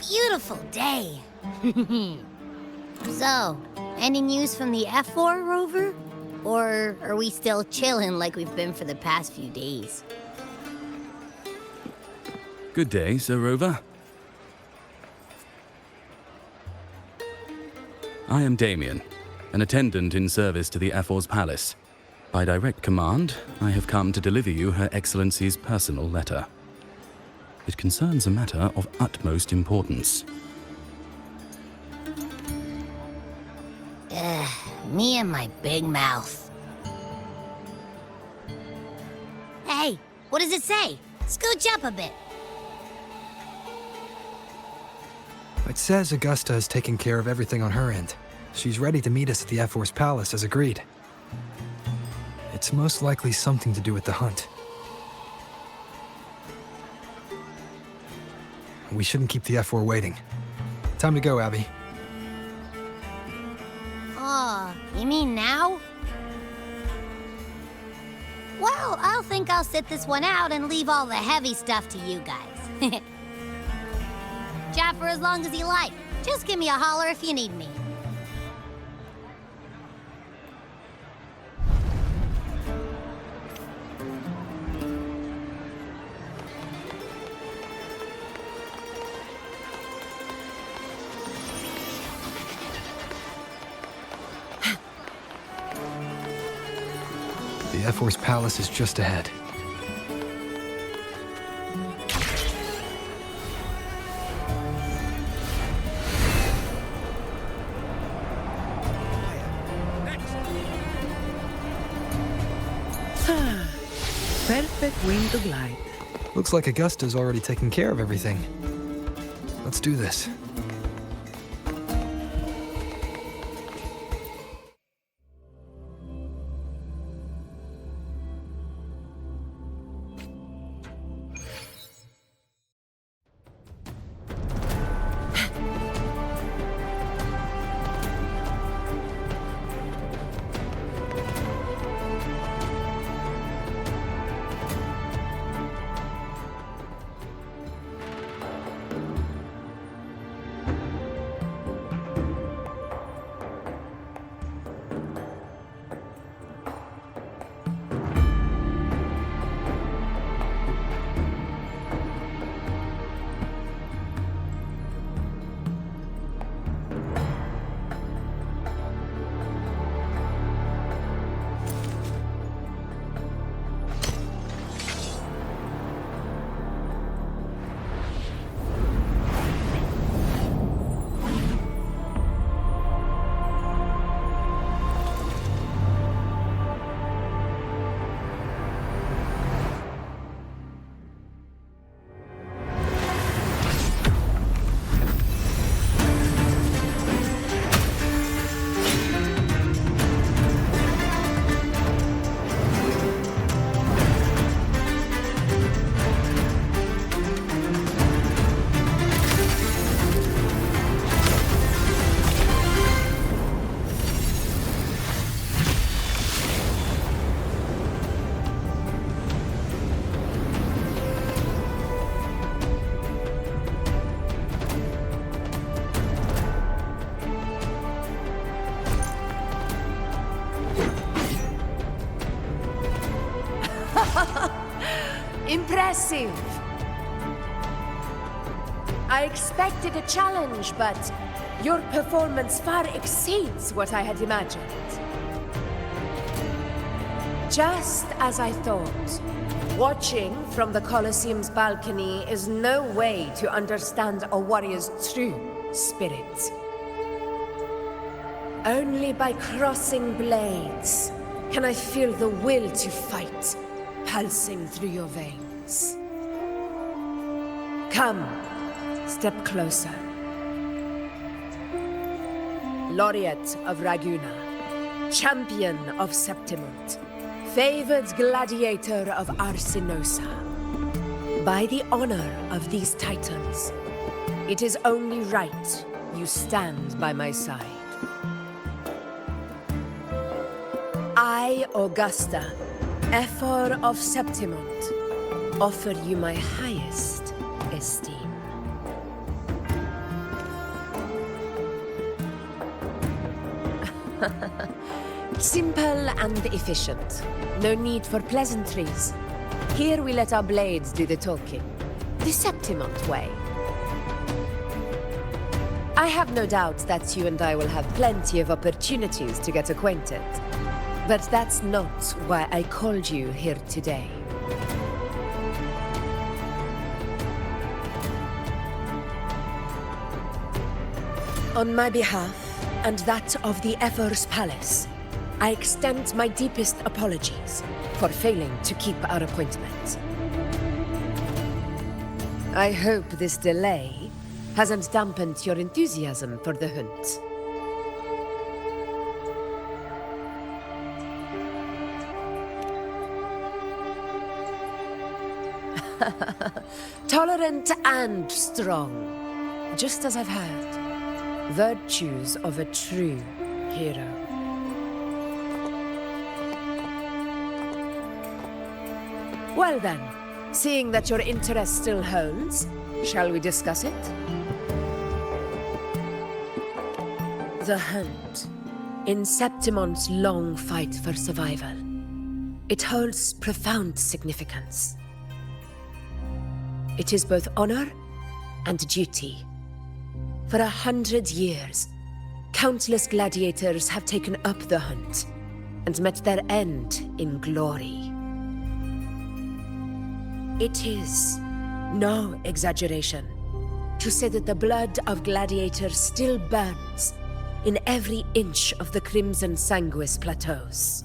beautiful day. So, any news from the F4 rover? Or are we still chilling like we've been for the past few days? Good day, Sir Rover. I am Damien, an attendant in service to the F4's palace. By direct command, I have come to deliver you Her Excellency's personal letter. It concerns a matter of utmost importance. Me and my big mouth. Hey, what does it say? Scooch up a bit. It says Augusta has taken care of everything on her end. She's ready to meet us at the F4's palace as agreed. It's most likely something to do with the hunt. We shouldn't keep the F4 waiting. Time to go, Abby. Oh, you mean now? Well, I'll sit this one out and leave all the heavy stuff to you guys. Chat for as long as you like. Just give me a holler if you need me. The F4's palace is just ahead. Perfect wing to glide. Looks like Augusta's already taken care of everything. Let's do this. Impressive! I expected a challenge, but your performance far exceeds what I had imagined. Just as I thought, watching from the Colosseum's balcony is no way to understand a warrior's true spirit. Only by crossing blades can I feel the will to fight pulsing through your veins. Come, step closer. Laureate of Raguna, champion of Septimund, favored gladiator of Arsinosa. By the honor of these titans, it is only right you stand by my side. I, Augusta, F4 of Septimund, offer you my highest esteem. Simple and efficient. No need for pleasantries. Here we let our blades do the talking. The Septimont way. I have no doubt that you and I will have plenty of opportunities to get acquainted. But that's not why I called you here today. On my behalf, and that of the Ephor's Palace, I extend my deepest apologies for failing to keep our appointment. I hope this delay hasn't dampened your enthusiasm for the hunt. Tolerant and strong, just as I've heard. Virtues of a true hero. Well then, seeing that your interest still holds, shall we discuss it? The hunt. In Septimont's long fight for survival, it holds profound significance. It is both honor and duty. For 100 years, countless gladiators have taken up the hunt and met their end in glory. It is no exaggeration to say that the blood of gladiators still burns in every inch of the Crimson Sanguis plateaus.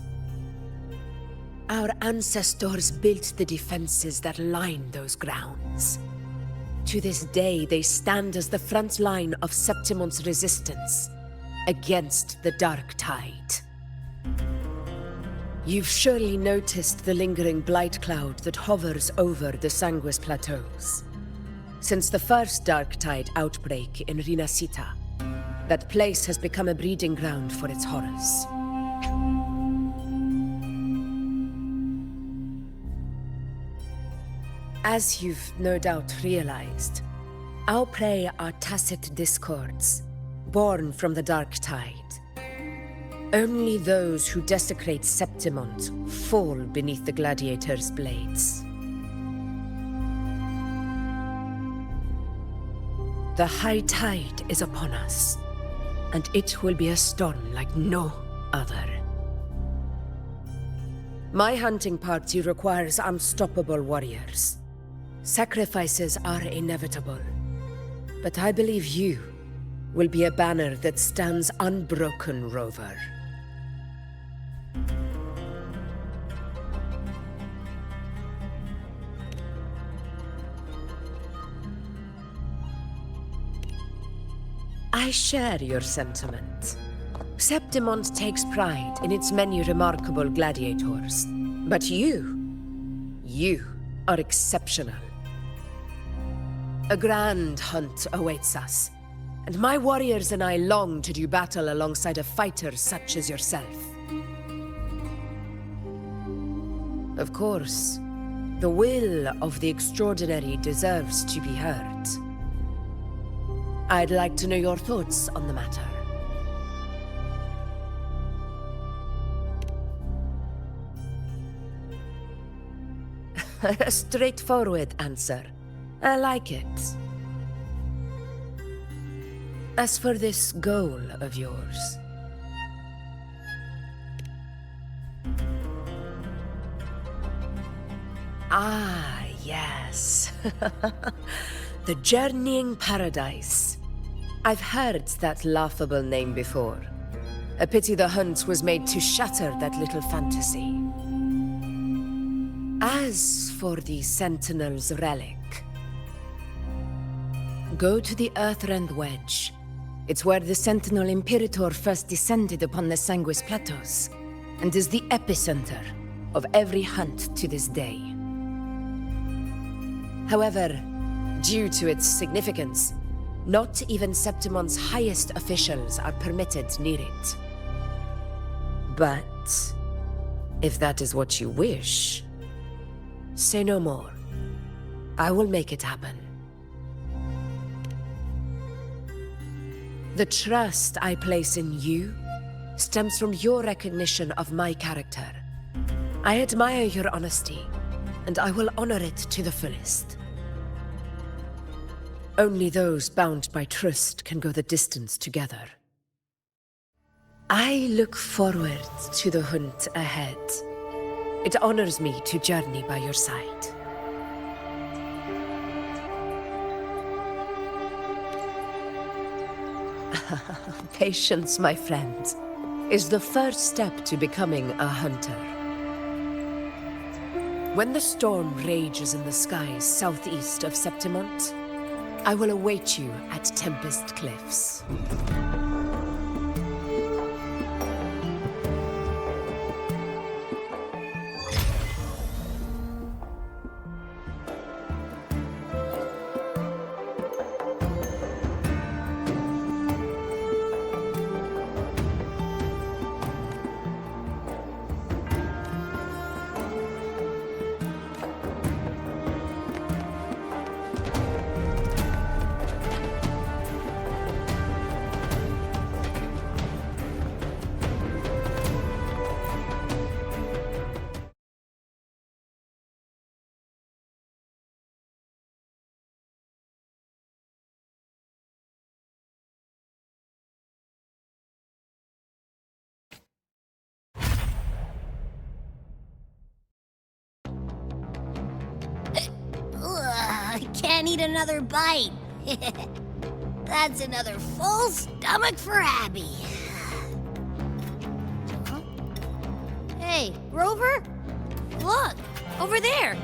Our ancestors built the defenses that line those grounds. To this day, they stand as the front line of Septimont's resistance against the Dark Tide. You've surely noticed the lingering blight cloud that hovers over the Sanguis plateaus. Since the first Dark Tide outbreak in Rinascita, that place has become a breeding ground for its horrors. As you've no doubt realized, our prey are tacit discords, born from the Dark Tide. Only those who desecrate Septimont fall beneath the gladiators' blades. The high tide is upon us, and it will be a storm like no other. My hunting party requires unstoppable warriors. Sacrifices are inevitable, but I believe you will be a banner that stands unbroken, Rover. I share your sentiment. Septimont takes pride in its many remarkable gladiators, but you are exceptional. A grand hunt awaits us, and my warriors and I long to do battle alongside a fighter such as yourself. Of course, the will of the extraordinary deserves to be heard. I'd like to know your thoughts on the matter. A straightforward answer. I like it. As for this goal of yours... Ah, yes. The Journeying Paradise. I've heard that laughable name before. A pity the hunt was made to shatter that little fantasy. As for the Sentinel's relic, go to the Earthrend Wedge. It's where the Sentinel Imperator first descended upon the Sanguis Plateaus, and is the epicenter of every hunt to this day. However, due to its significance, not even Septimont's highest officials are permitted near it. But if that is what you wish, say no more. I will make it happen. The trust I place in you stems from your recognition of my character. I admire your honesty, and I will honor it to the fullest. Only those bound by trust can go the distance together. I look forward to the hunt ahead. It honors me to journey by your side. Patience, my friend, is the first step to becoming a hunter. When the storm rages in the skies southeast of Septimont, I will await you at Tempest Cliffs. Ugh, I can't eat another bite. That's another full stomach for Abby. Huh? Hey, Rover? Look, over there.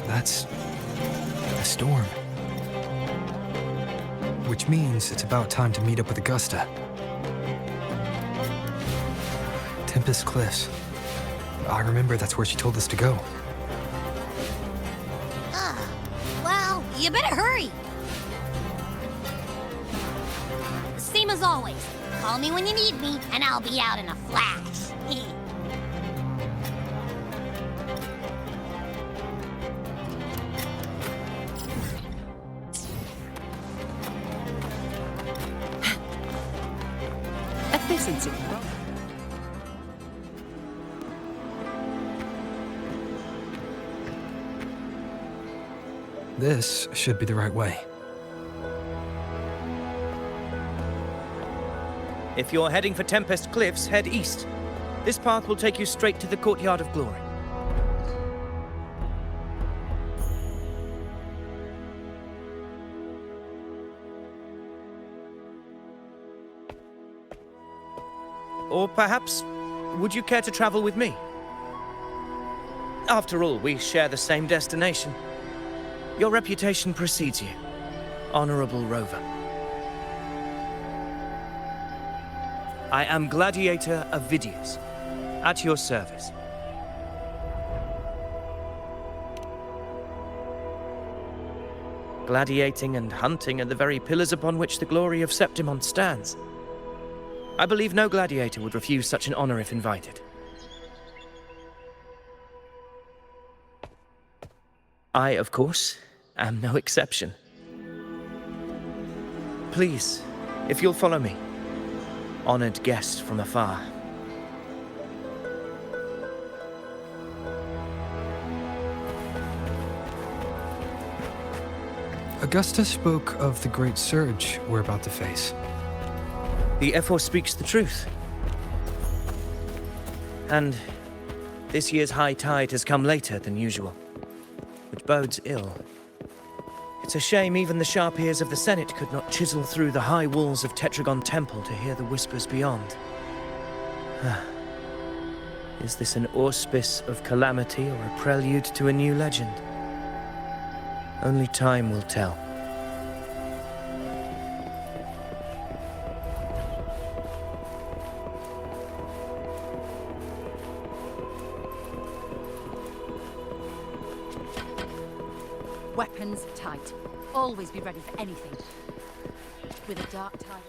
That's a storm. Which means it's about time to meet up with Augusta. Tempest Cliffs. I remember that's where she told us to go. Well, you better hurry. Same as always. Call me when you need me, and I'll be out in a flash. Efficiency. This should be the right way. If you're heading for Tempest Cliffs, head east. This path will take you straight to the Courtyard of Glory. Or perhaps, would you care to travel with me? After all, we share the same destination. Your reputation precedes you, Honorable Rover. I am Gladiator of Vidius, at your service. Gladiating and hunting are the very pillars upon which the glory of Septimont stands. I believe no gladiator would refuse such an honor if invited. I, of course, am no exception. Please, if you'll follow me, honored guest from afar. Augusta spoke of the great surge we're about to face. The Ephor speaks the truth. And this year's high tide has come later than usual, which bodes ill. It's a shame even the sharp ears of the Senate could not chisel through the high walls of Tetragon Temple to hear the whispers beyond. Is this an auspice of calamity or a prelude to a new legend? Only time will tell. Weapons tight. Always be ready for anything. With a dark tide.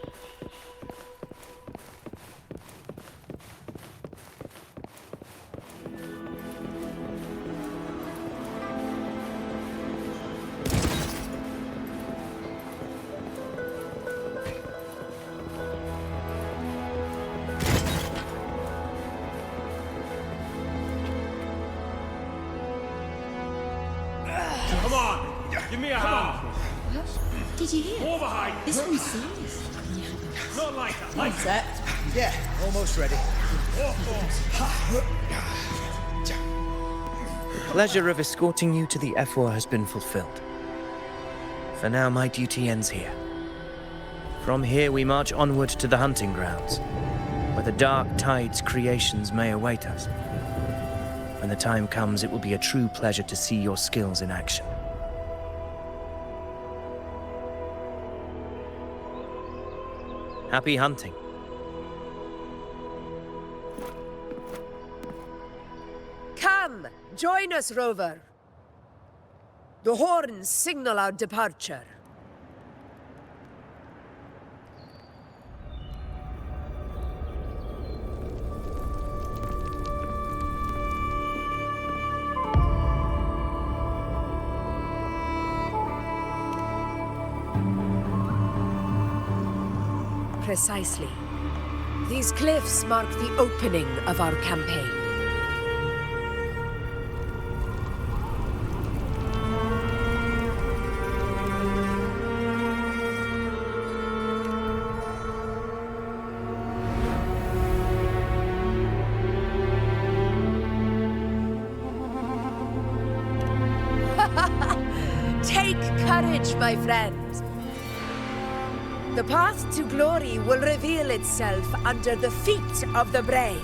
Did you hear? More behind! This one's serious. Not like that. Set. Yeah, almost ready. The pleasure of escorting you to the F4 has been fulfilled. For now, my duty ends here. From here, we march onward to the hunting grounds, where the dark tide's creations may await us. When the time comes, it will be a true pleasure to see your skills in action. Happy hunting. Come, join us, Rover. The horns signal our departure. Precisely. These cliffs mark the opening of our campaign. Take courage, my friends. The path to glory will reveal itself under the feet of the brave.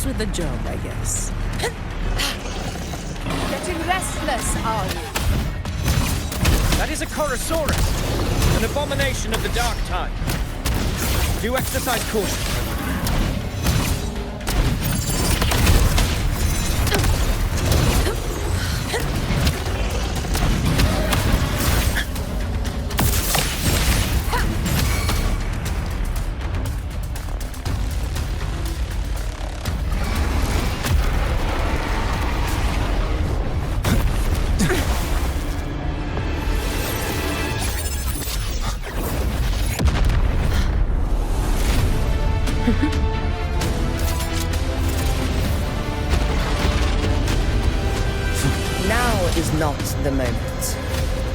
With the job, I guess. Getting restless, are you? That is a Korosaurus, an abomination of the dark tide. Do exercise caution. Is not the moment.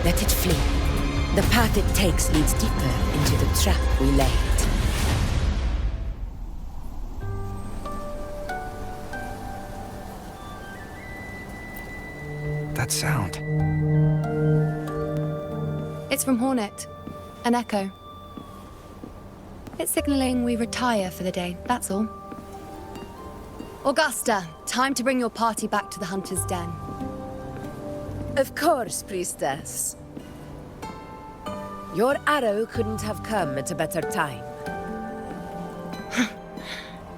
Let it flee. The path it takes leads deeper into the trap we laid. That sound. It's from Hornet. An echo. It's signaling we retire for the day, that's all. Augusta, time to bring your party back to the Hunter's Den. Of course, priestess. Your arrow couldn't have come at a better time.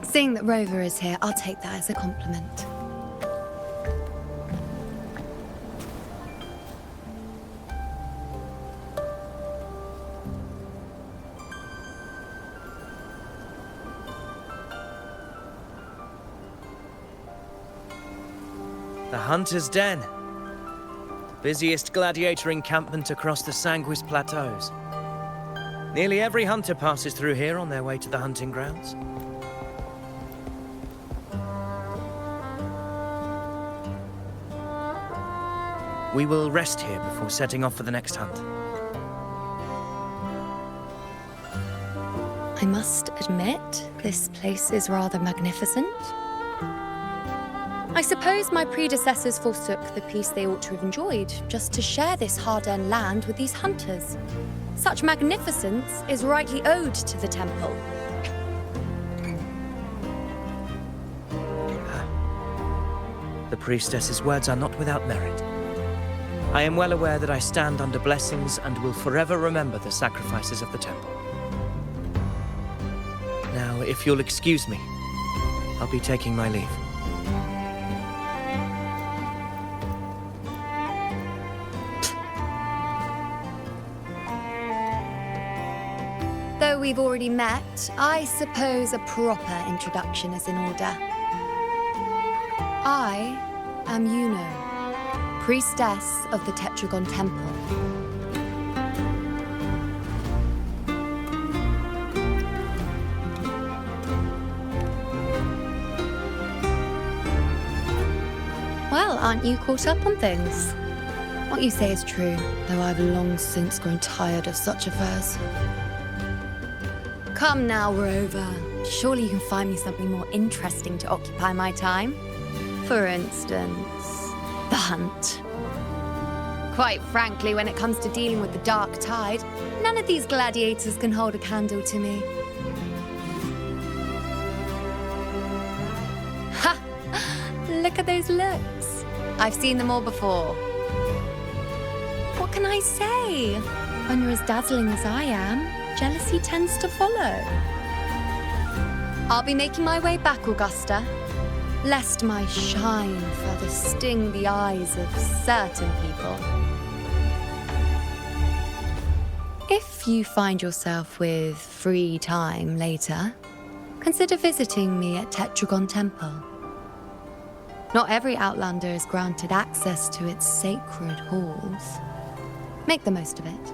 Seeing that Rover is here, I'll take that as a compliment. The Hunter's Den. Busiest gladiator encampment across the Sanguis Plateaus. Nearly every hunter passes through here on their way to the hunting grounds. We will rest here before setting off for the next hunt. I must admit, this place is rather magnificent. I suppose my predecessors forsook the peace they ought to have enjoyed just to share this hard-earned land with these hunters. Such magnificence is rightly owed to the temple. The priestess's words are not without merit. I am well aware that I stand under blessings and will forever remember the sacrifices of the temple. Now, if you'll excuse me, I'll be taking my leave. Though we've already met, I suppose a proper introduction is in order. I am Yuno, priestess of the Tetragon Temple. Well, aren't you caught up on things? What you say is true, though I've long since grown tired of such affairs. Come now, Rover. Surely you can find me something more interesting to occupy my time. For instance, the hunt. Quite frankly, when it comes to dealing with the dark tide, none of these gladiators can hold a candle to me. Ha! Look at those looks. I've seen them all before. What can I say? When you're as dazzling as I am, jealousy tends to follow. I'll be making my way back, Augusta, lest my shine further sting the eyes of certain people. If you find yourself with free time later, consider visiting me at Tetragon Temple. Not every Outlander is granted access to its sacred halls. Make the most of it.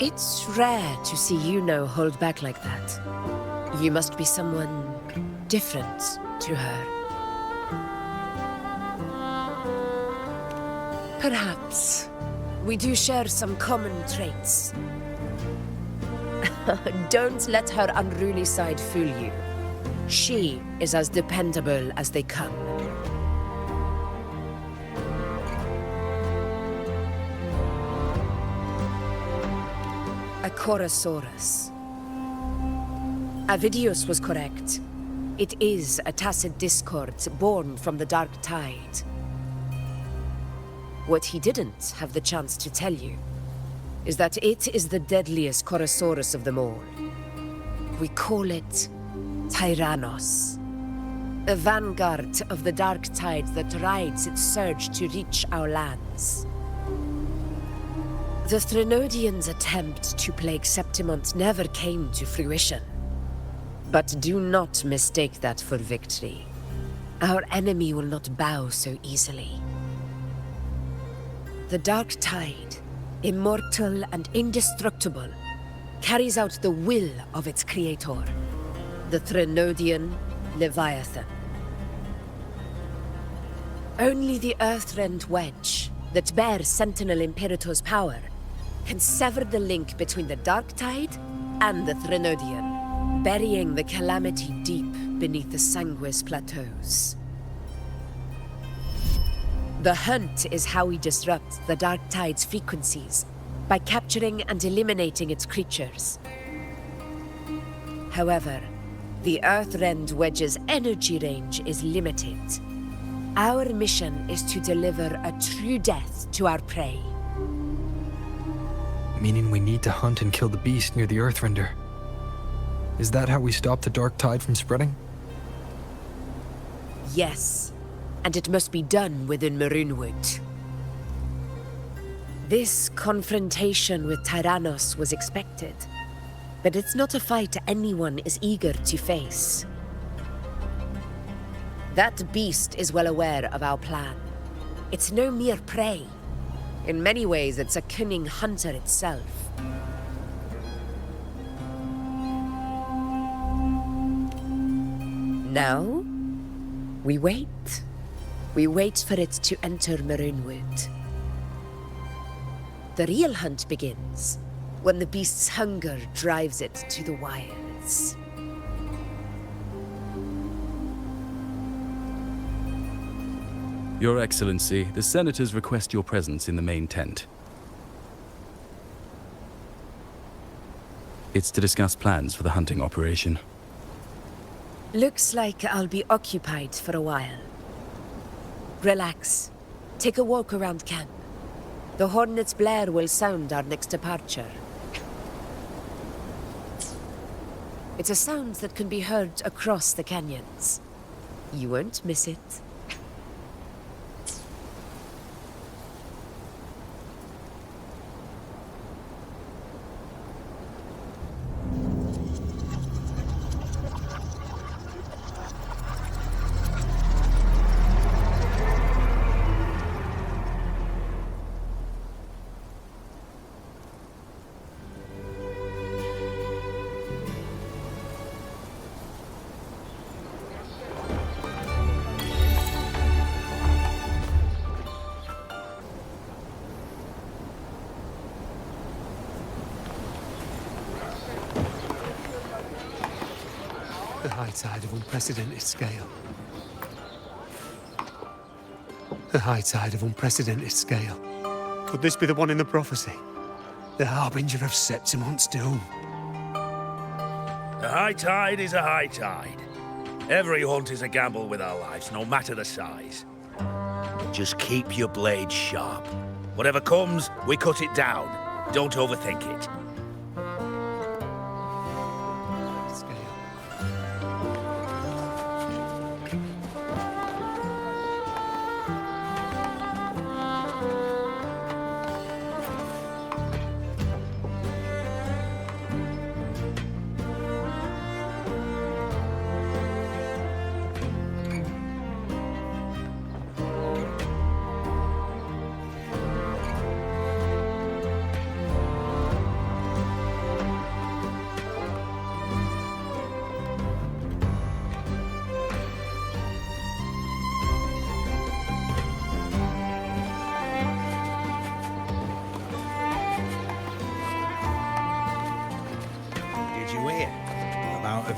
It's rare to see Yuno hold back like that. You must be someone different to her. Perhaps we do share some common traits. Don't let her unruly side fool you. She is as dependable as they come. A Chorosaurus. Avidius was correct. It is a tacit discord born from the dark tide. What he didn't have the chance to tell you is that it is the deadliest Chorosaurus of them all. We call it Tyrannos, the vanguard of the dark tide that rides its surge to reach our lands. The Threnodians' attempt to plague Septimont never came to fruition. But do not mistake that for victory. Our enemy will not bow so easily. The Dark Tide, immortal and indestructible, carries out the will of its creator, the Threnodian Leviathan. Only the Earthrend Wedge, that bears Sentinel Imperator's power, can sever the link between the Dark Tide and the Threnodian, burying the calamity deep beneath the Sanguis plateaus. The hunt is how we disrupt the Dark Tide's frequencies, by capturing and eliminating its creatures. However, the Earthrend Wedge's energy range is limited. Our mission is to deliver a true death to our prey. Meaning we need to hunt and kill the beast near the Earthrender. Is that how we stop the dark tide from spreading? Yes, and it must be done within Maroonwood. This confrontation with Tyrannos was expected, but it's not a fight anyone is eager to face. That beast is well aware of our plan. It's no mere prey. In many ways, it's a cunning hunter itself. Now, we wait. We wait for it to enter Maroonwood. The real hunt begins when the beast's hunger drives it to the wilds. Your Excellency, the senators request your presence in the main tent. It's to discuss plans for the hunting operation. Looks like I'll be occupied for a while. Relax. Take a walk around camp. The hornet's blare will sound our next departure. It's a sound that can be heard across the canyons. You won't miss it. The high tide of unprecedented scale. The high tide of unprecedented scale. Could this be the one in the prophecy? The harbinger of Septimont's doom. A high tide is a high tide. Every hunt is a gamble with our lives, no matter the size. Just keep your blade sharp. Whatever comes, we cut it down. Don't overthink it.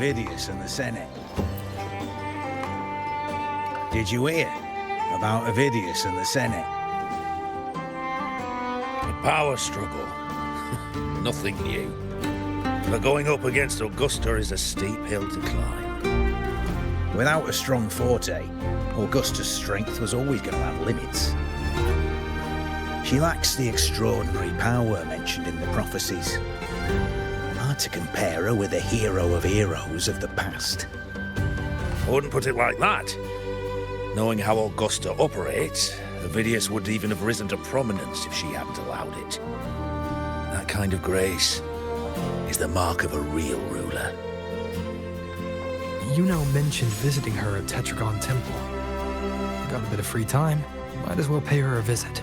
Vidius and the Senate. Did you hear about Avidius and the Senate? A power struggle. Nothing new. But going up against Augusta is a steep hill to climb. Without a strong forte, Augusta's strength was always going to have limits. She lacks the extraordinary power mentioned in the prophecies. Hard to compare her with a hero of heroes of the past. I wouldn't put it like that. Knowing how Augusta operates, Avidius would even have risen to prominence if she hadn't allowed it. That kind of grace is the mark of a real ruler. Yuno mentioned visiting her at Tetragon Temple. Got a bit of free time, might as well pay her a visit.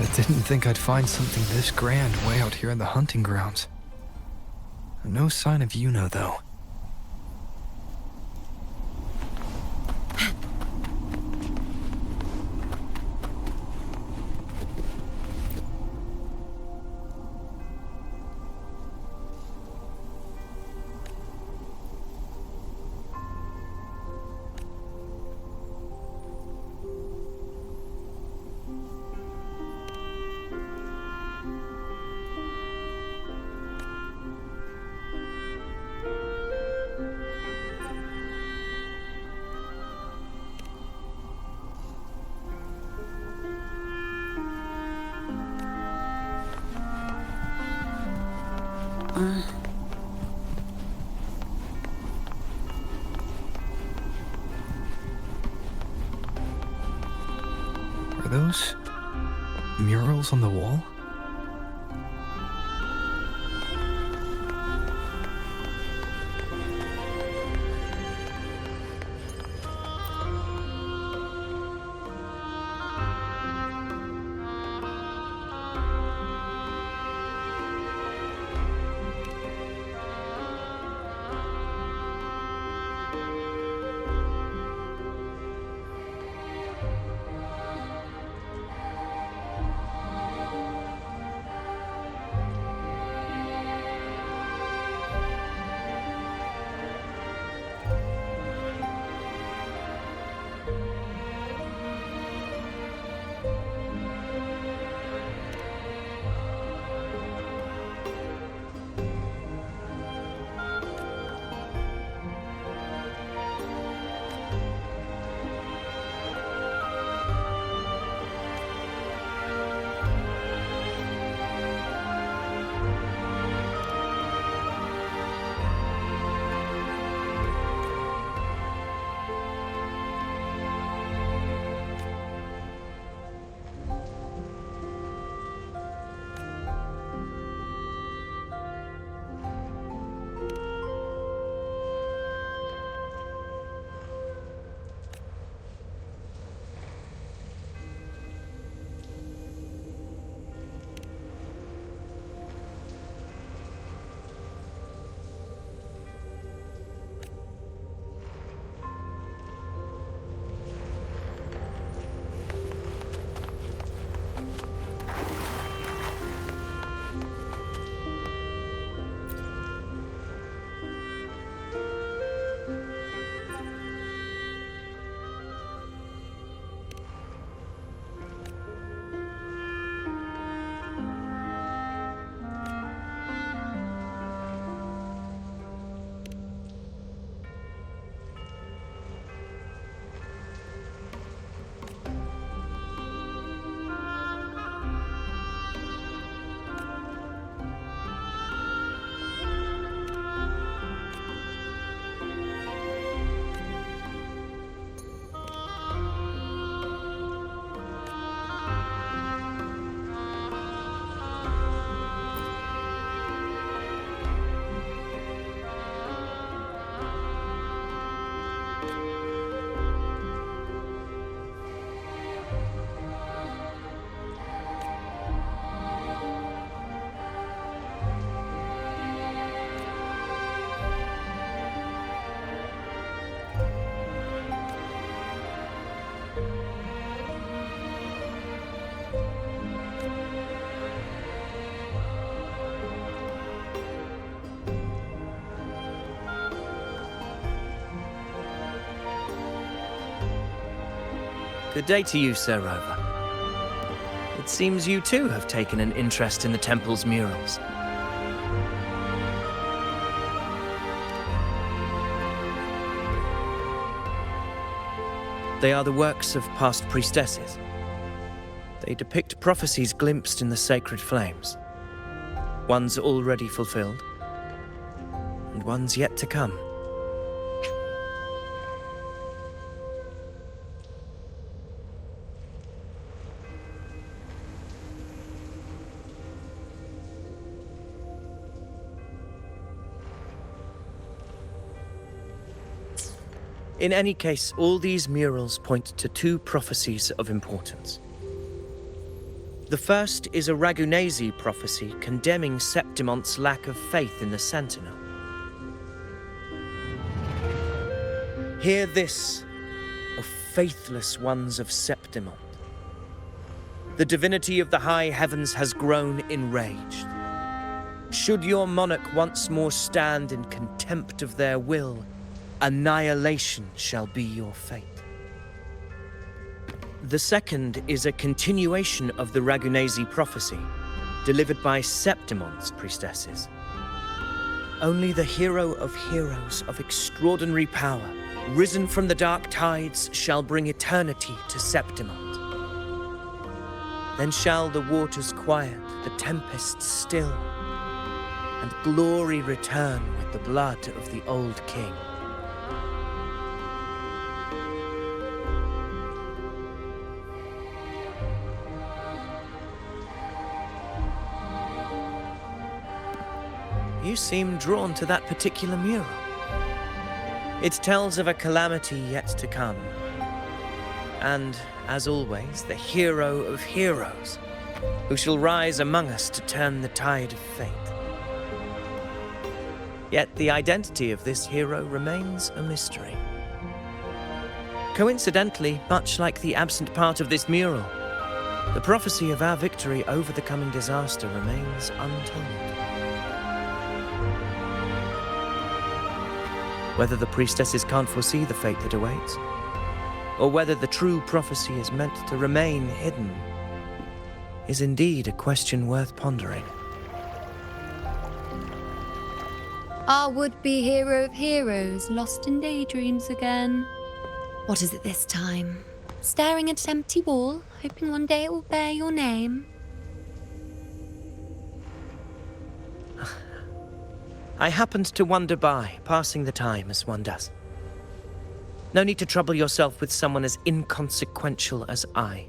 I didn't think I'd find something this grand way out here in the hunting grounds. No sign of Yuno, though. Are those murals on the wall? Good day to you, Sir Rover. It seems you too have taken an interest in the temple's murals. They are the works of past priestesses. They depict prophecies glimpsed in the sacred flames. Ones already fulfilled, and ones yet to come. In any case, all these murals point to two prophecies of importance. The first is a Ragunesi prophecy condemning Septimonte's lack of faith in the Sentinel. Hear this, O faithless ones of Septimont. The divinity of the high heavens has grown enraged. Should your monarch once more stand in contempt of their will, annihilation shall be your fate. The second is a continuation of the Ragunesi prophecy, delivered by Septimonte's priestesses. Only the hero of heroes of extraordinary power, risen from the dark tides, shall bring eternity to Septimont. Then shall the waters quiet, the tempests still, and glory return with the blood of the old king. You seem drawn to that particular mural. It tells of a calamity yet to come. And, as always, the hero of heroes, who shall rise among us to turn the tide of fate. Yet the identity of this hero remains a mystery. Coincidentally, much like the absent part of this mural, the prophecy of our victory over the coming disaster remains untold. Whether the priestesses can't foresee the fate that awaits, or whether the true prophecy is meant to remain hidden, is indeed a question worth pondering. Our would-be hero of heroes, lost in daydreams again. What is it this time? Staring at an empty wall, hoping one day it will bear your name? I happened to wander by, passing the time as one does. No need to trouble yourself with someone as inconsequential as I,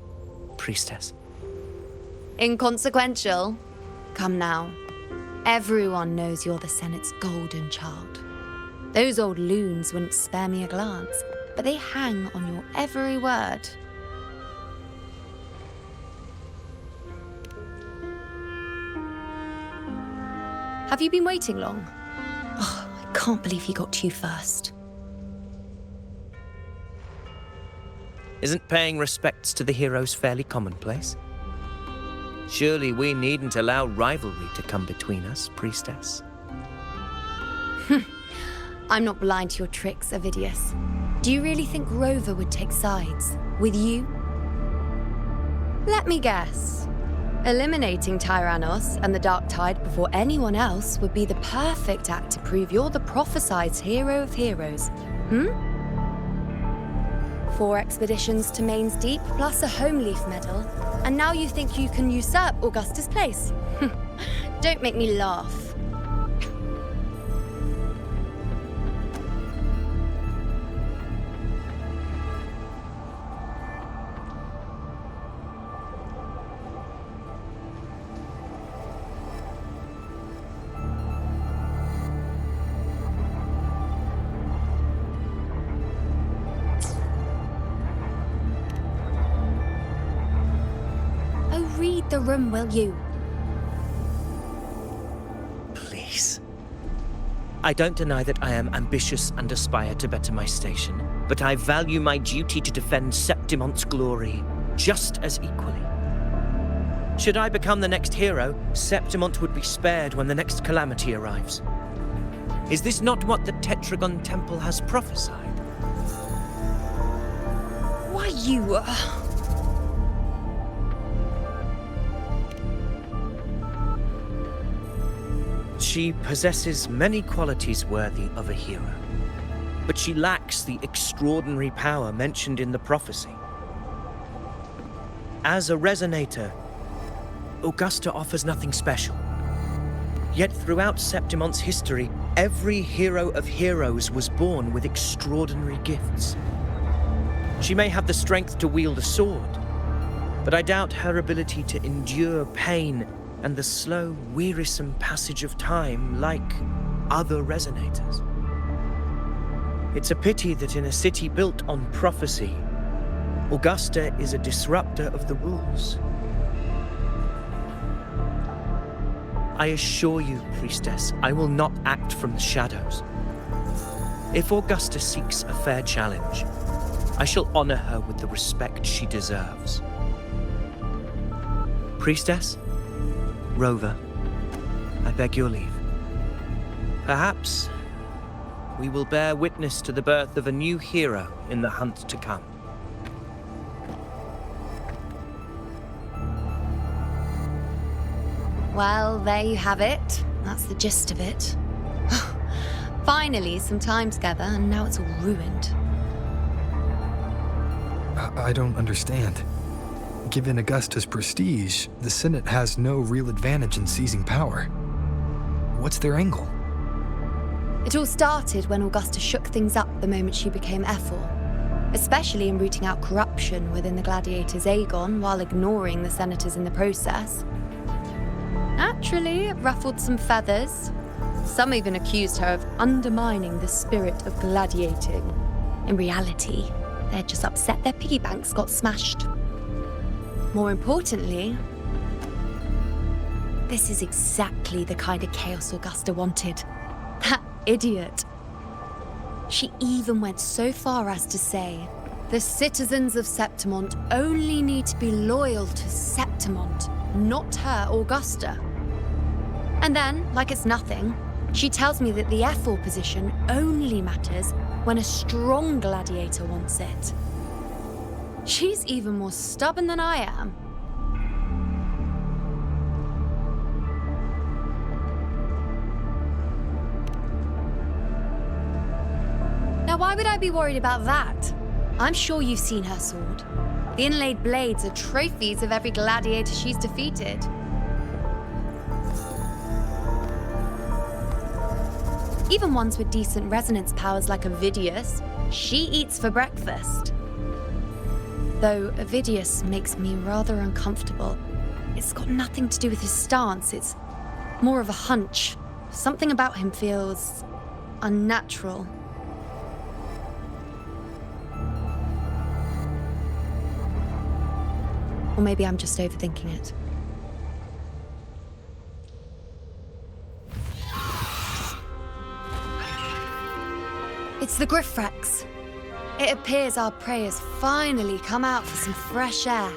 priestess. Inconsequential? Come now. Everyone knows you're the Senate's golden child. Those old loons wouldn't spare me a glance, but they hang on your every word. Have you been waiting long? Oh, I can't believe he got to you first. Isn't paying respects to the heroes fairly commonplace? Surely we needn't allow rivalry to come between us, priestess. I'm not blind to your tricks, Ovidius. Do you really think Rover would take sides with you? Let me guess. Eliminating Tyrannos and the Dark Tide before anyone else would be the perfect act to prove you're the prophesied hero of heroes. 4 expeditions to Main's Deep, plus a Home Leaf medal, and now you think you can usurp Augusta's place? Don't make me laugh. Read the room, will you? Please. I don't deny that I am ambitious and aspire to better my station, but I value my duty to defend Septimonte's glory just as equally. Should I become the next hero, Septimont would be spared when the next calamity arrives. Is this not what the Tetragon Temple has prophesied? Why You... She possesses many qualities worthy of a hero, but she lacks the extraordinary power mentioned in the prophecy. As a resonator, Augusta offers nothing special. Yet throughout Septimon's history, every hero of heroes was born with extraordinary gifts. She may have the strength to wield a sword, but I doubt her ability to endure pain and the slow, wearisome passage of time like other resonators. It's a pity that in a city built on prophecy, Augusta is a disruptor of the rules. I assure you, Priestess, I will not act from the shadows. If Augusta seeks a fair challenge, I shall honor her with the respect she deserves. Priestess? Rover, I beg your leave. Perhaps we will bear witness to the birth of a new hero in the hunt to come. Well, there you have it. That's the gist of it. Finally, some time together, and now it's all ruined. I don't understand. Given Augusta's prestige, the Senate has no real advantage in seizing power. What's their angle? It all started when Augusta shook things up the moment she became Ephor, especially in rooting out corruption within the gladiators Aegon while ignoring the senators in the process. Naturally, it ruffled some feathers. Some even accused her of undermining the spirit of gladiating. In reality, they're just upset their piggy banks got smashed. More importantly, this is exactly the kind of chaos Augusta wanted. That idiot. She even went so far as to say, the citizens of Septimont only need to be loyal to Septimont, not her, Augusta. And then, like it's nothing, she tells me that the Ephor position only matters when a strong gladiator wants it. She's even more stubborn than I am. Now, why would I be worried about that? I'm sure you've seen her sword. The inlaid blades are trophies of every gladiator she's defeated. Even ones with decent resonance powers like Ovidius, she eats for breakfast. Though Ovidius makes me rather uncomfortable. It's got nothing to do with his stance, it's more of a hunch. Something about him feels unnatural. Or maybe I'm just overthinking it. It's the Griffrex. It appears our prey has finally come out for some fresh air.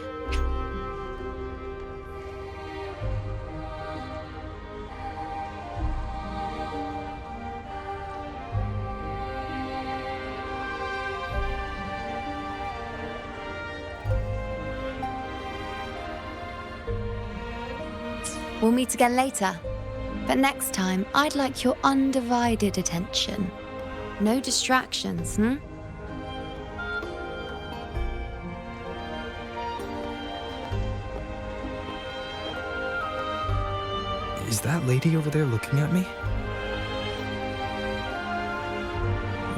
We'll meet again later. But next time, I'd like your undivided attention. No distractions, Is that lady over there looking at me?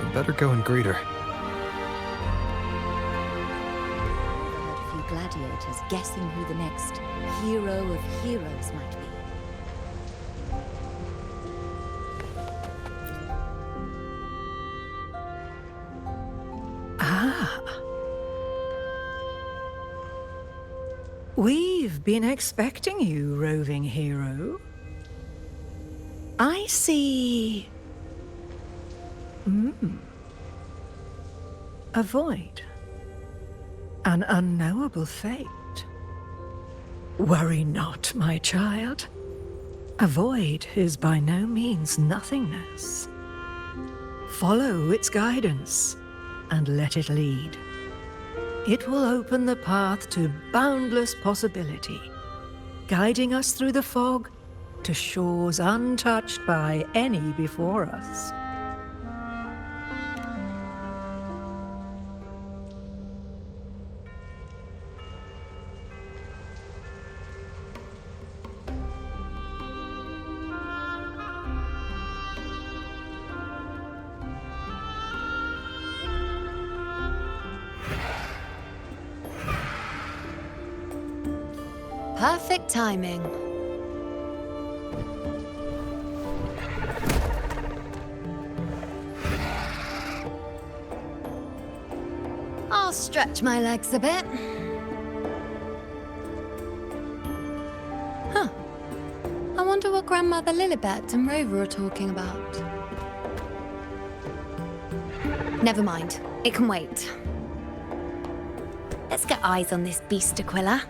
I better go and greet her. A few gladiators guessing who the next hero of heroes might be. We've been expecting you, roving hero. I see... A void. An unknowable fate. Worry not, my child. A void is by no means nothingness. Follow its guidance, and let it lead. It will open the path to boundless possibility, guiding us through the fog to shores untouched by any before us. Perfect timing. I'll stretch my legs a bit. Huh. I wonder what Grandmother Lilibet and Rover are talking about. Never mind. It can wait. Let's get eyes on this beast, Aquila.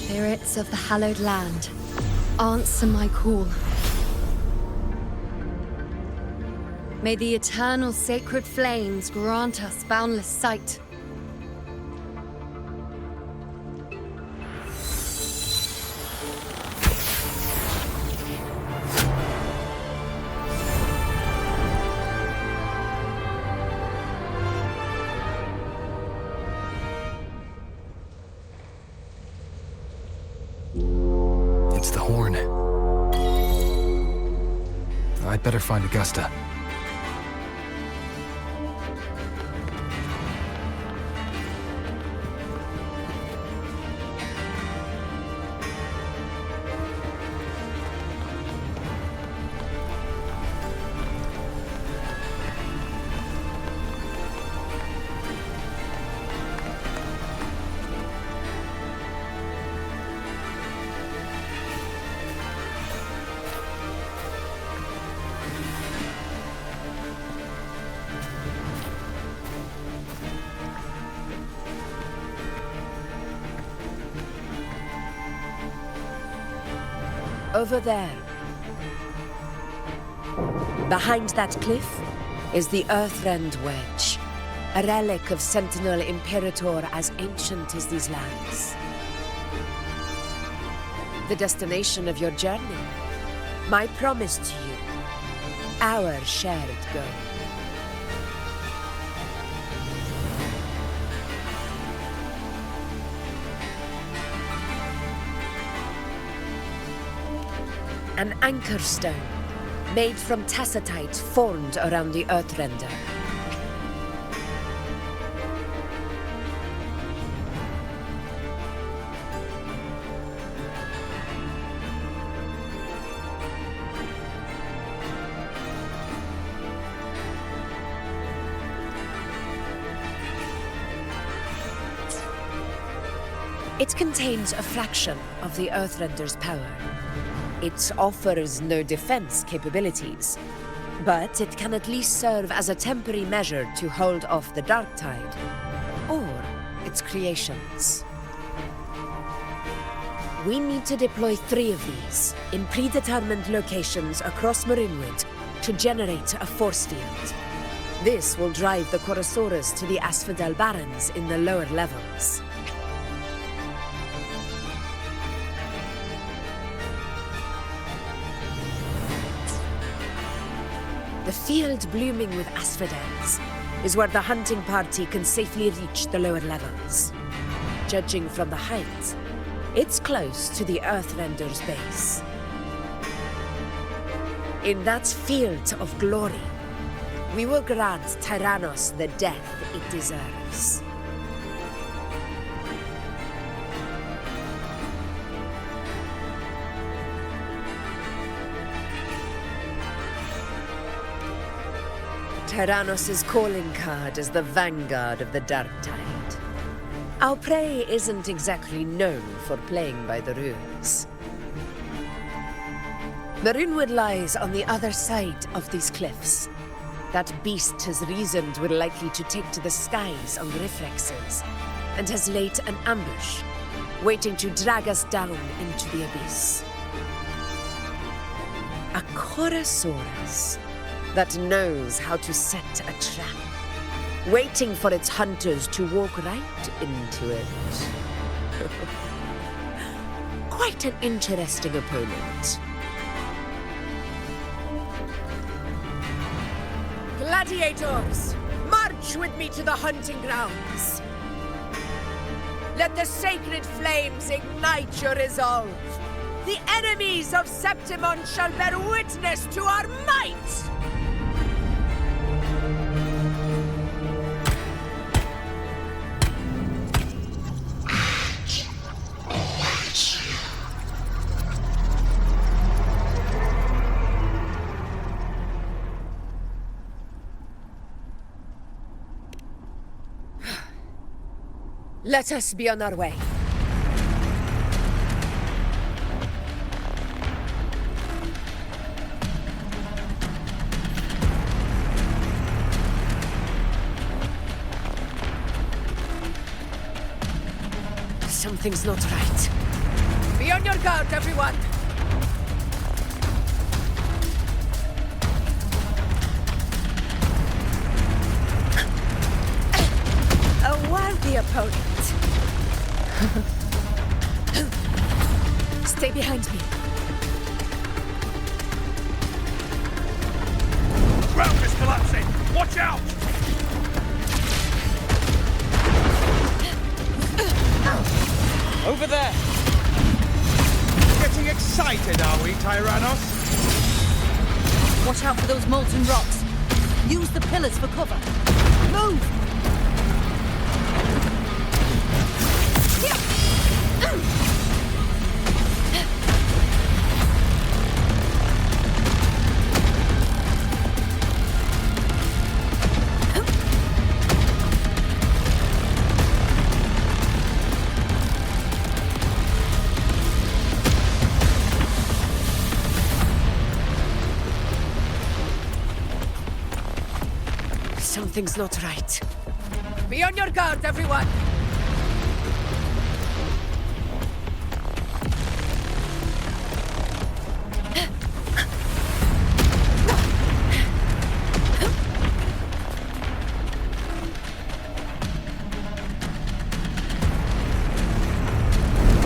Spirits of the hallowed land, answer my call. May the eternal sacred flames grant us boundless sight. It's the horn. I'd better find Augusta. Over there. Behind that cliff is the Earthrend Wedge, a relic of Sentinel Imperator as ancient as these lands. The destination of your journey, my promise to you, our shared goal. An anchor stone, made from tacitite formed around the Earthrender. It contains a fraction of the Earthrender's power. It offers no defense capabilities, but it can at least serve as a temporary measure to hold off the dark tide, or its creations. We need to deploy 3 of these in predetermined locations across Marinwood to generate a force field. This will drive the Chorosaurus to the Asphodel Barrens in the lower levels. The field blooming with asphodels is where the hunting party can safely reach the lower levels. Judging from the height, it's close to the Earthrender's base. In that field of glory, we will grant Tyrannos the death it deserves. Tyrannos' calling card is the vanguard of the Dark Tide. Our prey isn't exactly known for playing by the runes. The Runewood lies on the other side of these cliffs. That beast has reasoned we're likely to take to the skies on reflexes, and has laid an ambush, waiting to drag us down into the abyss. A Chorosaurus that knows how to set a trap, waiting for its hunters to walk right into it. Quite an interesting opponent. Gladiators, march with me to the hunting grounds. Let the sacred flames ignite your resolve. The enemies of Septimon shall bear witness to our might! Let us be on our way. Something's not right. Be on your guard, everyone! A worthy opponent. Stay behind me. Ground is collapsing! Watch out! Over there! Getting excited, are we, Tyrannos? Watch out for those molten rocks. Use the pillars for cover. Move! Something's not right. Be on your guard, everyone!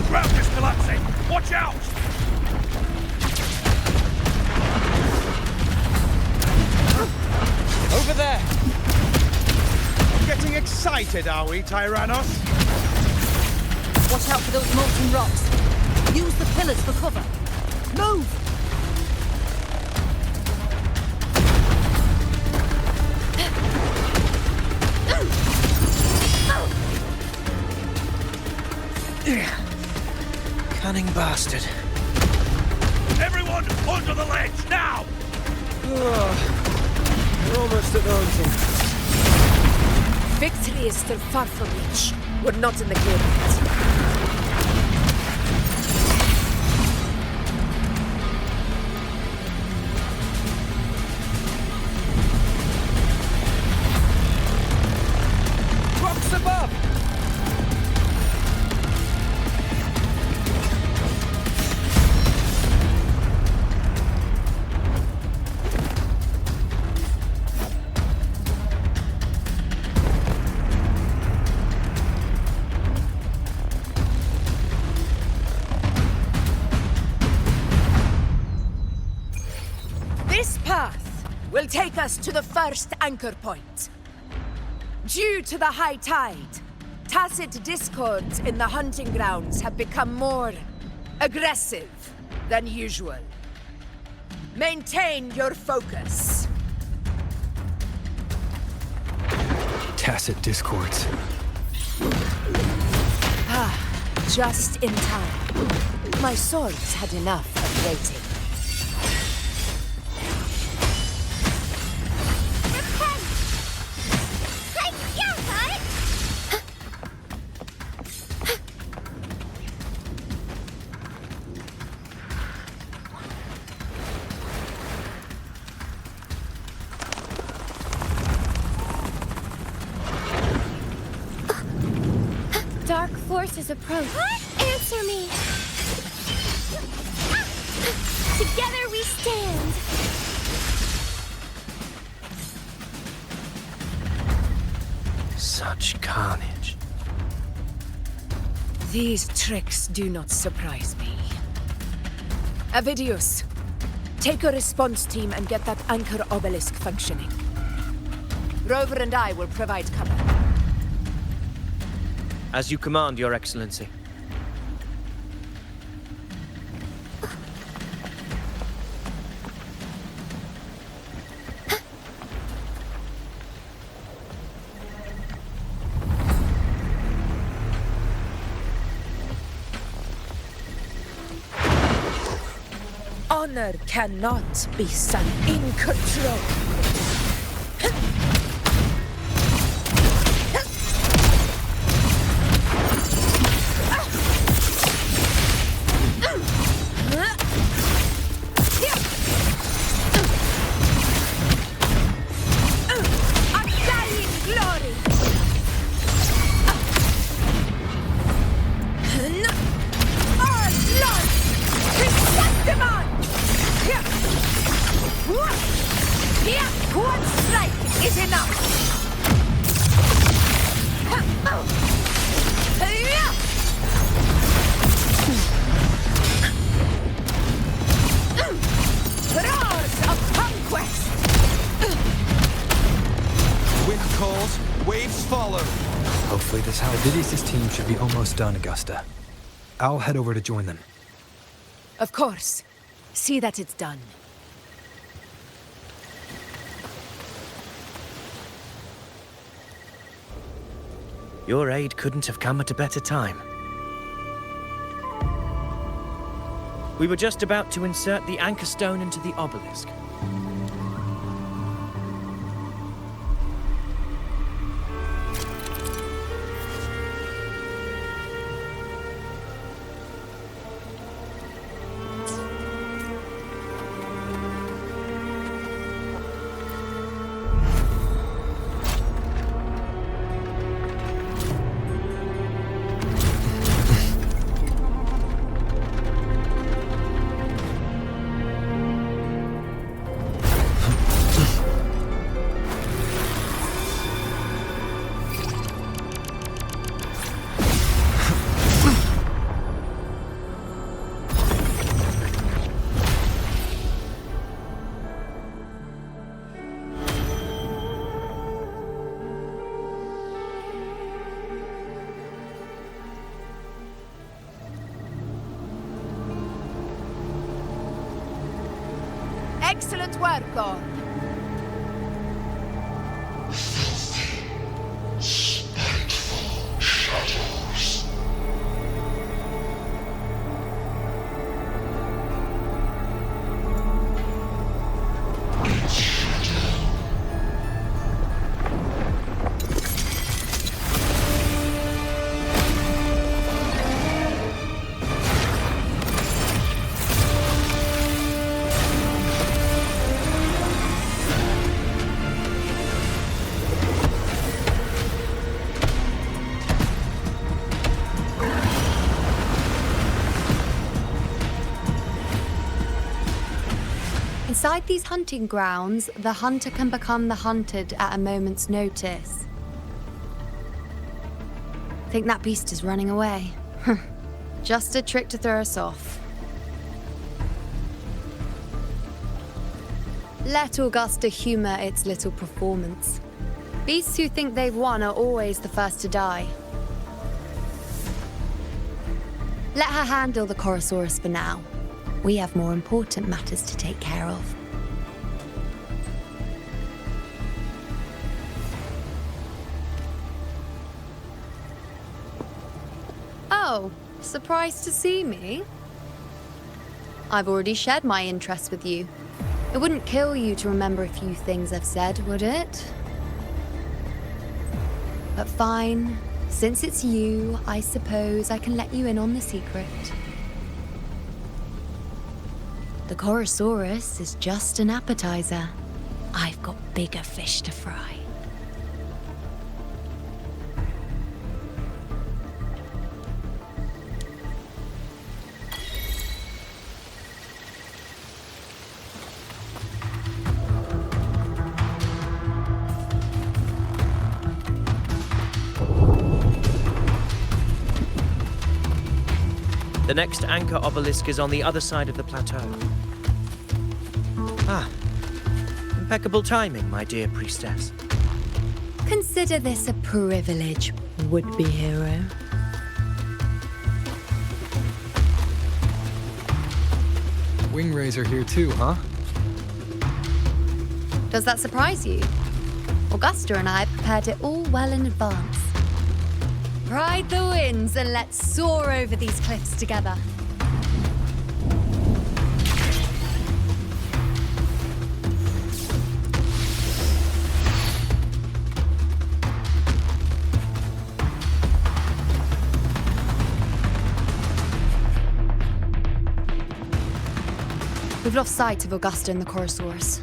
Ground is collapsing! Watch out! Over there! Getting excited, are we, Tyrannos? Watch out for those molten rocks. Use the pillars for cover. Move! Cunning bastard. Everyone, onto the ledge, now! We're almost at the hunting. Victory is still far from reach. We're not in the clear yet. Rocks above! Will take us to the first anchor point. Due to the high tide, tacit discords in the hunting grounds have become more aggressive than usual. Maintain your focus. Tacit discords. Just in time. My swords had enough of waiting. Dark forces approach. Answer me! Together we stand! Such carnage. These tricks do not surprise me. Avidius, take a response team and get that anchor obelisk functioning. Rover and I will provide cover. As you command, Your Excellency. Honor cannot be sunk in control. One strike is enough! Roars of conquest! Wind calls, waves follow. Hopefully this Haldidius' team should be almost done, Augusta. I'll head over to join them. Of course. See that it's done. Your aid couldn't have come at a better time. We were just about to insert the anchor stone into the obelisk. Excellent work, Gorn. Inside these hunting grounds, the hunter can become the hunted at a moment's notice. Think that beast is running away? Just a trick to throw us off. Let Augusta humor its little performance. Beasts who think they've won are always the first to die. Let her handle the Chorosaurus for now. We have more important matters to take care of. Oh, surprised to see me? I've already shared my interest with you. It wouldn't kill you to remember a few things I've said, would it? But fine. Since it's you, I suppose I can let you in on the secret. The Korosaurus is just an appetizer. I've got bigger fish to fry. The next anchor obelisk is on the other side of the plateau. Ah, impeccable timing, my dear priestess. Consider this a privilege, would-be hero. Wingrays are here too, huh? Does that surprise you? Augusta and I prepared it all well in advance. Ride the winds and let's soar over these cliffs together. We've lost sight of Augusta and the Korosaurus.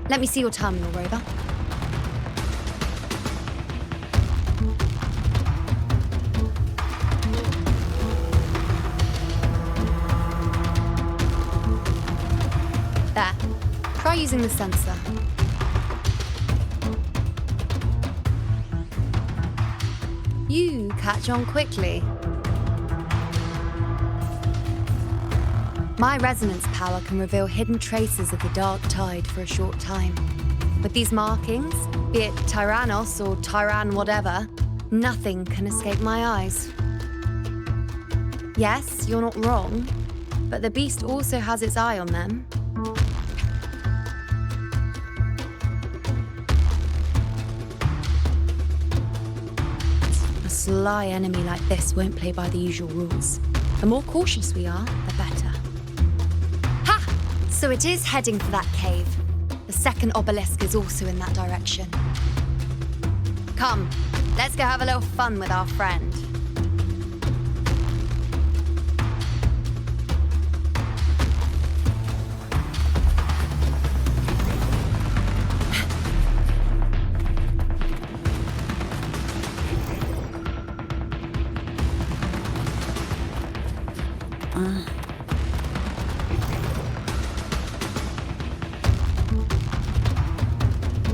Let me see your terminal, Rover. There. Try using the sensor. You catch on quickly. My resonance power can reveal hidden traces of the dark tide for a short time. With these markings, be it Tyrannos or Tyran whatever, nothing can escape my eyes. Yes, you're not wrong, but the beast also has its eye on them. A sly enemy like this won't play by the usual rules. The more cautious we are, the better. Ha! So it is heading for that cave. The second obelisk is also in that direction. Come, let's go have a little fun with our friend.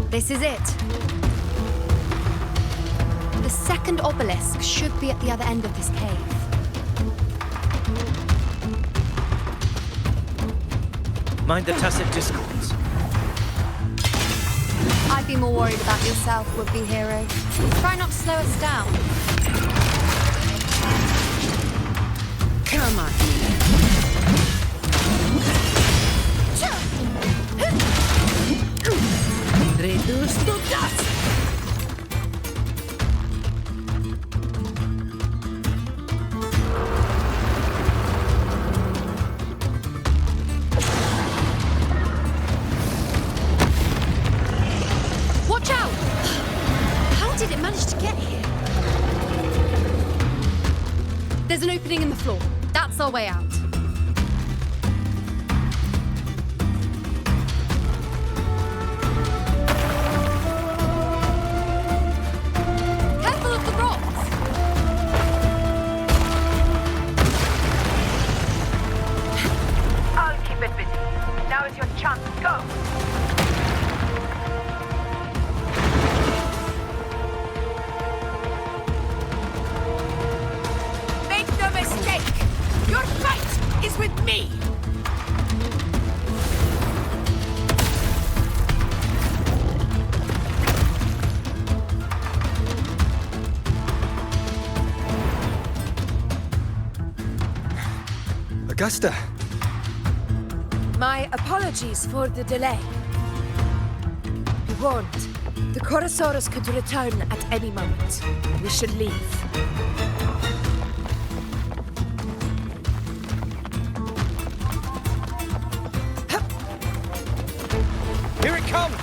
This is it. The second obelisk should be at the other end of this cave. Mind the tacit discords. I'd be more worried about yourself, would-be hero. Try not to slow us down. Come on. Reduced to dust! Watch out! How did it manage to get here? There's an opening in the floor. That's our way out. Careful of the rocks! I'll keep it busy. Now is your chance. Go! Make no mistake! Your fight is with me! Augusta! My apologies for the delay. Be warned, the Korosaurus could return at any moment. We should leave. Here it comes!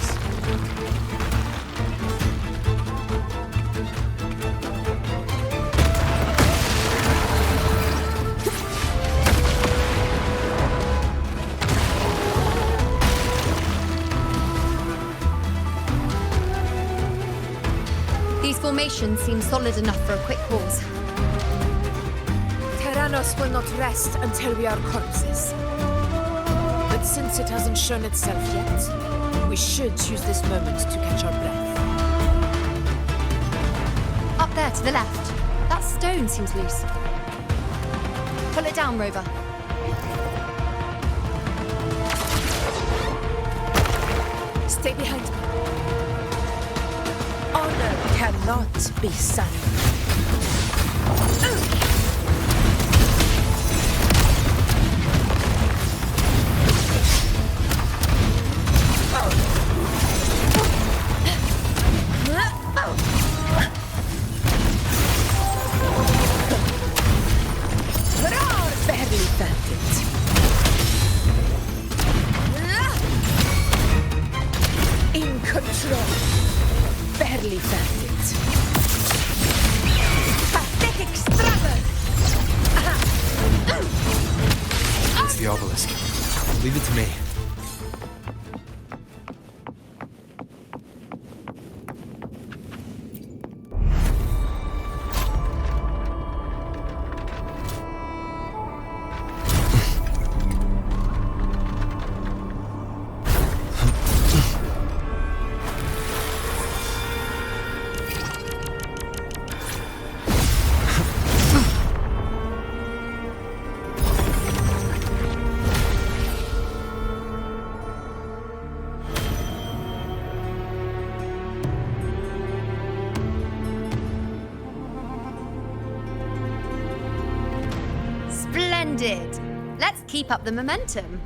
These formations seem solid enough for a quick pause. Tyrannos will not rest until we are corpses. But since it hasn't shown itself yet, we should use this moment to catch our breath. Up there to the left. That stone seems loose. Pull it down, Rover. Stay behind me. Honor cannot be silenced. Barely felt it. In control. Barely felt it. Pathetic struggle! It's the obelisk. Leave it to me. Splendid! Let's keep up the momentum.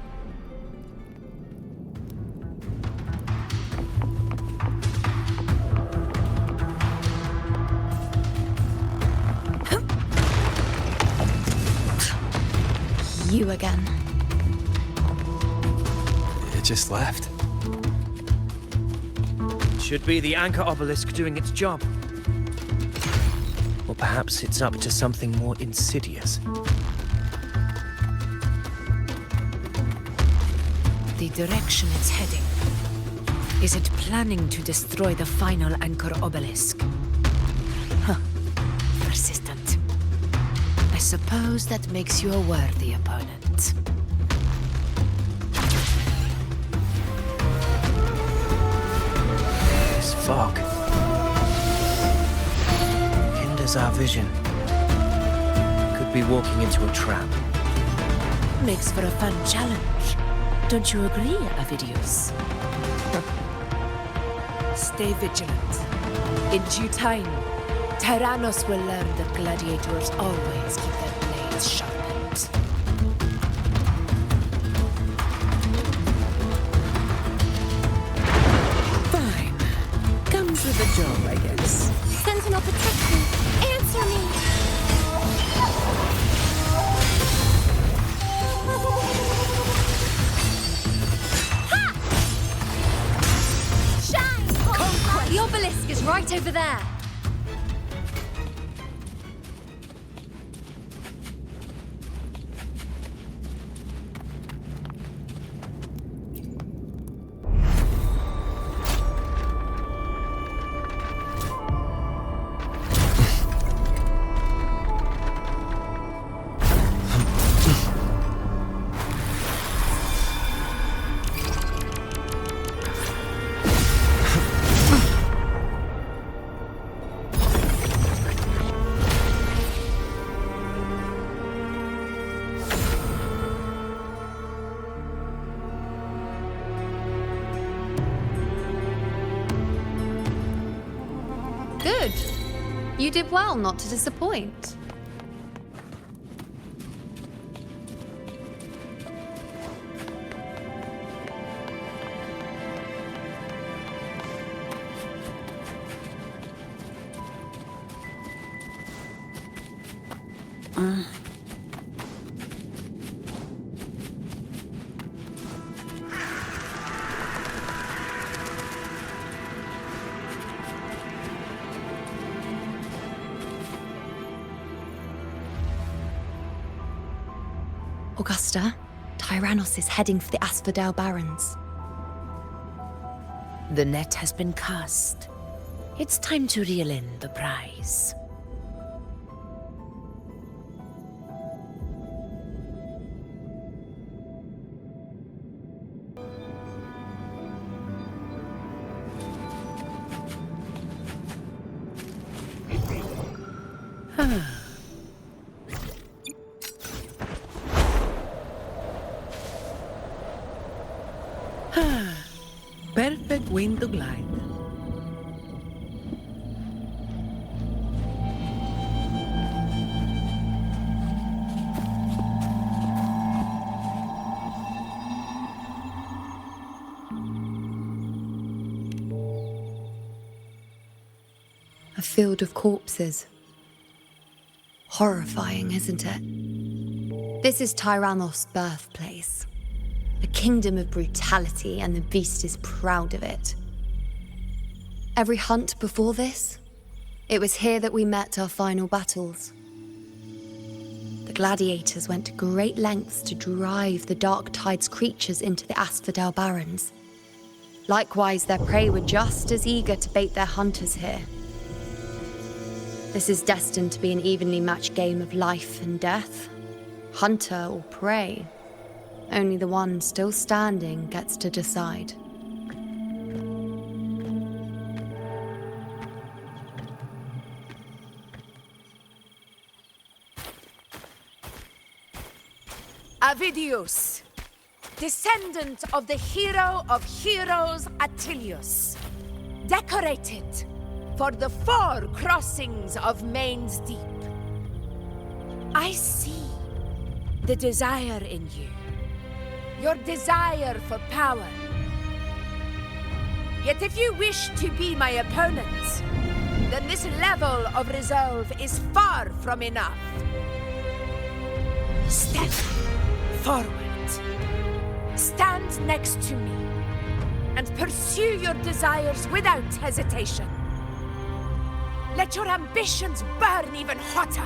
You again. It just left. Should be the anchor obelisk doing its job. Or perhaps it's up to something more insidious. The direction it's heading. Is it planning to destroy the final anchor obelisk? Huh. Persistent. I suppose that makes you a worthy opponent. This fog hinders our vision. Could be walking into a trap. Makes for a fun challenge. Don't you agree, Avidius? Stay vigilant. In due time, Tyrannos will learn that gladiators always keep their blades sharpened. Fine. Comes with the job, I guess. Sentinel, protect me. Answer me. The obelisk is right over there. Good. You did well not to disappoint. Augusta, Tyrannos is heading for the Asphodel Barrens. The net has been cast. It's time to reel in the prize. Perfect wind to glide. A field of corpses. Horrifying, isn't it? This is Tyrannos' birthplace. A kingdom of brutality, and the beast is proud of it. Every hunt before this, it was here that we met our final battles. The gladiators went to great lengths to drive the Dark Tide's creatures into the Asphodel Barrens. Likewise, their prey were just as eager to bait their hunters here. This is destined to be an evenly matched game of life and death, hunter or prey. Only the one still standing gets to decide. Avidius, descendant of the hero of heroes Attilius, decorated for the 4 crossings of Main's Deep. I see the desire in you. Your desire for power. Yet if you wish to be my opponent, then this level of resolve is far from enough. Step forward. Stand next to me and pursue your desires without hesitation. Let your ambitions burn even hotter.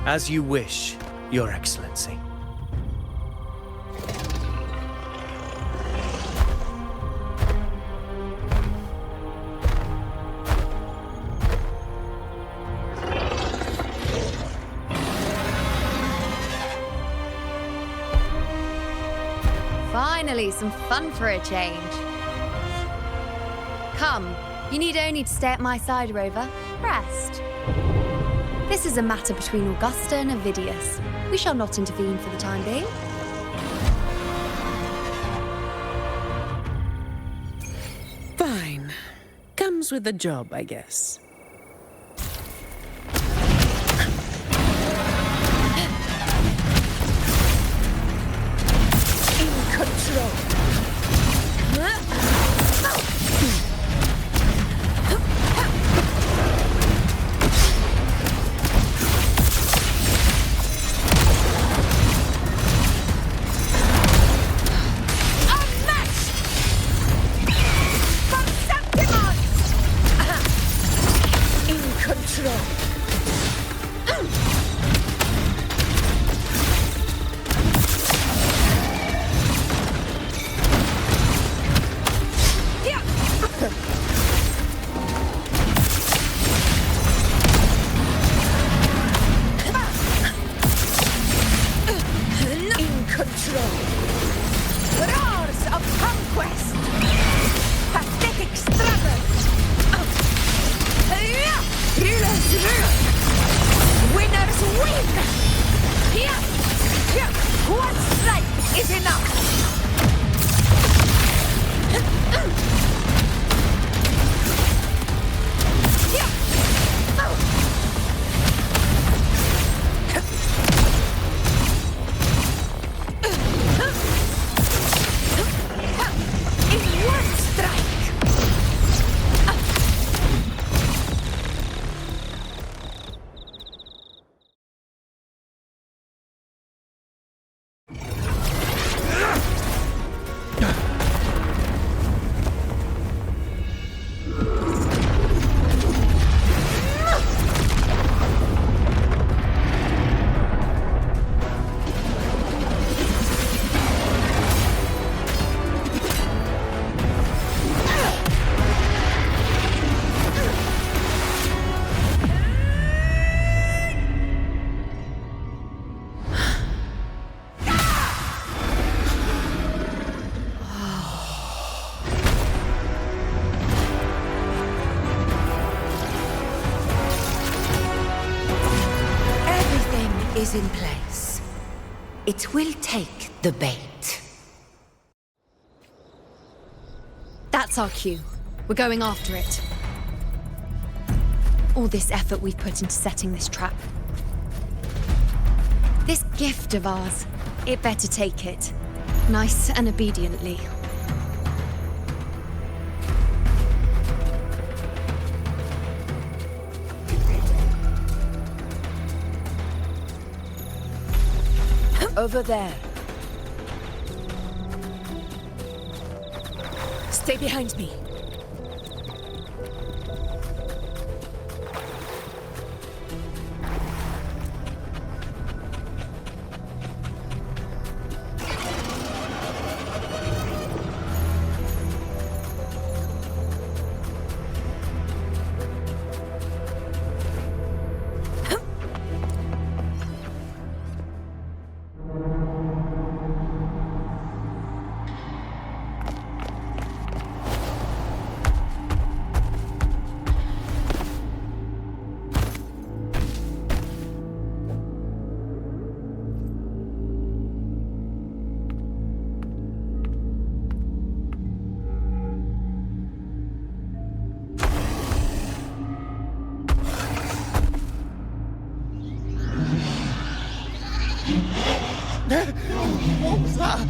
As you wish, Your Excellency. Finally, some fun for a change. Come, you need only to stay at my side, Rover. Rest. This is a matter between Augusta and Avidius. We shall not intervene for the time being. Fine. Comes with the job, I guess. In control. is in place. It will take the bait. That's our cue. We're going after it. All this effort we've put into setting this trap. This gift of ours, it better take it. Nice and obediently. Over there. Stay behind me. What was that?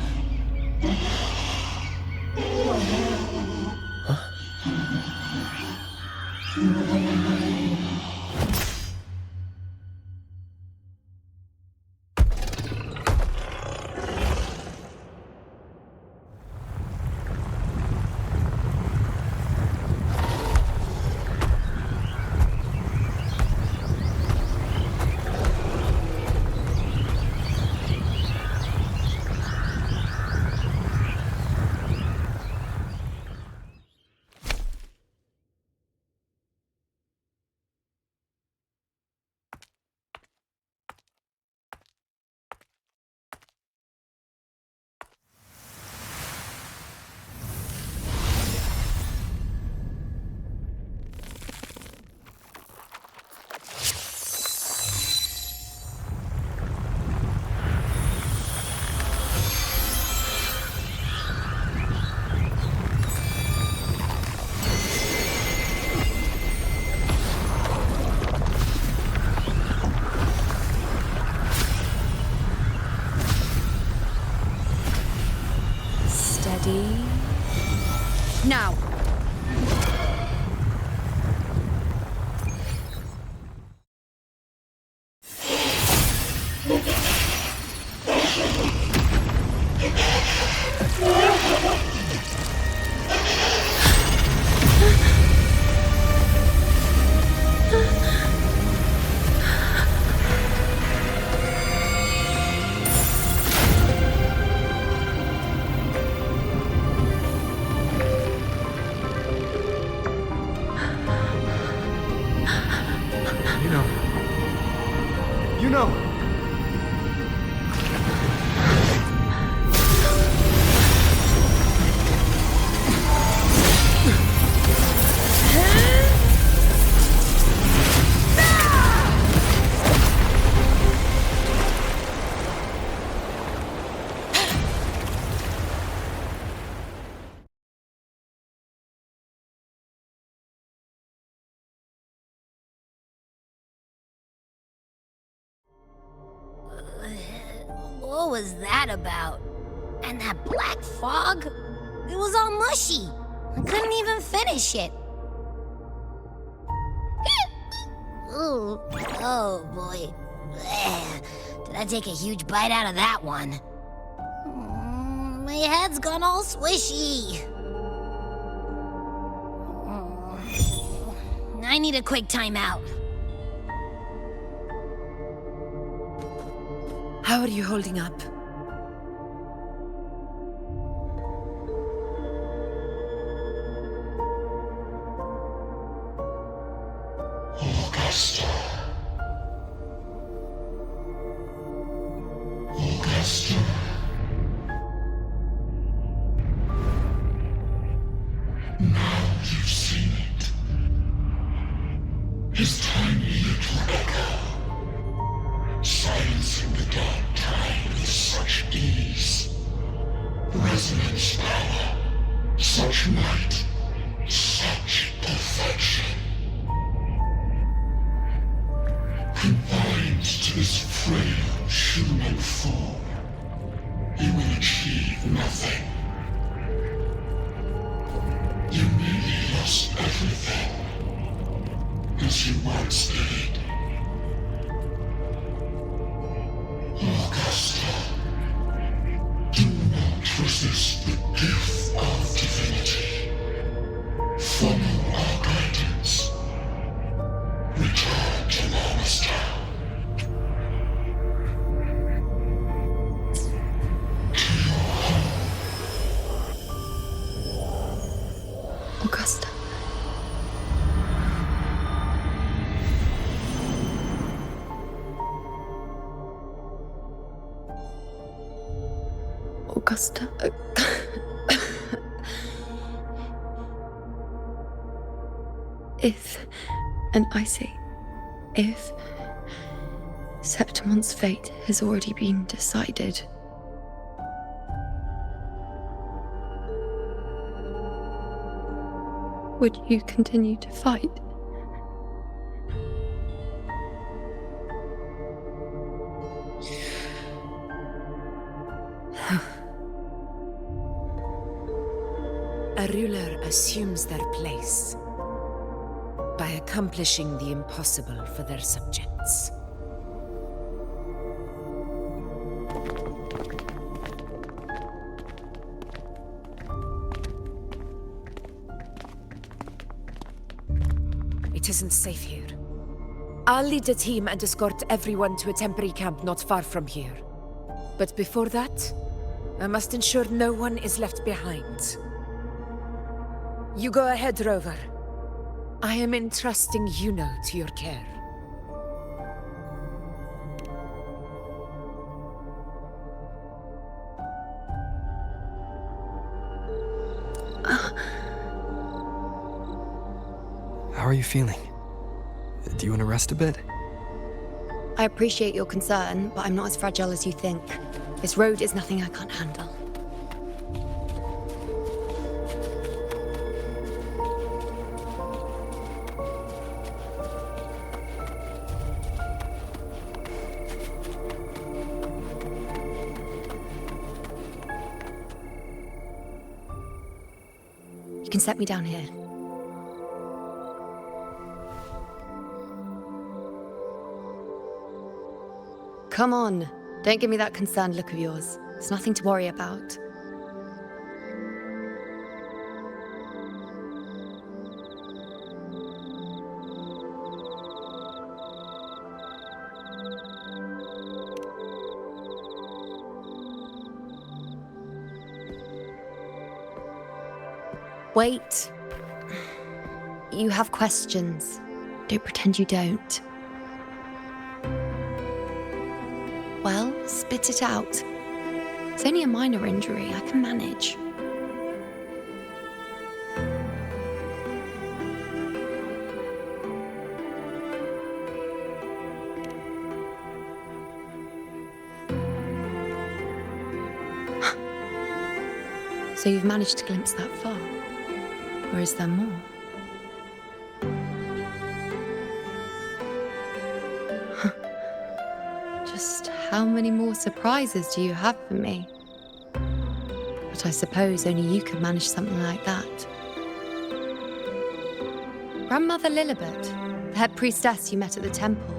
Now! You know. What was that about? And that black fog? It was all mushy. I couldn't even finish it. Ooh, oh boy. Did I take a huge bite out of that one? My head's gone all swishy. I need a quick timeout. How are you holding up? Augusta. Augusta. Now you've seen it. His tiny little echo. Silence dark tide with such ease. Resonance power, such might, such perfection. Confined to this frail human form, you will achieve nothing. You nearly lost everything, as you once did. Augusta, do not resist the gift of divinity. Follow our guidance. Return to Augusta. Augusta. Augusta. If, and I say, if Septimon's fate has already been decided, would you continue to fight? A ruler assumes their place by accomplishing the impossible for their subjects. It isn't safe here. I'll lead a team and escort everyone to a temporary camp not far from here. But before that, I must ensure no one is left behind. You go ahead, Rover. I am entrusting Yuno to your care. How are you feeling? Do you want to rest a bit? I appreciate your concern, but I'm not as fragile as you think. This road is nothing I can't handle. You can set me down here. Come on, don't give me that concerned look of yours. There's nothing to worry about. Wait. You have questions. Don't pretend you don't. Well, spit it out. It's only a minor injury. I can manage. So you've managed to glimpse that far? Or is there more? Just how many more surprises do you have for me? But I suppose only you could manage something like that. Grandmother Lilibet, the head priestess you met at the temple,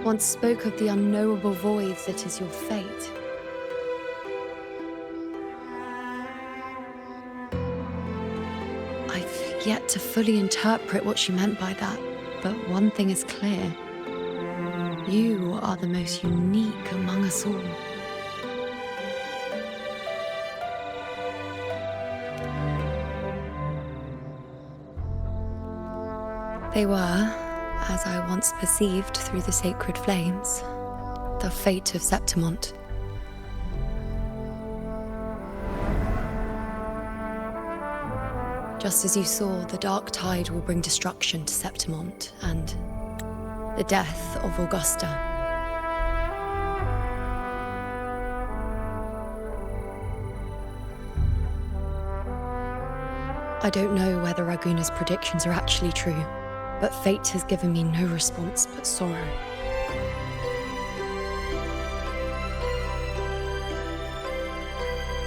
once spoke of the unknowable void that is your fate. I've yet to fully interpret what she meant by that, but one thing is clear. You are the most unique among us all. They were, as I once perceived through the sacred flames, the fate of Septimont. Just as you saw, the dark tide will bring destruction to Septimont and the death of Augusta. I don't know whether Raguna's predictions are actually true, but fate has given me no response but sorrow.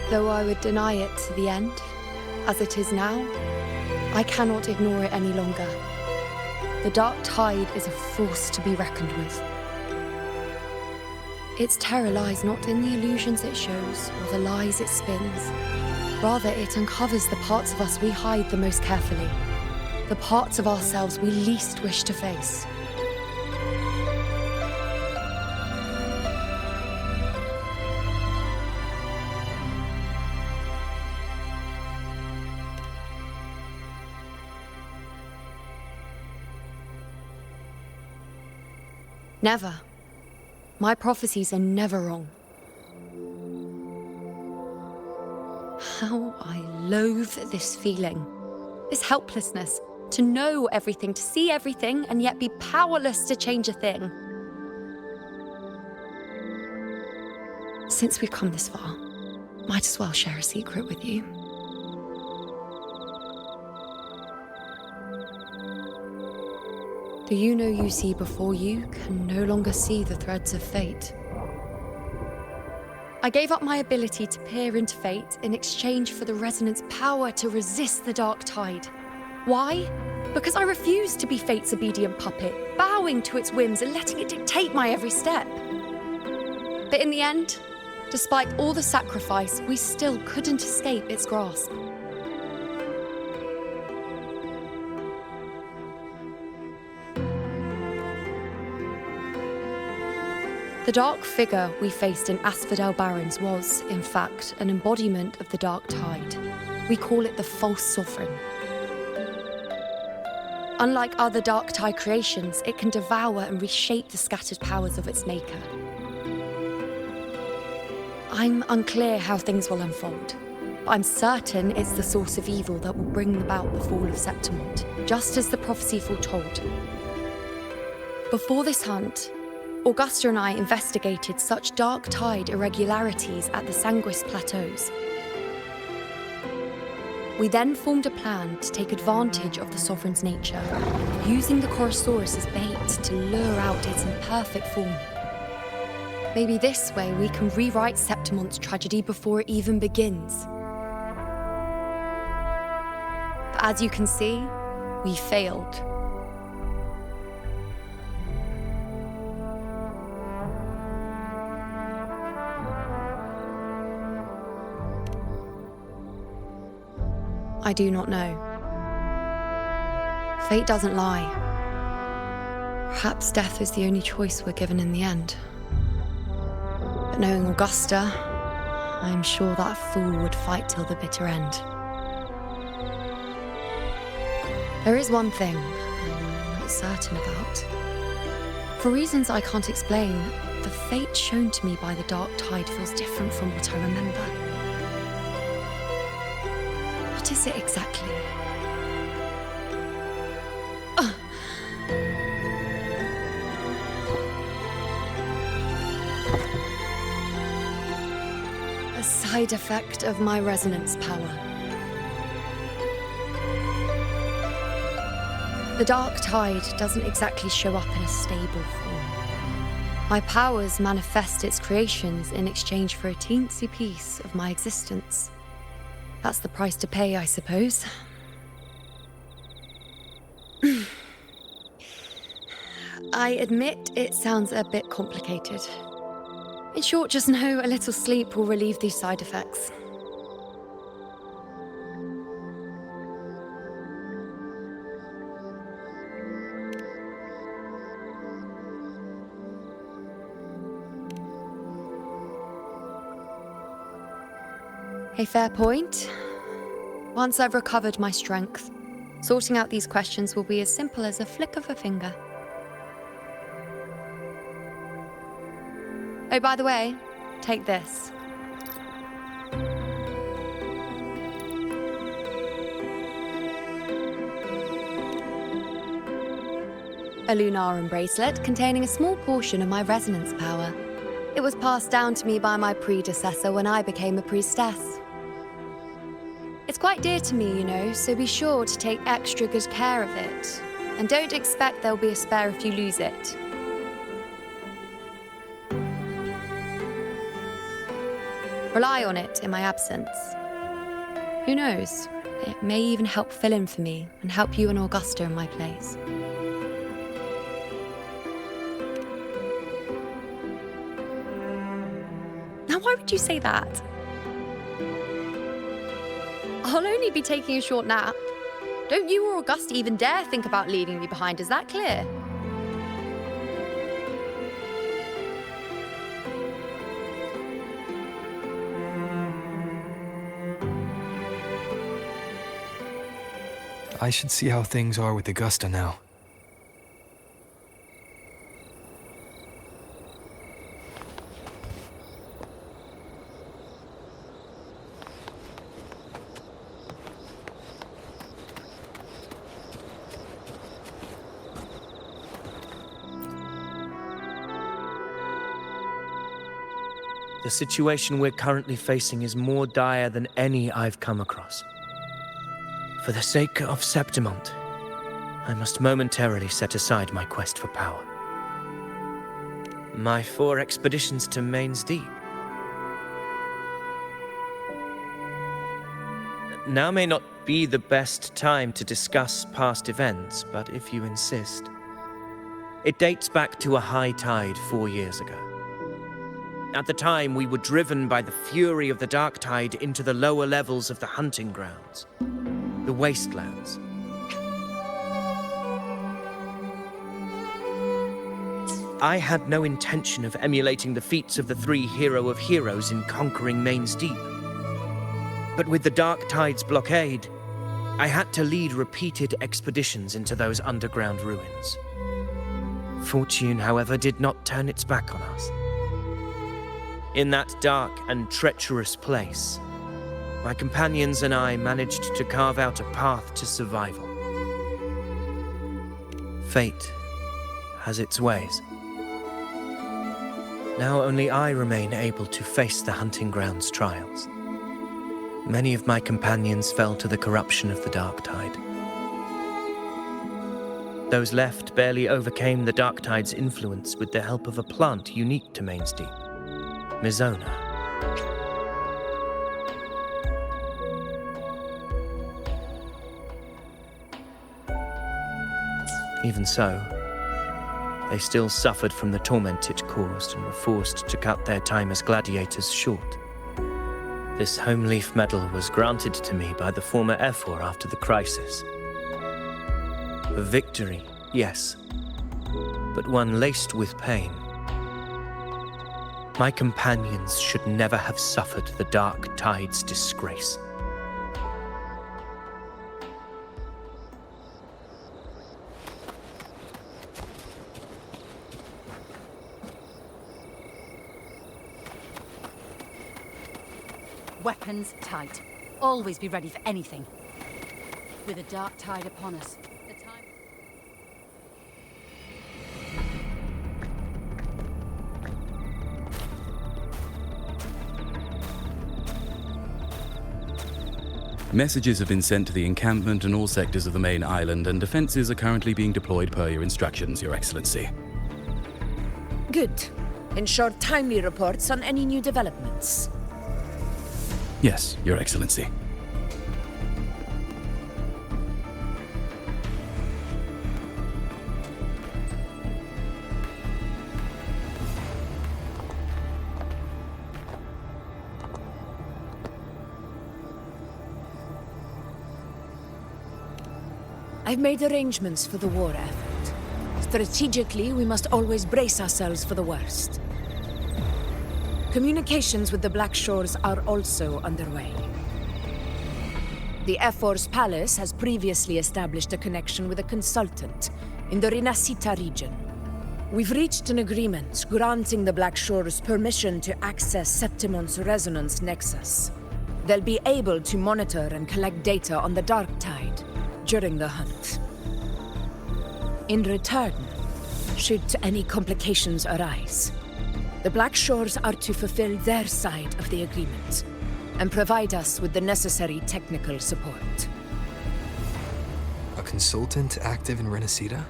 Though I would deny it to the end, as it is now, I cannot ignore it any longer. The Dark Tide is a force to be reckoned with. Its terror lies not in the illusions it shows or the lies it spins. Rather, it uncovers the parts of us we hide the most carefully, the parts of ourselves we least wish to face. Never. My prophecies are never wrong. How I loathe this feeling. This helplessness. To know everything, to see everything, and yet be powerless to change a thing. Since we've come this far, might as well share a secret with you. The you see before you can no longer see the threads of fate. I gave up my ability to peer into fate in exchange for the Resonant's power to resist the Dark Tide. Why? Because I refused to be fate's obedient puppet, bowing to its whims and letting it dictate my every step. But in the end, despite all the sacrifice, we still couldn't escape its grasp. The dark figure we faced in Asphodel Barrens was, in fact, an embodiment of the Dark Tide. We call it the False Sovereign. Unlike other Dark Tide creations, it can devour and reshape the scattered powers of its maker. I'm unclear how things will unfold, but I'm certain it's the source of evil that will bring about the fall of Septimont, just as the prophecy foretold. Before this hunt, Augusta and I investigated such Dark Tide irregularities at the Sanguis Plateaus. We then formed a plan to take advantage of the Sovereign's nature, using the Chorosaurus as bait to lure out its imperfect form. Maybe this way we can rewrite Septimont's tragedy before it even begins. But as you can see, we failed. I do not know. Fate doesn't lie. Perhaps death is the only choice we're given in the end. But knowing Augusta, I'm sure that fool would fight till the bitter end. There is one thing I'm not certain about. For reasons I can't explain, the fate shown to me by the Dark Tide feels different from what I remember. What is it exactly? A side effect of my resonance power. The Dark Tide doesn't exactly show up in a stable form. My powers manifest its creations in exchange for a teensy piece of my existence. That's the price to pay, I suppose. I admit it sounds a bit complicated. In short, just know a little sleep will relieve these side effects. A fair point. Once I've recovered my strength, sorting out these questions will be as simple as a flick of a finger. Oh, by the way, take this. A Lunarum bracelet containing a small portion of my resonance power. It was passed down to me by my predecessor when I became a priestess. It's quite dear to me, you know, so be sure to take extra good care of it. And don't expect there'll be a spare if you lose it. Rely on it in my absence. Who knows? It may even help fill in for me and help you and Augusta in my place. Now, why would you say that? I'll only be taking a short nap. Don't you or Augusta even dare think about leaving me behind, is that clear? I should see how things are with Augusta now. The situation we're currently facing is more dire than any I've come across. For the sake of Septimont, I must momentarily set aside my quest for power. My 4 expeditions to Main's Deep. Now may not be the best time to discuss past events, but if you insist. It dates back to a high tide 4 years ago. At the time, we were driven by the fury of the dark tide into the lower levels of the hunting grounds, the wastelands. I had no intention of emulating the feats of the 3 Hero of Heroes in conquering Main's Deep. But with the dark tide's blockade, I had to lead repeated expeditions into those underground ruins. Fortune, however, did not turn its back on us. In that dark and treacherous place, my companions and I managed to carve out a path to survival. Fate has its ways. Now only I remain able to face the hunting grounds trials. Many of my companions fell to the corruption of the dark tide. Those left barely overcame the dark tide's influence with the help of a plant unique to Main's Deep. Mizona. Even so, they still suffered from the torment it caused and were forced to cut their time as gladiators short. This home leaf medal was granted to me by the former Ephor after the crisis. A victory, yes, but one laced with pain. My companions should never have suffered the dark tide's disgrace. Weapons tight. Always be ready for anything. With a dark tide upon us, the time... Messages have been sent to the encampment and all sectors of the main island, and defenses are currently being deployed per your instructions, Your Excellency. Good. Ensure timely reports on any new developments. Yes, Your Excellency. I've made arrangements for the war effort. Strategically, we must always brace ourselves for the worst. Communications with the Black Shores are also underway. The Ephor's palace has previously established a connection with a consultant in the Rinascita region. We've reached an agreement granting the Black Shores permission to access Septimont's resonance nexus. They'll be able to monitor and collect data on the Dark Tide during the hunt. In return, should any complications arise, the Black Shores are to fulfill their side of the agreement, and provide us with the necessary technical support. A consultant active in Renacita?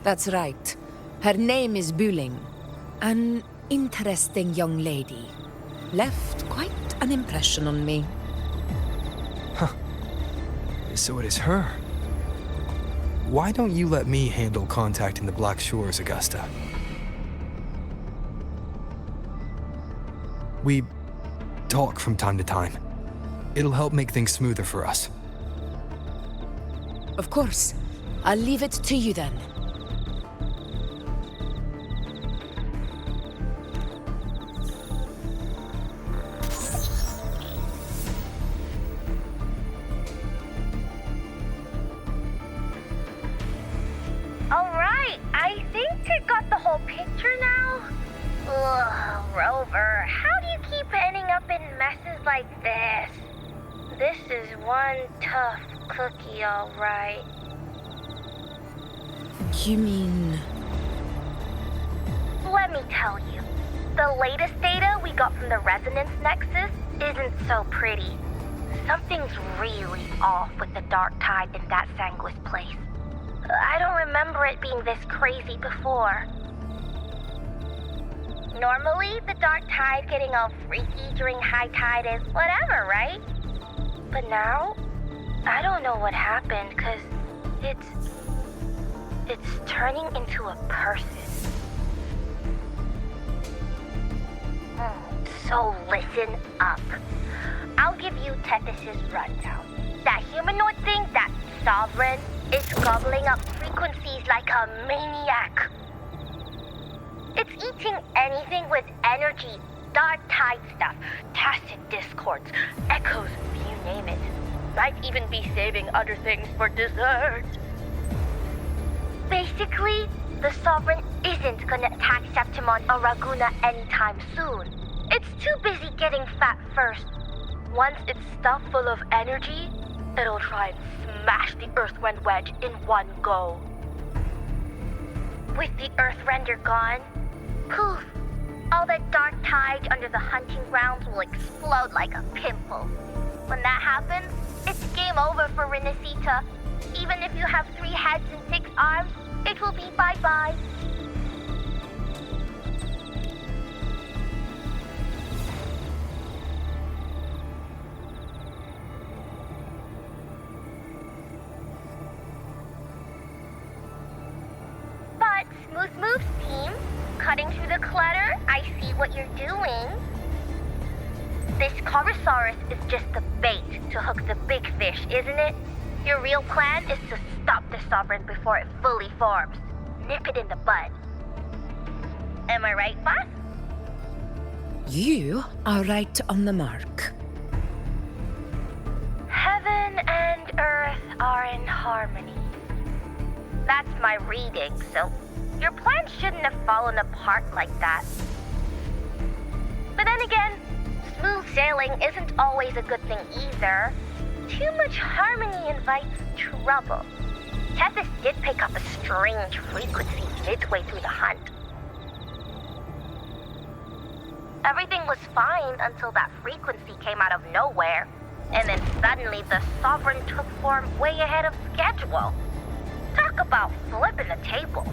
That's right. Her name is Buling. An interesting young lady. Left quite an impression on me. So it is her. Why don't you let me handle contacting the Black Shores, Augusta? We talk from time to time. It'll help make things smoother for us. Of course. I'll leave it to you then. Alright, I think I got the whole picture now. Ugh, Rover, how do you keep ending up in messes like this? This is one tough cookie, alright. You mean... Let me tell you, the latest data we got from the Resonance Nexus isn't so pretty. Something's really off with the Dark Tide in that Sanguis place. I don't remember it being this crazy before. Normally, the Dark Tide getting all freaky during high tide is whatever, right? But now, I don't know what happened, cause it's turning into a person. So listen up. I'll give you Tethys' rundown. That humanoid thing, that Sovereign, is gobbling up frequencies like a maniac. It's eating anything with energy, dark tide stuff, tacit discords, echoes, you name it. Might even be saving other things for dessert. Basically, the Sovereign isn't gonna attack Septimon or Raguna anytime soon. It's too busy getting fat first. Once it's stuffed full of energy, it'll try and smash the Earthwind Wedge in one go. With the Earthrender gone, poof, all that dark tide under the hunting grounds will explode like a pimple. When that happens, it's game over for Renacita. Even if you have 3 heads and 6 arms, it will be bye-bye. But Smooth Moves team, cutting through the clutter, I see what you're doing. This Corosaurus is just the bait to hook the big fish, isn't it? Your real plan is to stop the Sovereign before it fully forms. Nip it in the bud. Am I right, boss? You are right on the mark. Heaven and Earth are in harmony. That's my reading, so your plan shouldn't have fallen apart like that. But then again, smooth sailing isn't always a good thing either. Too much harmony invites trouble. Tethys did pick up a strange frequency midway through the hunt. Everything was fine until that frequency came out of nowhere, and then suddenly the Sovereign took form way ahead of schedule. Talk about flipping the table.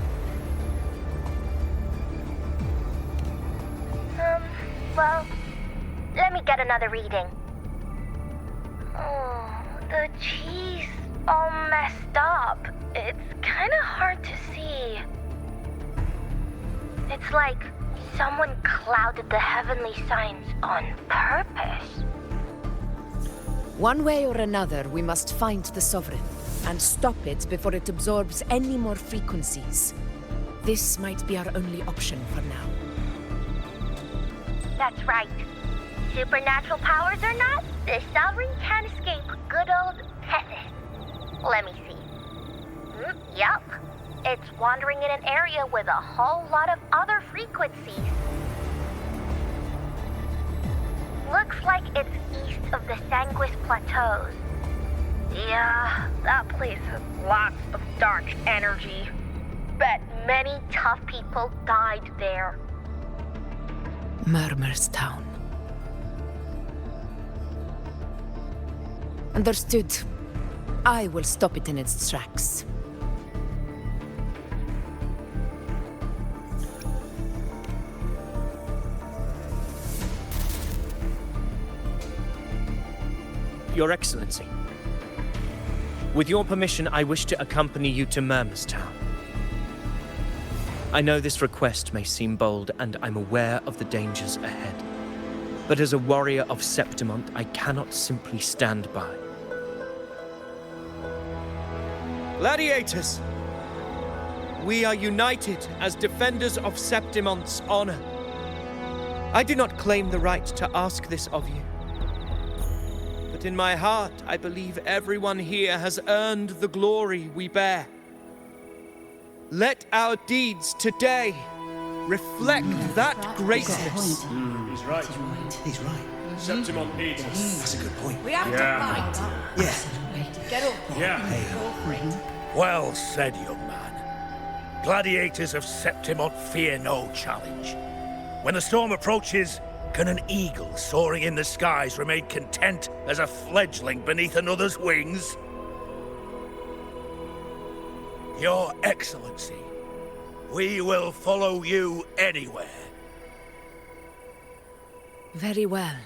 Well, let me get another reading. Oh, the cheese all messed up. It's kind of hard to see. It's like someone clouded the heavenly signs on purpose. One way or another, we must find the Sovereign and stop it before it absorbs any more frequencies. This might be our only option for now. That's right. Supernatural powers or not, the Sovereign can't escape good old Tethys. Let me see. Yup. It's wandering in an area with a whole lot of other frequencies. Looks like it's east of the Sanguis Plateaus. Yeah, that place has lots of dark energy. Bet many tough people died there. Murmur's Town. Understood. I will stop it in its tracks. Your Excellency, with your permission, I wish to accompany you to Murmurstown. I know this request may seem bold, and I'm aware of the dangers ahead. But as a warrior of Septimont, I cannot simply stand by. Gladiators! We are united as defenders of Septimont's honor. I do not claim the right to ask this of you. But in my heart, I believe everyone here has earned the glory we bear. Let our deeds today reflect that greatness. He's right. He's right. Septimont needs us. That's a good point. We have to fight. Yeah. Get up. Yeah. Well said, young man. Gladiators of Septimont fear no challenge. When the storm approaches, can an eagle soaring in the skies remain content as a fledgling beneath another's wings? Your Excellency, we will follow you anywhere. Very well.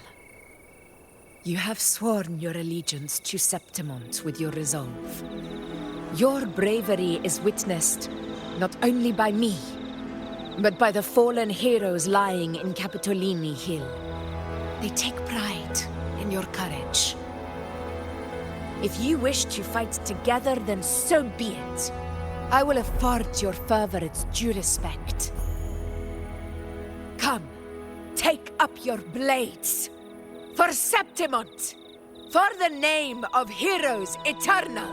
You have sworn your allegiance to Septimont with your resolve. Your bravery is witnessed not only by me, but by the fallen heroes lying in Capitolini Hill. They take pride in your courage. If you wish to fight together, then so be it. I will afford your fervor its due respect. Come, take up your blades. For Septimont! For the name of heroes eternal!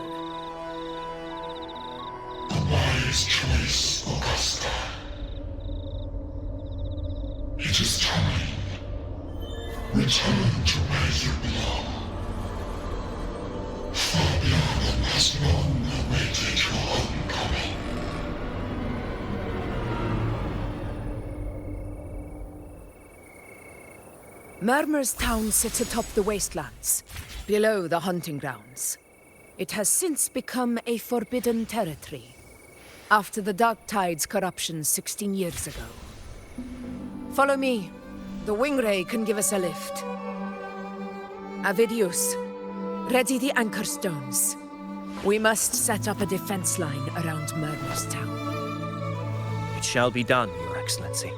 A wise choice, Augusta. It is time. Return to where you belong. Fabian has long awaited your homecoming. Murmurstown sits atop the wastelands, below the hunting grounds. It has since become a forbidden territory, after the Dark Tide's corruption 16 years ago. Follow me. The Wingray can give us a lift. Avidius, ready the anchor stones. We must set up a defense line around Murmurstown. It shall be done, Your Excellency.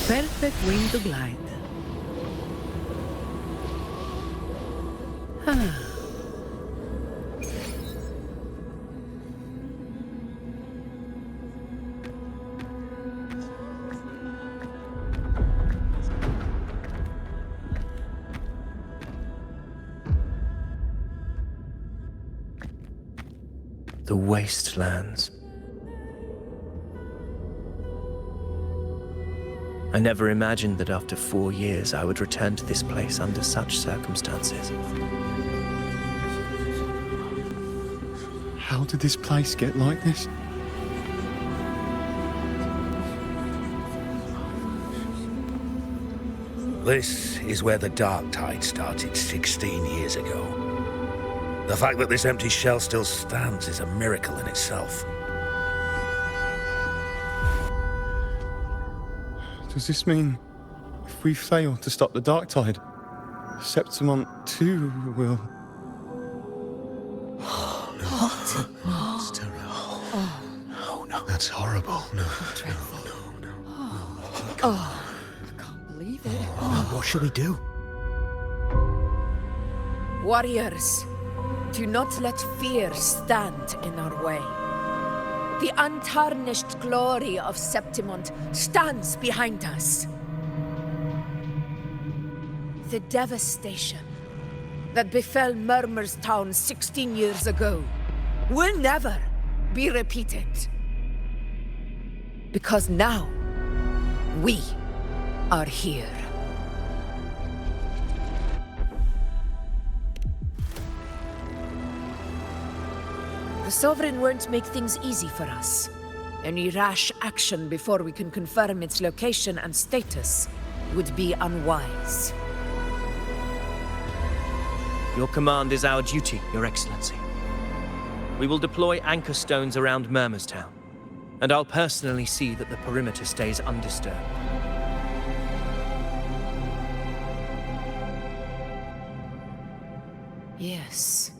Perfect wind to glide. The wastelands. I never imagined that after 4 years I would return to this place under such circumstances. How did this place get like this? This is where the Dark Tide started 16 years ago. The fact that this empty shell still stands is a miracle in itself. Does this mean if we fail to stop the Dark Tide, Septimont too will... What? It's terrible. Oh, no. That's horrible. No. Oh, I can't believe it. What shall we do? Warriors, do not let fear stand in our way. The untarnished glory of Septimont stands behind us. The devastation that befell Murmur's town 16 years ago will never be repeated. Because now, we are here. The Sovereign won't make things easy for us. Any rash action before we can confirm its location and status would be unwise. Your command is our duty, Your Excellency. We will deploy anchor stones around Murmur's town, and I'll personally see that the perimeter stays undisturbed. Yes.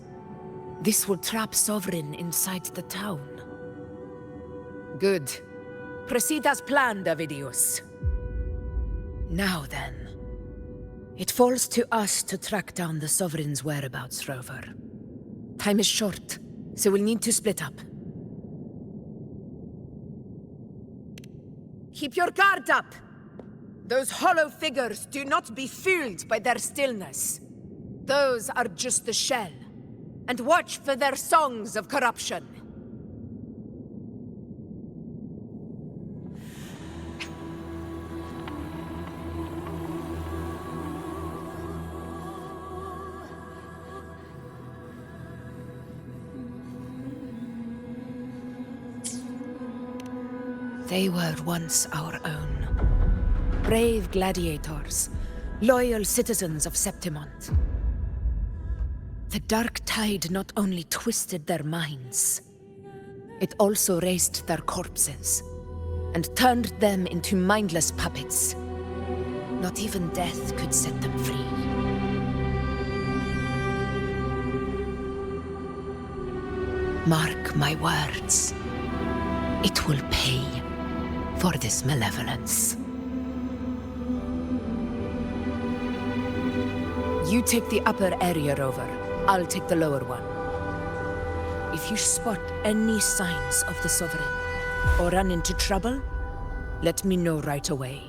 This will trap Sovereign inside the town. Good. Proceed as planned, Davidius. Now then. It falls to us to track down the Sovereign's whereabouts, Rover. Time is short, so we'll need to split up. Keep your guard up! Those hollow figures do not be fooled by their stillness. Those are just the shell. And watch for their songs of corruption. They were once our own. Brave gladiators, loyal citizens of Septimont. The dark tide not only twisted their minds, it also raised their corpses and turned them into mindless puppets. Not even death could set them free. Mark my words, it will pay for this malevolence. You take the upper area, Rover. I'll take the lower one. If you spot any signs of the Sovereign, or run into trouble, let me know right away.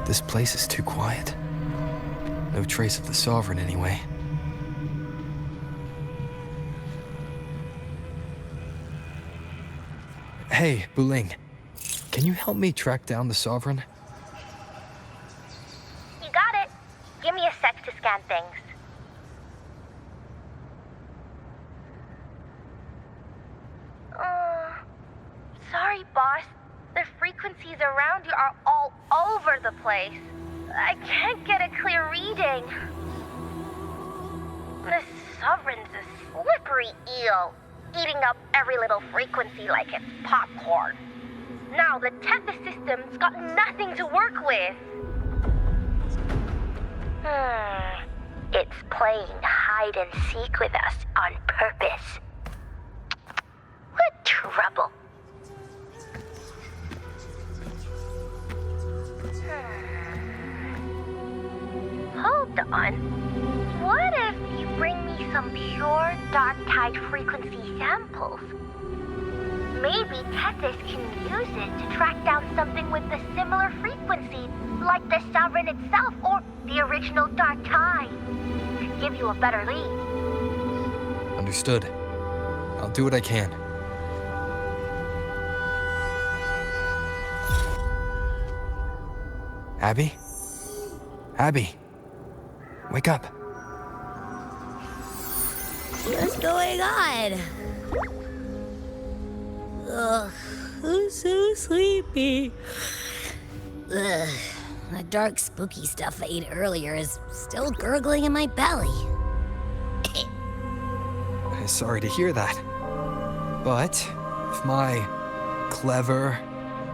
This place is too quiet. No trace of the Sovereign, anyway. Hey, Buling. Can you help me track down the Sovereign? You got it. Give me a sec to scan things. Sorry, boss. The frequencies around you are all over the place. I can't get a clear reading. The Sovereign's a slippery eel, eating up every little frequency like it's popcorn. Now the Tethys system's got nothing to work with. It's playing hide and seek with us on purpose. What trouble. Hold on. What if you bring me some pure dark tide frequency samples? Maybe Tethys can use it to track down something with a similar frequency, like the Sovereign itself or the original dark tide. Could give you a better lead. Understood. I'll do what I can. Abby? Abby? Wake up. What's going on? Ugh, I'm so sleepy. Ugh, the dark, spooky stuff I ate earlier is still gurgling in my belly. Sorry to hear that. But if my clever,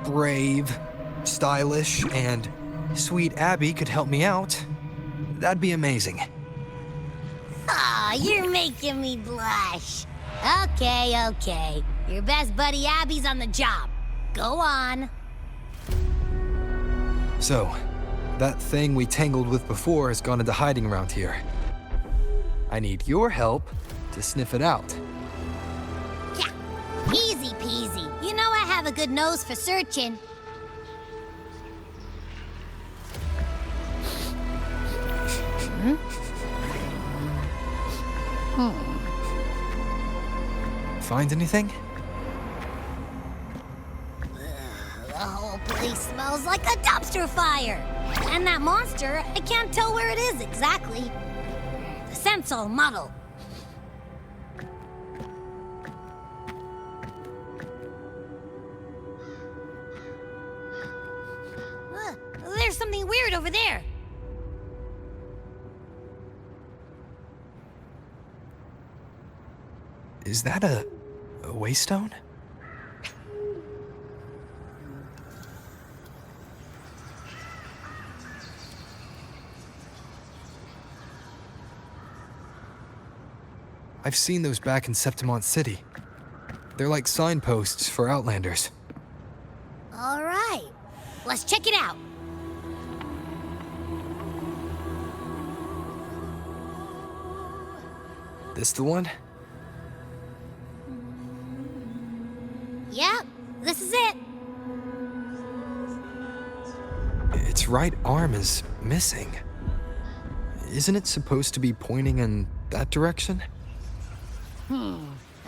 brave, stylish, and sweet Abby could help me out, that'd be amazing. Ah, Aw, you're making me blush. Okay. Your best buddy Abby's on the job. Go on. So, that thing we tangled with before has gone into hiding around here. I need your help to sniff it out. Yeah, easy peasy. You know I have a good nose for searching. Find anything? The whole place smells like a dumpster fire. And that monster, I can't tell where it is exactly. The scent's all muddled. There's something weird over there. Is that a waystone? I've seen those back in Septimont City. They're like signposts for Outlanders. All right, let's check it out. This the one? Yep, this is it. Its right arm is missing. Isn't it supposed to be pointing in that direction?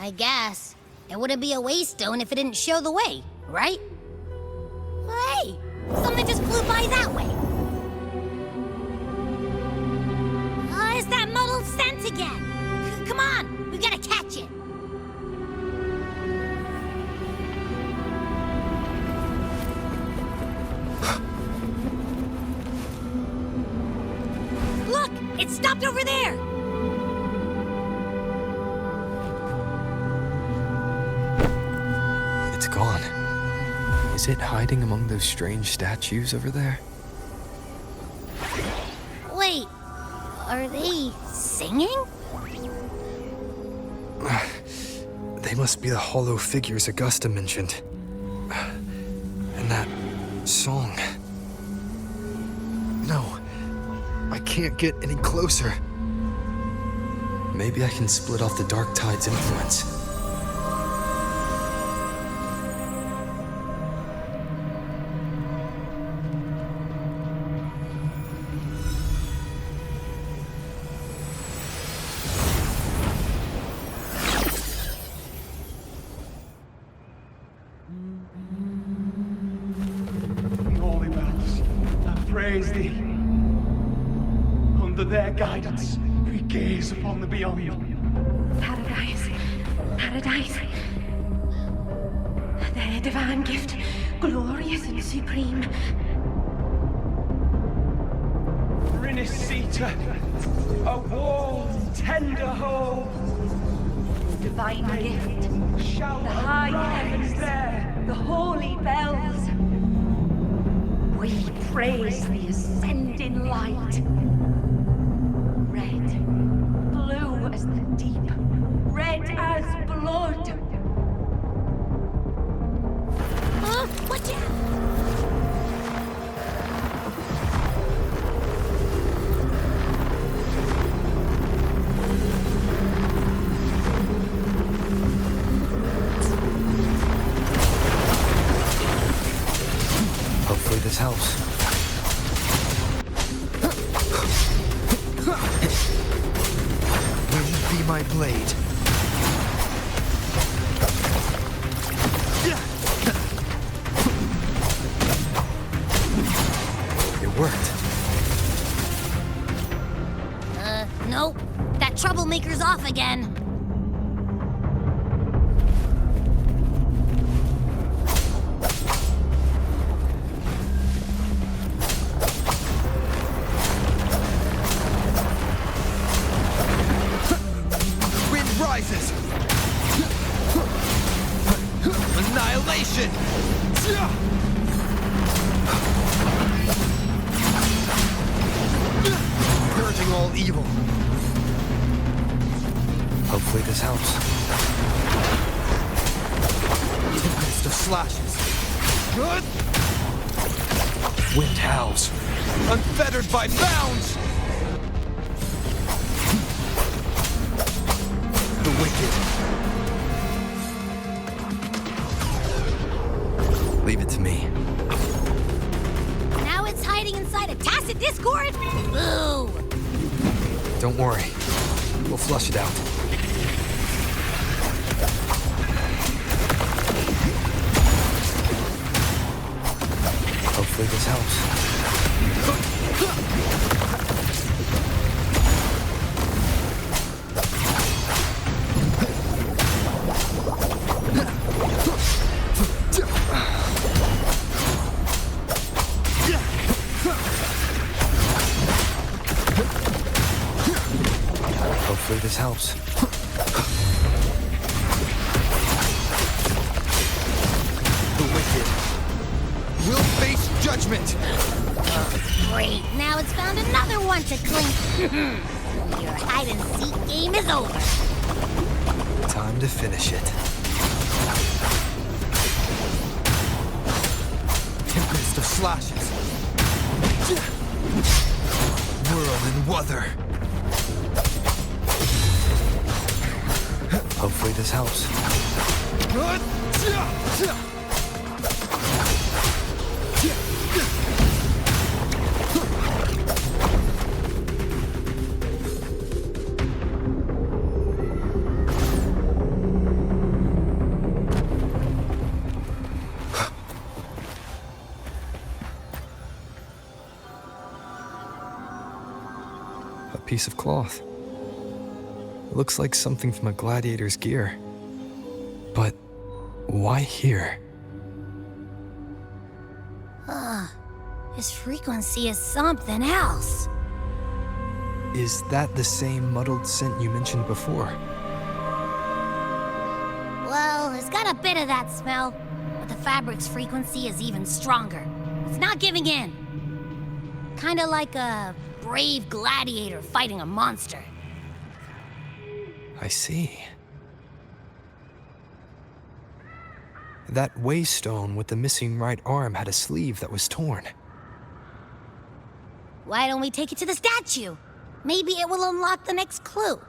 I guess. It wouldn't be a waystone if it didn't show the way, right? Hey, something just flew by that way. It's that muddled scent again. Come on, we gotta catch it. Look, it stopped over there. It's gone. Is it hiding among those strange statues over there? Wait, are they singing? They must be the hollow figures Augusta mentioned. And that song. No, I can't get any closer. Maybe I can split off the Dark Tide's influence. Holy bells, I praise thee. Under their guidance, we gaze upon the beyond. Paradise. Their divine gift, glorious and supreme. Rinascita, a warm, tender hope. Divine gift, the high heavens there, the holy bells. We praise the ascending light. Red, blue as the deep, red as blood. Watch out! Hopefully this helps. Will you be my blade? It worked. Nope. That troublemaker's off again. Rises! Annihilation! Purging all evil. Hopefully this helps. Tempest of slashes. Good. Wind howls. Unfettered by bounds. The wicked. Leave it to me. Now it's hiding inside a tacit discord? Boo! Don't worry. We'll flush it out. Hopefully this helps. Hopefully this helps. The wicked will face judgment. Great, now it's found another one to clean. Your hide-and-seek game is over. Time to finish it. Tempest of slashes. Whirl and Wuther. Hopefully this helps. A piece of cloth. It looks like something from a gladiator's gear. But why here? His frequency is something else. Is that the same muddled scent you mentioned before? Well, it's got a bit of that smell, but the fabric's frequency is even stronger. It's not giving in. Kinda like a brave gladiator fighting a monster. I see. That waystone with the missing right arm had a sleeve that was torn. Why don't we take it to the statue? Maybe it will unlock the next clue.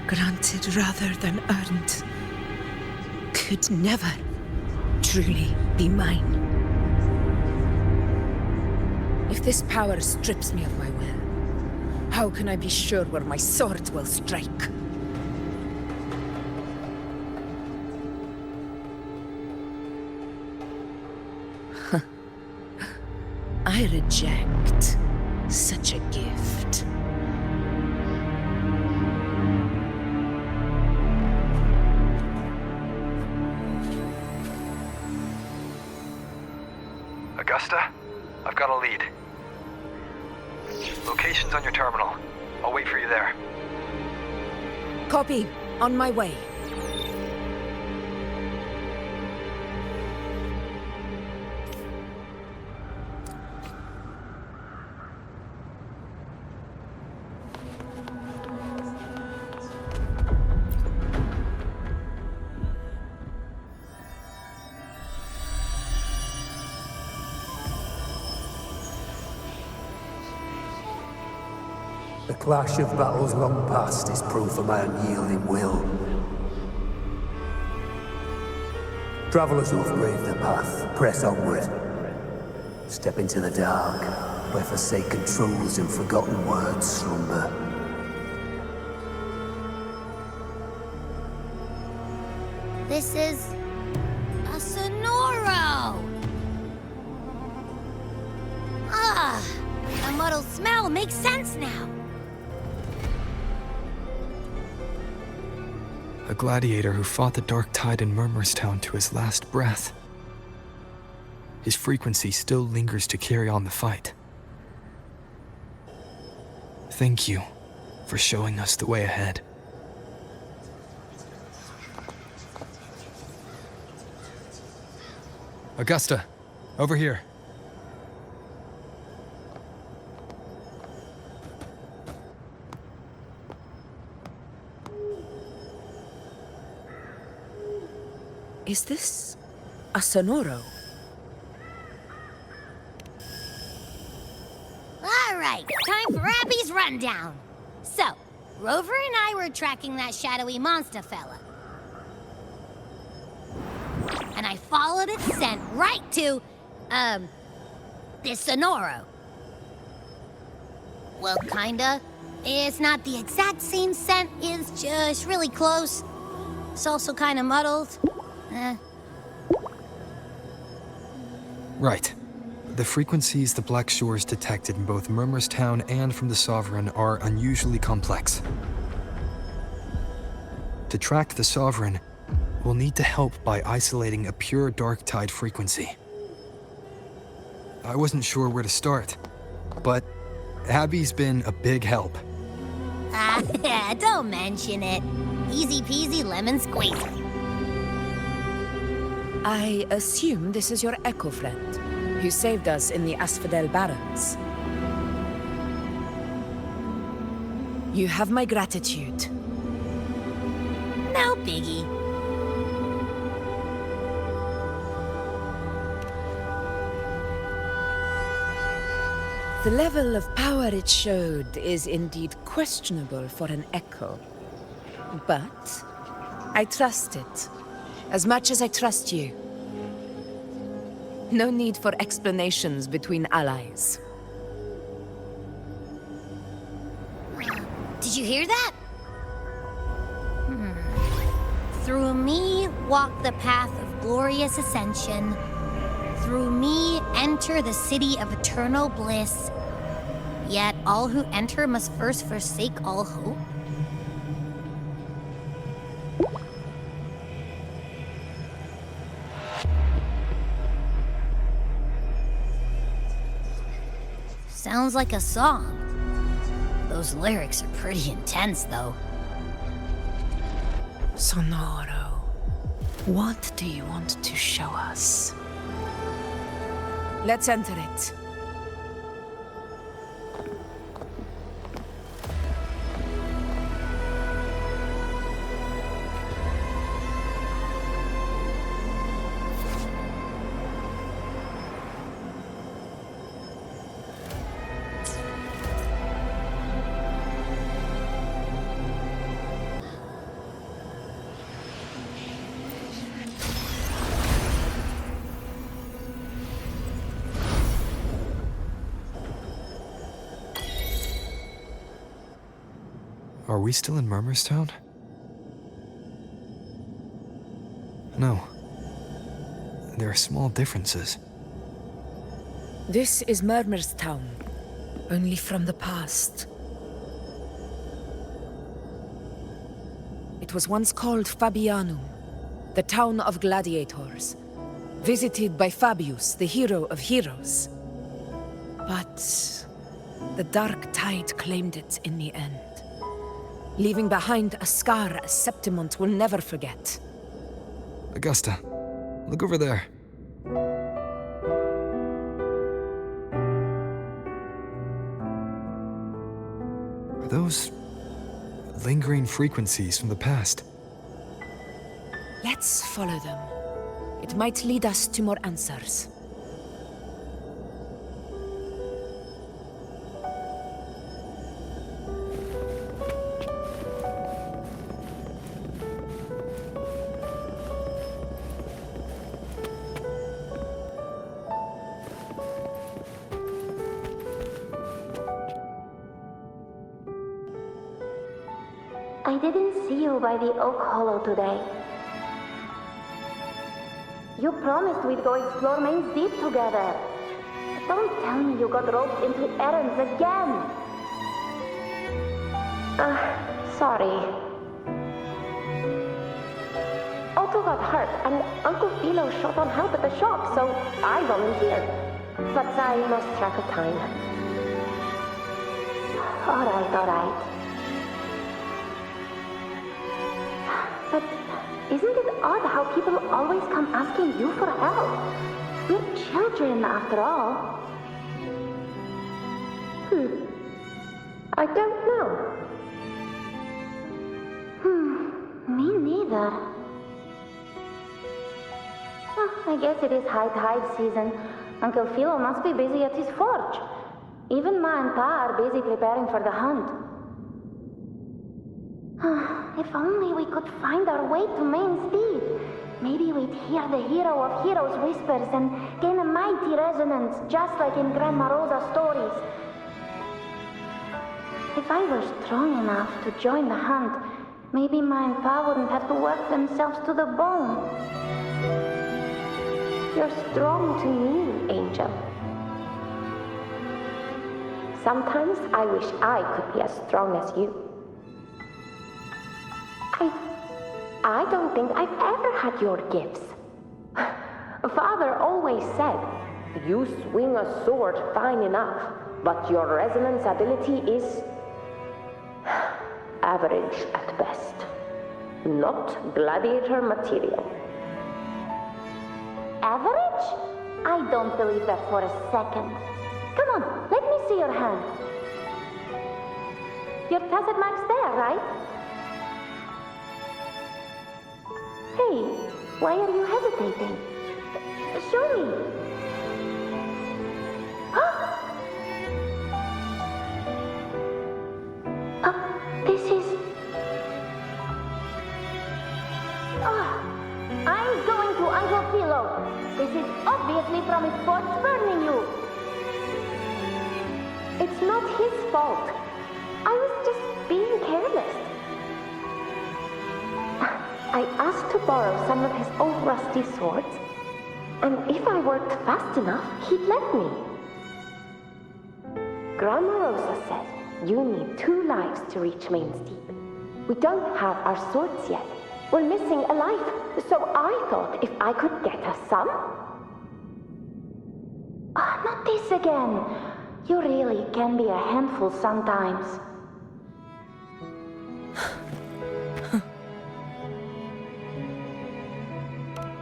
granted rather than earned, could never truly be mine. If this power strips me of my will, how can I be sure where my sword will strike? I reject such a gift. Augusta, I've got a lead. Location's on your terminal. I'll wait for you there. Copy. On my way. The clash of battles long past is proof of my unyielding will. Travelers who have braved the path, press onward. Step into the dark, where forsaken truths and forgotten words slumber. This is a Sonoro! Ah, the muddled smell makes sense now. A gladiator who fought the dark tide in Murmurstown to his last breath. His frequency still lingers to carry on the fight. Thank you for showing us the way ahead. Augusta, over here. Is this a Sonoro? All right, time for Abby's rundown. So, Rover and I were tracking that shadowy monster fella. And I followed its scent right to, this Sonoro. Well, kinda. It's not the exact same scent, it's just really close. It's also kinda muddled. Right. The frequencies the Black Shores detected in both Murmurstown and from the Sovereign are unusually complex. To track the Sovereign, we'll need to help by isolating a pure dark tide frequency. I wasn't sure where to start, but Abby's been a big help. Don't mention it. Easy peasy lemon squeezy. I assume this is your Echo friend, who saved us in the Asphodel Barrens. You have my gratitude. No biggie. The level of power it showed is indeed questionable for an Echo. But I trust it. As much as I trust you. No need for explanations between allies. Did you hear that? Through me walk the path of glorious ascension. Through me enter the city of eternal bliss. Yet all who enter must first forsake all hope. Sounds like a song. Those lyrics are pretty intense, though. Sonoro, what do you want to show us? Let's enter it. Are we still in Murmurstown? No. There are small differences. This is Murmurstown, only from the past. It was once called Fabianum, the town of gladiators, visited by Fabius, the hero of heroes. But the dark tide claimed it in the end, leaving behind a scar Septimont will never forget. Augusta, look over there. Are those lingering frequencies from the past? Let's follow them. It might lead us to more answers. I didn't see you by the Oak Hollow today. You promised we'd go explore Main's Deep together. Don't tell me you got roped into errands again. Sorry. Otto got hurt, and Uncle Philo short on help at the shop, so I volunteered. But I lost track of time. Alright. But isn't it odd how people always come asking you for help? We're children, after all. I don't know. Me neither. I guess it is high tide season. Uncle Philo must be busy at his forge. Even Ma and Pa are busy preparing for the hunt. If only we could find our way to Main's Deep. Maybe we'd hear the hero of heroes whispers and gain a mighty resonance, just like in Grandma Rosa's stories. If I were strong enough to join the hunt, maybe Ma and Pa wouldn't have to work themselves to the bone. You're strong to me, Angel. Sometimes I wish I could be as strong as you. I don't think I've ever had your gifts. Father always said, you swing a sword fine enough, but your resonance ability is average at best. Not gladiator material. Average? I don't believe that for a second. Come on, let me see your hand. Your tacet mark's there, right? Hey, why are you hesitating? Show me. This is... I'm going to Uncle Philo. This is obviously from his forge burning you. It's not his fault. I was just being careless. I asked to borrow some of his old rusty swords, and if I worked fast enough, he'd let me. Grandma Rosa says you need 2 lives to reach Main's Deep. We don't have our swords yet. We're missing a life, so I thought if I could get us some... not this again. You really can be a handful sometimes.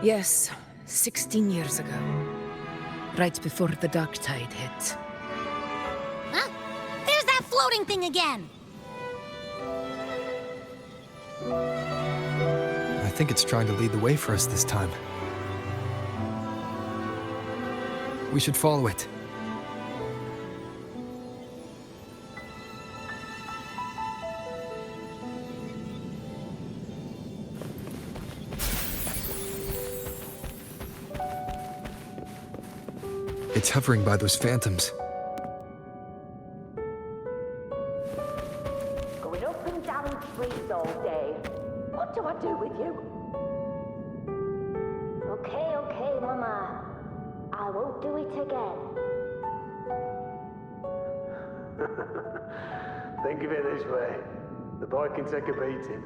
Yes, 16 years ago. Right before the dark tide hit. Huh? There's that floating thing again! I think it's trying to lead the way for us this time. We should follow it. It's hovering by those phantoms. Going up and down I won't do it again. Think of it this way. The boy can take a beating.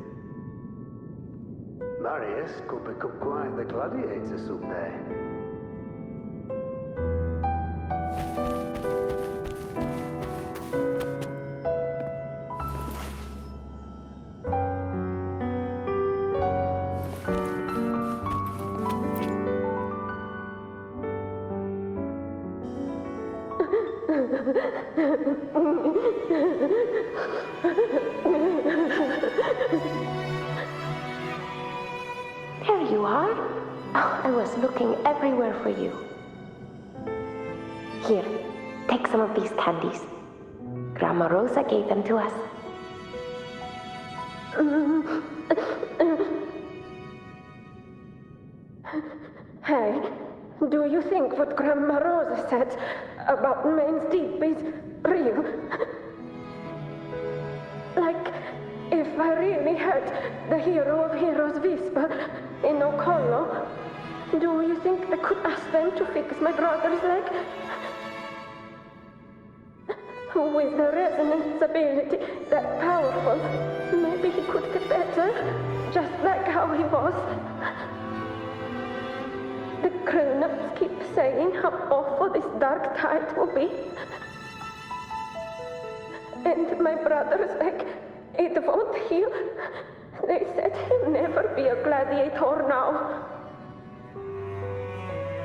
Marius could become quite the gladiator someday. There you are. Oh, I was looking everywhere for you. Here, take some of these candies. Grandma Rosa gave them to us. Hey, do you think what Grandma Rosa said about Main's Deep is real? Like, if I really had the hero of heroes whisper in Okollo, do you think I could ask them to fix my brother's leg? With the resonance ability that powerful, maybe he could get better, just like how he was. The grown-ups keep saying how awful this dark tide will be. And my brother's leg, it won't heal. They said he'll never be a gladiator now.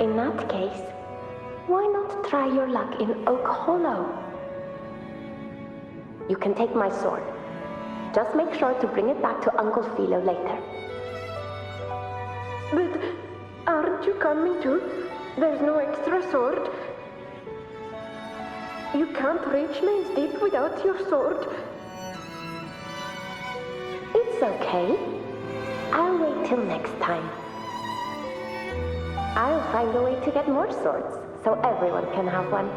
In that case, why not try your luck in Oak Hollow? You can take my sword. Just make sure to bring it back to Uncle Philo later. But aren't you coming too? There's no extra sword. You can't reach Main's Deep without your sword. It's okay. I'll wait till next time. I'll find a way to get more swords, so everyone can have one.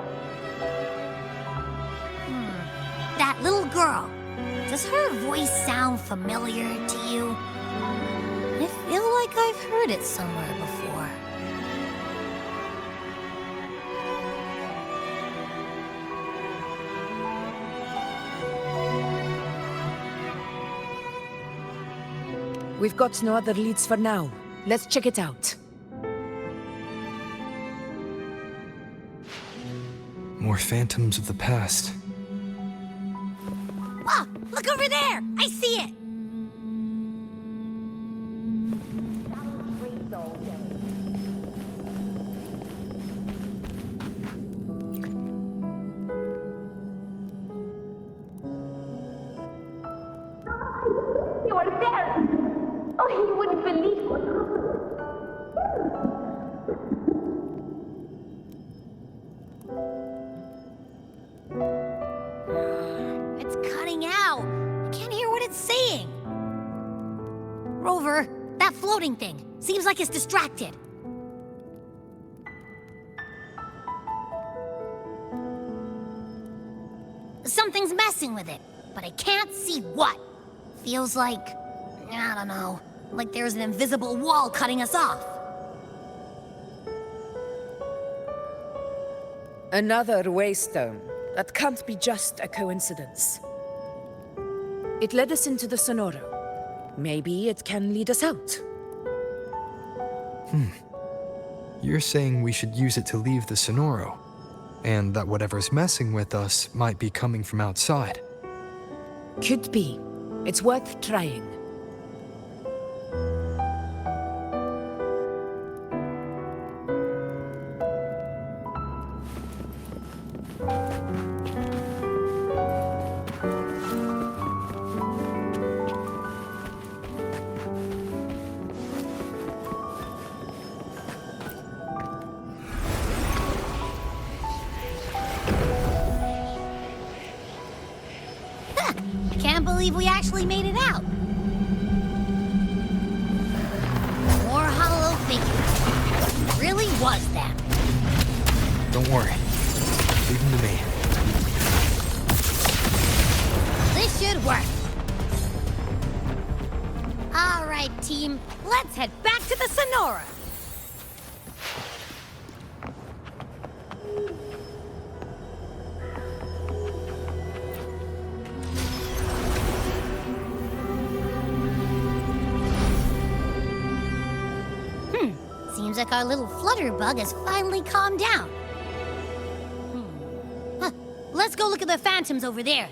That little girl. Does her voice sound familiar to you? I feel like I've heard it somewhere before. We've got no other leads for now. Let's check it out. More phantoms of the past. Oh, look over there! I see it! You are there! Oh, you wouldn't believe what It's cutting out. I can't hear what it's saying. Rover, that floating thing. Seems like it's distracted. Something's messing with it, but I can't see what. Feels like, I don't know, like there's an invisible wall cutting us off. Another waystone. That can't be just a coincidence. It led us into the Sonoro. Maybe it can lead us out. You're saying we should use it to leave the Sonoro, and that whatever's messing with us might be coming from outside. Could be. It's worth trying. Can't believe we actually made it out. More hollow figures. What really was that? Don't worry. Leave them to me. This should work. All right, team. Let's head back to the Sonora. like our little flutterbug has finally calmed down. Huh. Let's go look at the phantoms over there.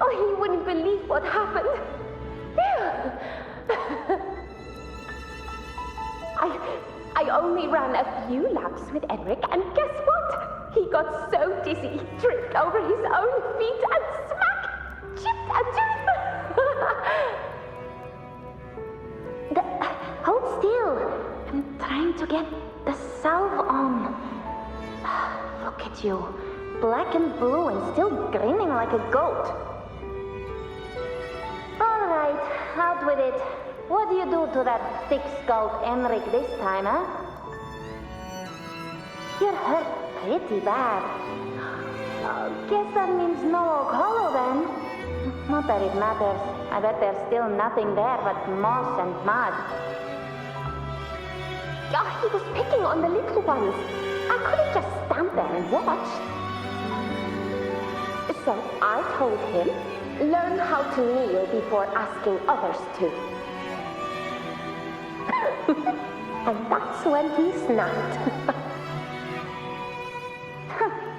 Oh, you wouldn't believe what happened. I only ran a few laps with Enric, and guess what? He got so dizzy, he tripped over his own feet and smack! Chipped a tooth! Hold still. I'm trying to get the salve on. Look at you. Black and blue and still grinning like a goat. All right, out with it. What do you do to that thick-skulled Enric this time, huh? You're hurt pretty bad. Guess that means no Oak Hollow then. Not that it matters. I bet there's still nothing there but moss and mud. Oh, he was picking on the little ones. I couldn't just stand there and watch. So I told him, learn how to kneel before asking others to. And that's when he snapped.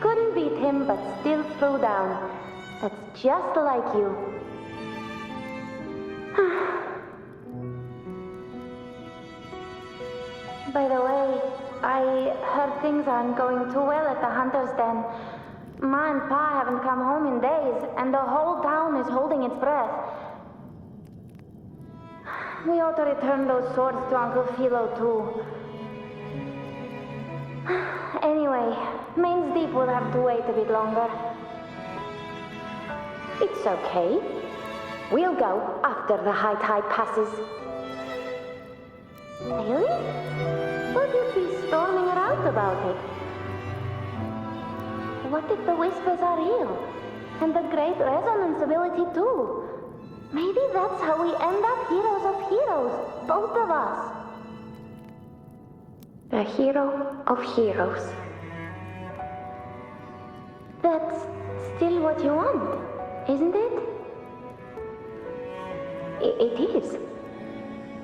Couldn't beat him, but still threw down. That's just like you. By the way, I heard things aren't going too well at the Hunter's Den. Ma and Pa haven't come home in days, and the whole town is holding its breath. We ought to return those swords to Uncle Philo, too. Anyway, Main's Deep will have to wait a bit longer. It's okay. We'll go after the high tide passes. Really? Thought you'd be storming around about it. What if the whispers are real? And the great resonance ability too? Maybe that's how we end up heroes of heroes, both of us. A hero of heroes. That's still what you want, isn't it? It is.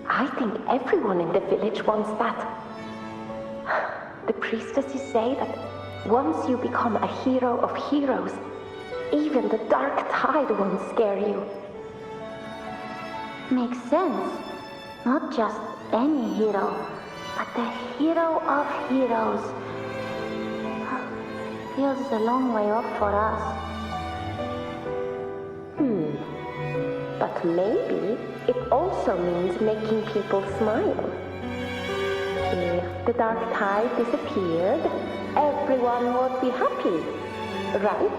I think everyone in the village wants that. The priestesses say that once you become a hero of heroes, even the dark tide won't scare you. Makes sense. Not just any hero, but the hero of heroes. Feels a long way off for us. But maybe it also means making people smile. If the dark tide disappeared, everyone would be happy, right?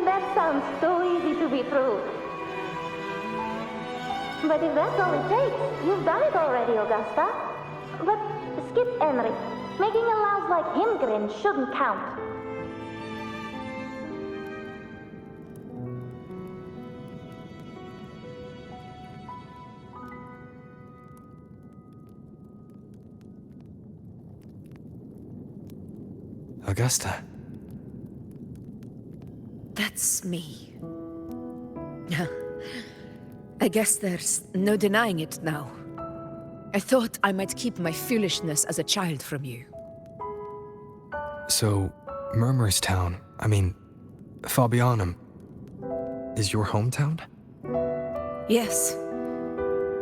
That sounds too easy to be true. But if that's all it takes, you've done it already, Augusta. But skip Enric. Making a louse like him grin shouldn't count. Augusta. That's me. I guess there's no denying it now. I thought I might keep my foolishness as a child from you. So, Murmurstown, Fabianum, is your hometown? Yes.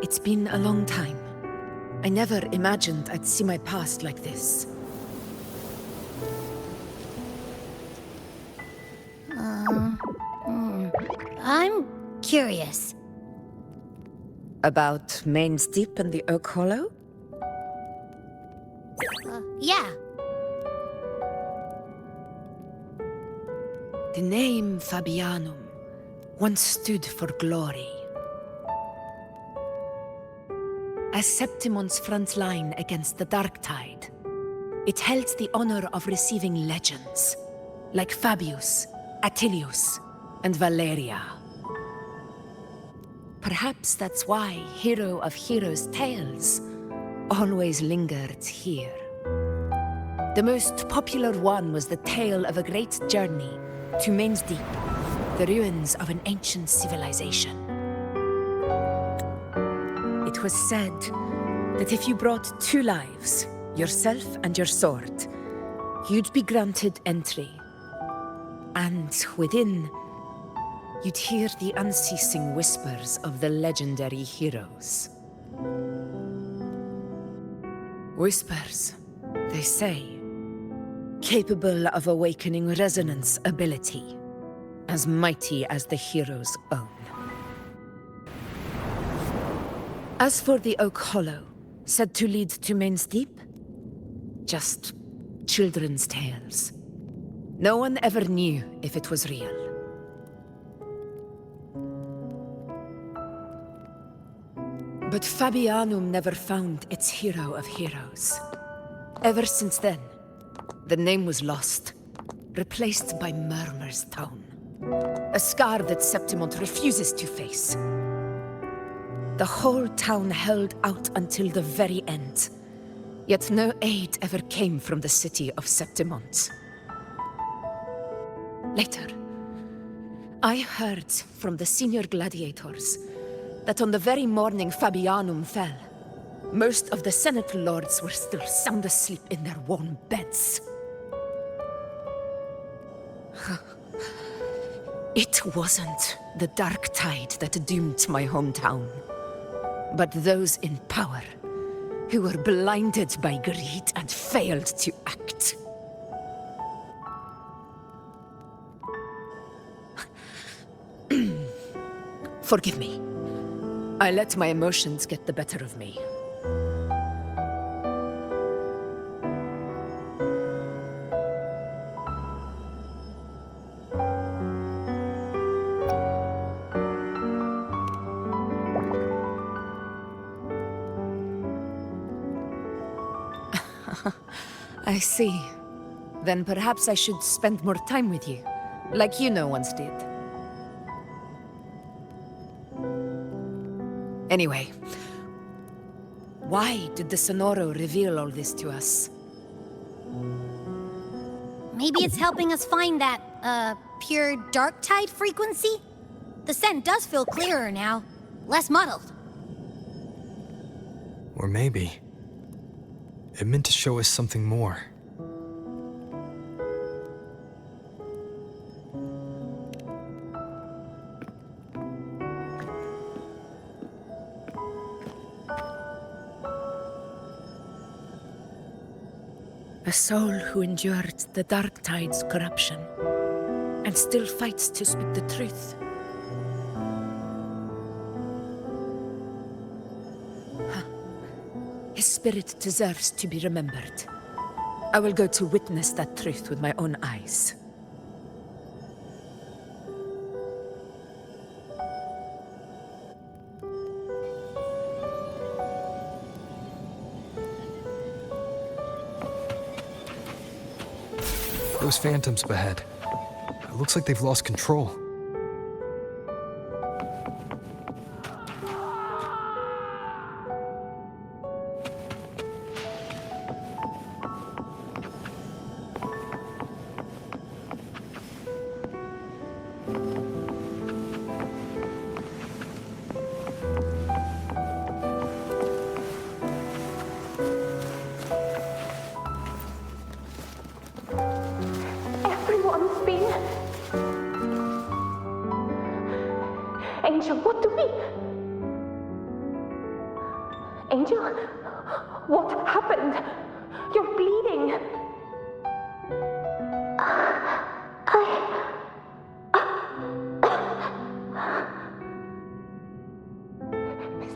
It's been a long time. I never imagined I'd see my past like this. I'm curious. About Main's Deep and the Oak Hollow? Yeah. The name Fabianum once stood for glory. As Septimon's front line against the dark tide, It held the honor of receiving legends, like Fabius, Attilius, and Valeria. Perhaps that's why Hero of Heroes' tales always lingered here. The most popular one was the tale of a great journey to Main's Deep, the ruins of an ancient civilization. It was said that if you brought 2 lives, yourself and your sword, you'd be granted entry. And within, you'd hear the unceasing whispers of the legendary heroes. Whispers, they say, capable of awakening resonance ability, as mighty as the hero's own. As for the Oak Hollow, said to lead to Main's Deep, just children's tales. No one ever knew if it was real. But Fabianum never found its hero of heroes. Ever since then, the name was lost, replaced by Murmur's tone. A scar that Septimont refuses to face. The whole town held out until the very end, yet no aid ever came from the city of Septimont. Later, I heard from the senior gladiators that on the very morning Fabianum fell, most of the Senate lords were still sound asleep in their warm beds. It wasn't the dark tide that doomed my hometown, but those in power who were blinded by greed and failed to act. Forgive me. I let my emotions get the better of me. I see. Then perhaps I should spend more time with you, like you once did. Anyway, why did the Sonoro reveal all this to us? Maybe it's helping us find that, pure dark tide frequency? The scent does feel clearer now, less muddled. Or maybe it meant to show us something more. A soul who endured the dark tide's corruption and still fights to speak the truth. His spirit deserves to be remembered. I will go to witness that truth with my own eyes. Those phantoms up ahead. It looks like they've lost control. Angel, what do we... Angel, what happened? You're bleeding.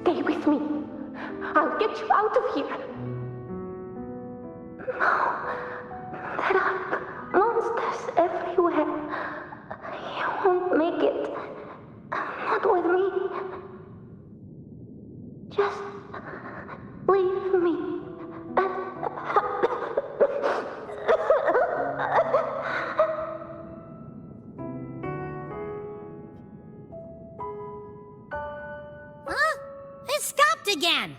Stay with me. I'll get you out of here. No, there are monsters everywhere. You won't make it. Not with me. Just leave me. again!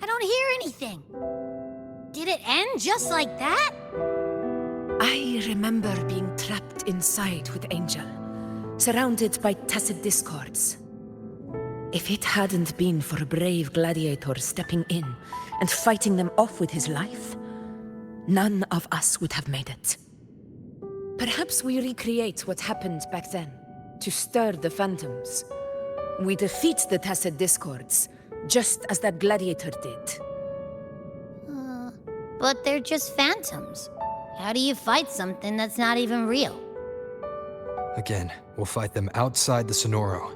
I don't hear anything. Did it end just like that? I remember being trapped inside with Angel, surrounded by tacit discords. If it hadn't been for a brave gladiator stepping in and fighting them off with his life, none of us would have made it. Perhaps we recreate what happened back then, to stir the phantoms. We defeat the tacit discords, just as that gladiator did. But they're just phantoms. How do you fight something that's not even real? Again, we'll fight them outside the Sonoro.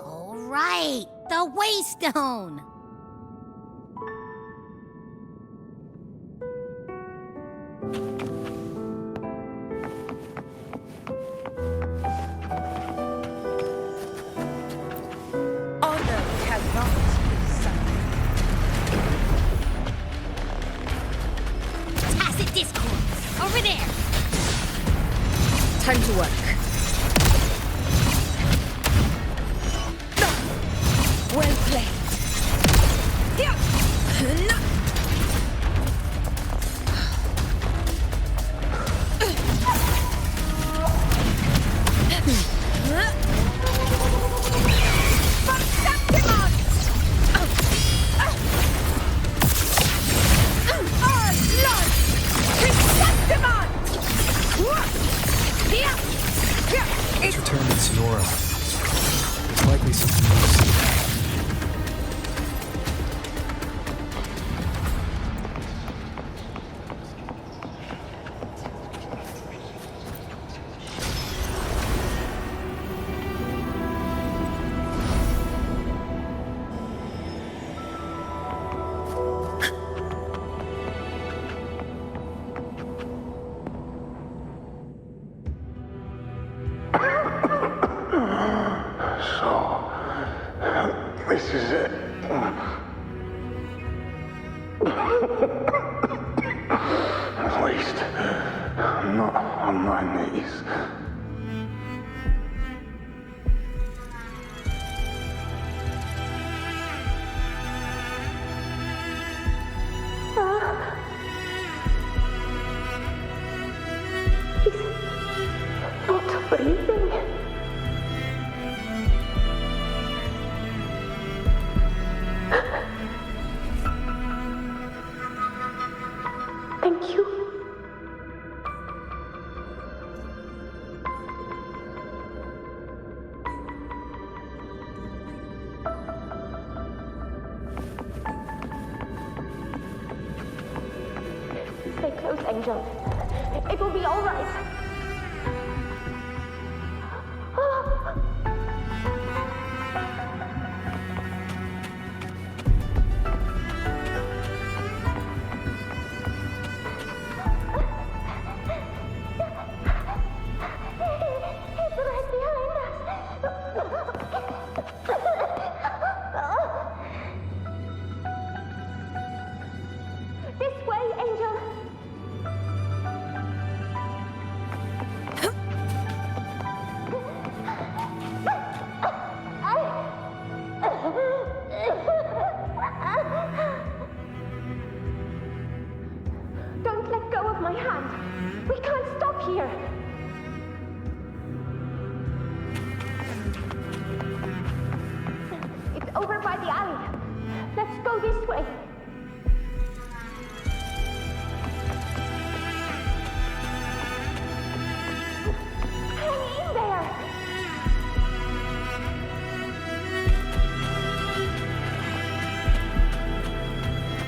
All right, the Waystone! Honor cannot be silenced. Tacit discord! Over there! Time to work. Well played. It's returned in Sonora. There's likely something else. This is it. At least, I'm not on my knees. He's not breathing. Thank you. Stay close, Angel. It will be all right. This way, Angel. Don't let go of my hand. We can't stop here. It's over by the alley. Let's go this way. Hang in there.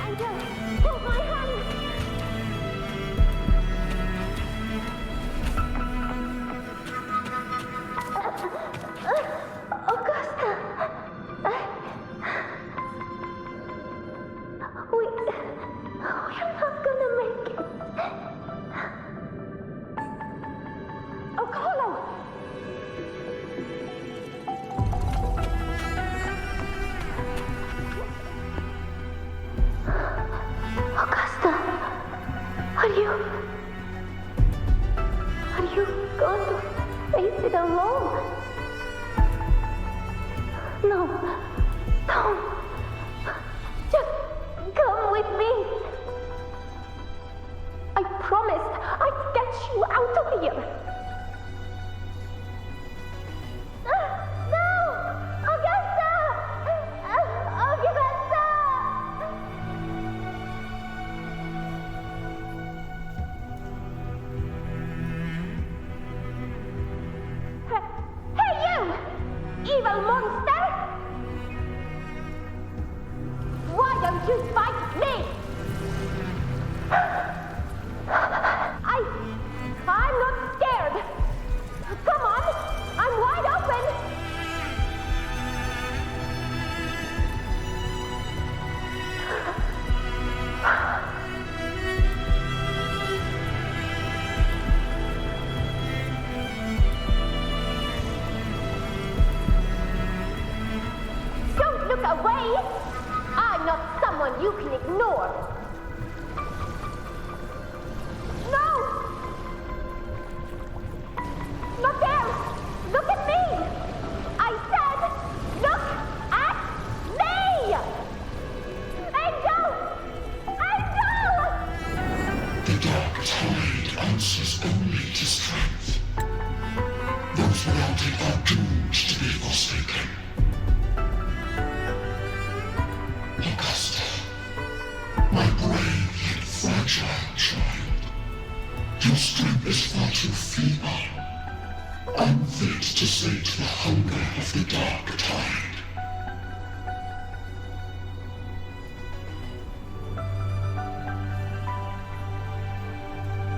Angel, hold my hand. Augusta. We're not gonna make it. Oh, Kuro! Augusta, are you going to face it alone? No. Don't. Just come with me. I promised I'd get you out of here. No! Augusta! Augusta! Hey, you! Evil monster! Why don't you fight me? I'm not scared. Come on, I'm wide open. Don't look away. I'm not someone you can ignore. No! Not there! Look at me! I said, look at me! Angel! Angel! The dark tide answers only to strength. Those without it are doomed to be forsaken. Augusta, my brave yet fragile child, your strength is far too feeble, unfit to sate the hunger of the dark tide.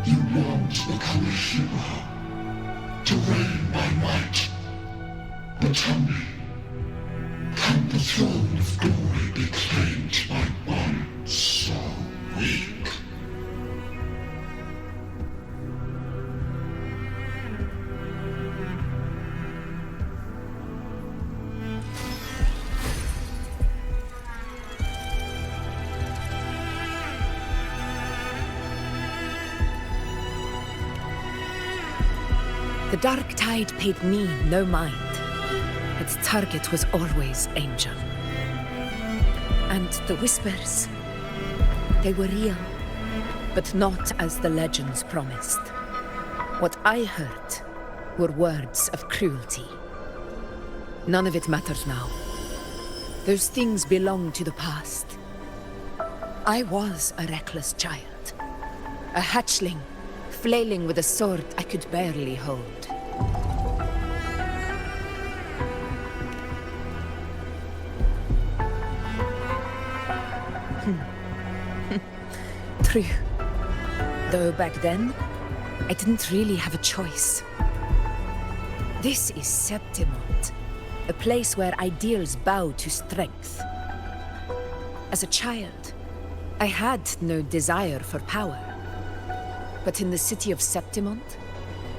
You long to become a hero, to reign by might. But tell me, can the throne of glory be claimed by one so weak? The dark tide paid me no mind. Its target was always Angel. And the whispers, they were real, but not as the legends promised. What I heard were words of cruelty. None of it matters now. Those things belong to the past. I was a reckless child, a hatchling, flailing with a sword I could barely hold. True. Though back then, I didn't really have a choice. This is Septimont, a place where ideals bow to strength. As a child, I had no desire for power. But in the city of Septimont,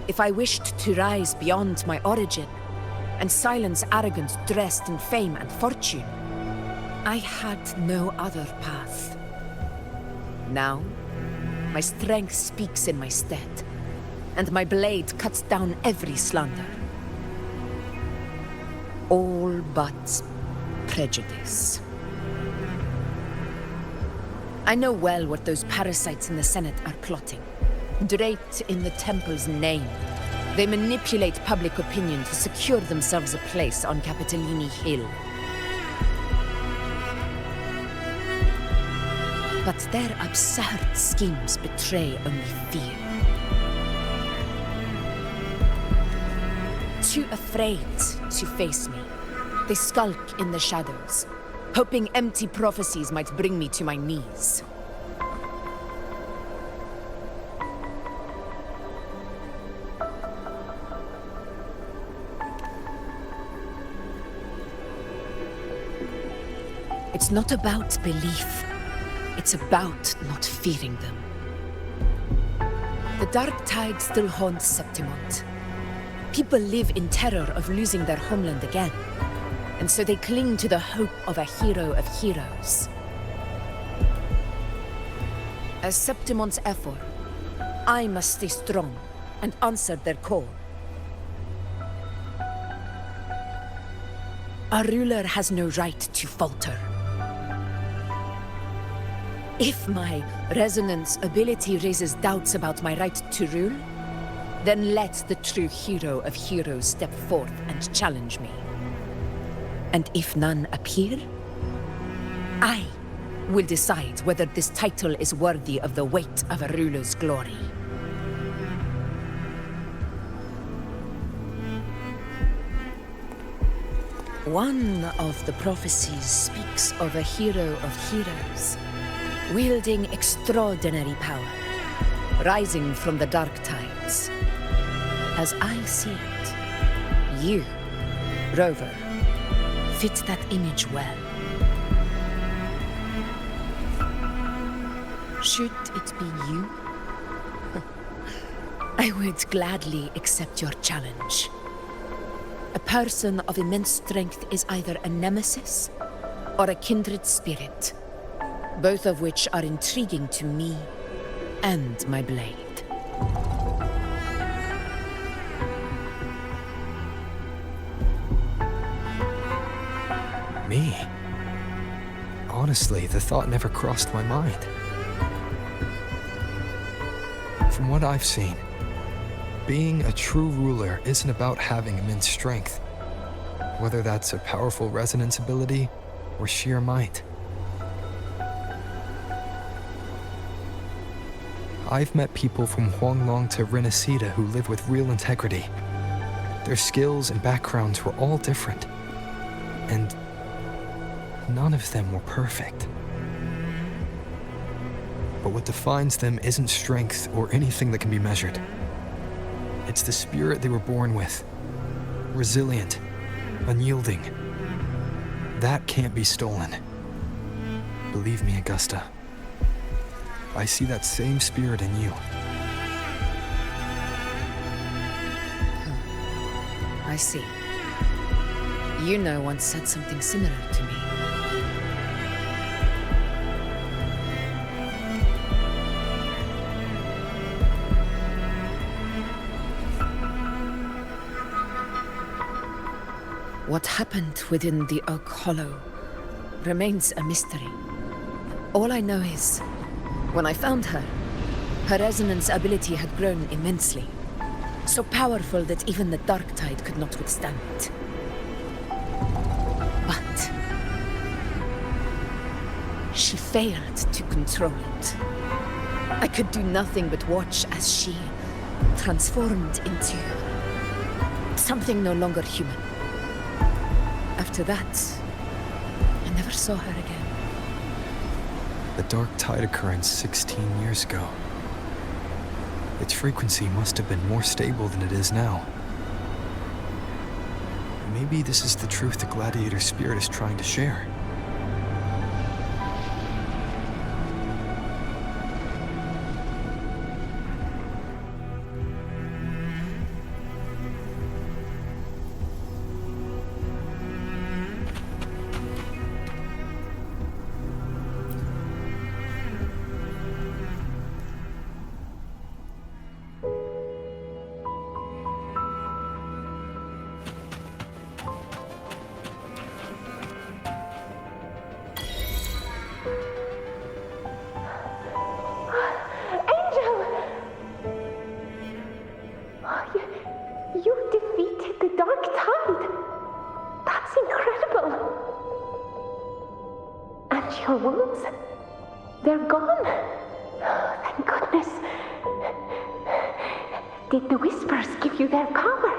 if I wished to rise beyond my origin and silence arrogance dressed in fame and fortune, I had no other path. Now, my strength speaks in my stead, and my blade cuts down every slander. All but prejudice. I know well what those parasites in the Senate are plotting. Draped in the Temple's name, they manipulate public opinion to secure themselves a place on Capitolini Hill. But their absurd schemes betray only fear. Too afraid to face me, they skulk in the shadows, hoping empty prophecies might bring me to my knees. It's not about belief. It's about not fearing them. The dark tide still haunts Septimont. People live in terror of losing their homeland again, and so they cling to the hope of a hero of heroes. As Septimont's effort, I must stay strong and answer their call. A ruler has no right to falter. If my resonance ability raises doubts about my right to rule, then let the true hero of heroes step forth and challenge me. And if none appear, I will decide whether this title is worthy of the weight of a ruler's glory. One of the prophecies speaks of a hero of heroes, wielding extraordinary power, rising from the dark tides. As I see it, you, Rover, fit that image well. Should it be you? I would gladly accept your challenge. A person of immense strength is either a nemesis or a kindred spirit, both of which are intriguing to me and my blade. Me? Honestly, the thought never crossed my mind. From what I've seen, being a true ruler isn't about having immense strength, whether that's a powerful resonance ability or sheer might. I've met people from Huanglong to Renacida who live with real integrity. Their skills and backgrounds were all different, and none of them were perfect. But what defines them isn't strength or anything that can be measured. It's the spirit they were born with. Resilient, unyielding. That can't be stolen. Believe me, Augusta. I see that same spirit in you. I see. Yuno once said something similar to me. What happened within the Oak Hollow remains a mystery. All I know is, when I found her, her resonance ability had grown immensely. So powerful that even the Dark Tide could not withstand it. But she failed to control it. I could do nothing but watch as she transformed into something no longer human. After that, I never saw her again. The Dark Tide occurrence 16 years ago. Its frequency must have been more stable than it is now. Maybe this is the truth the Gladiator spirit is trying to share. You defeated the Dark Tide! That's incredible! And your wounds? They're gone? Oh, thank goodness. Did the Whispers give you their power?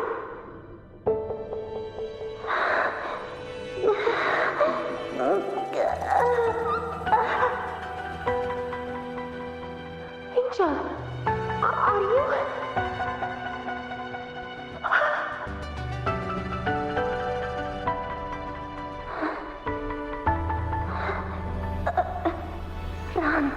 Angel, are you... Run.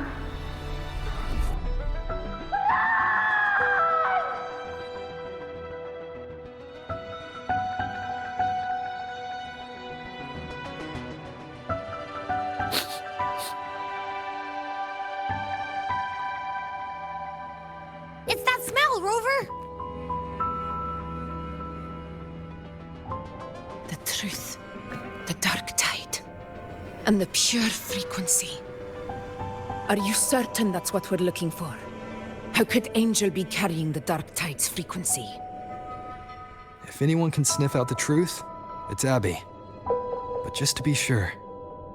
It's that smell, Rover! The truth. The dark tide. And the pure frequency. Are you certain that's what we're looking for? How could Angel be carrying the dark tide's frequency? If anyone can sniff out the truth, it's Abby. But just to be sure,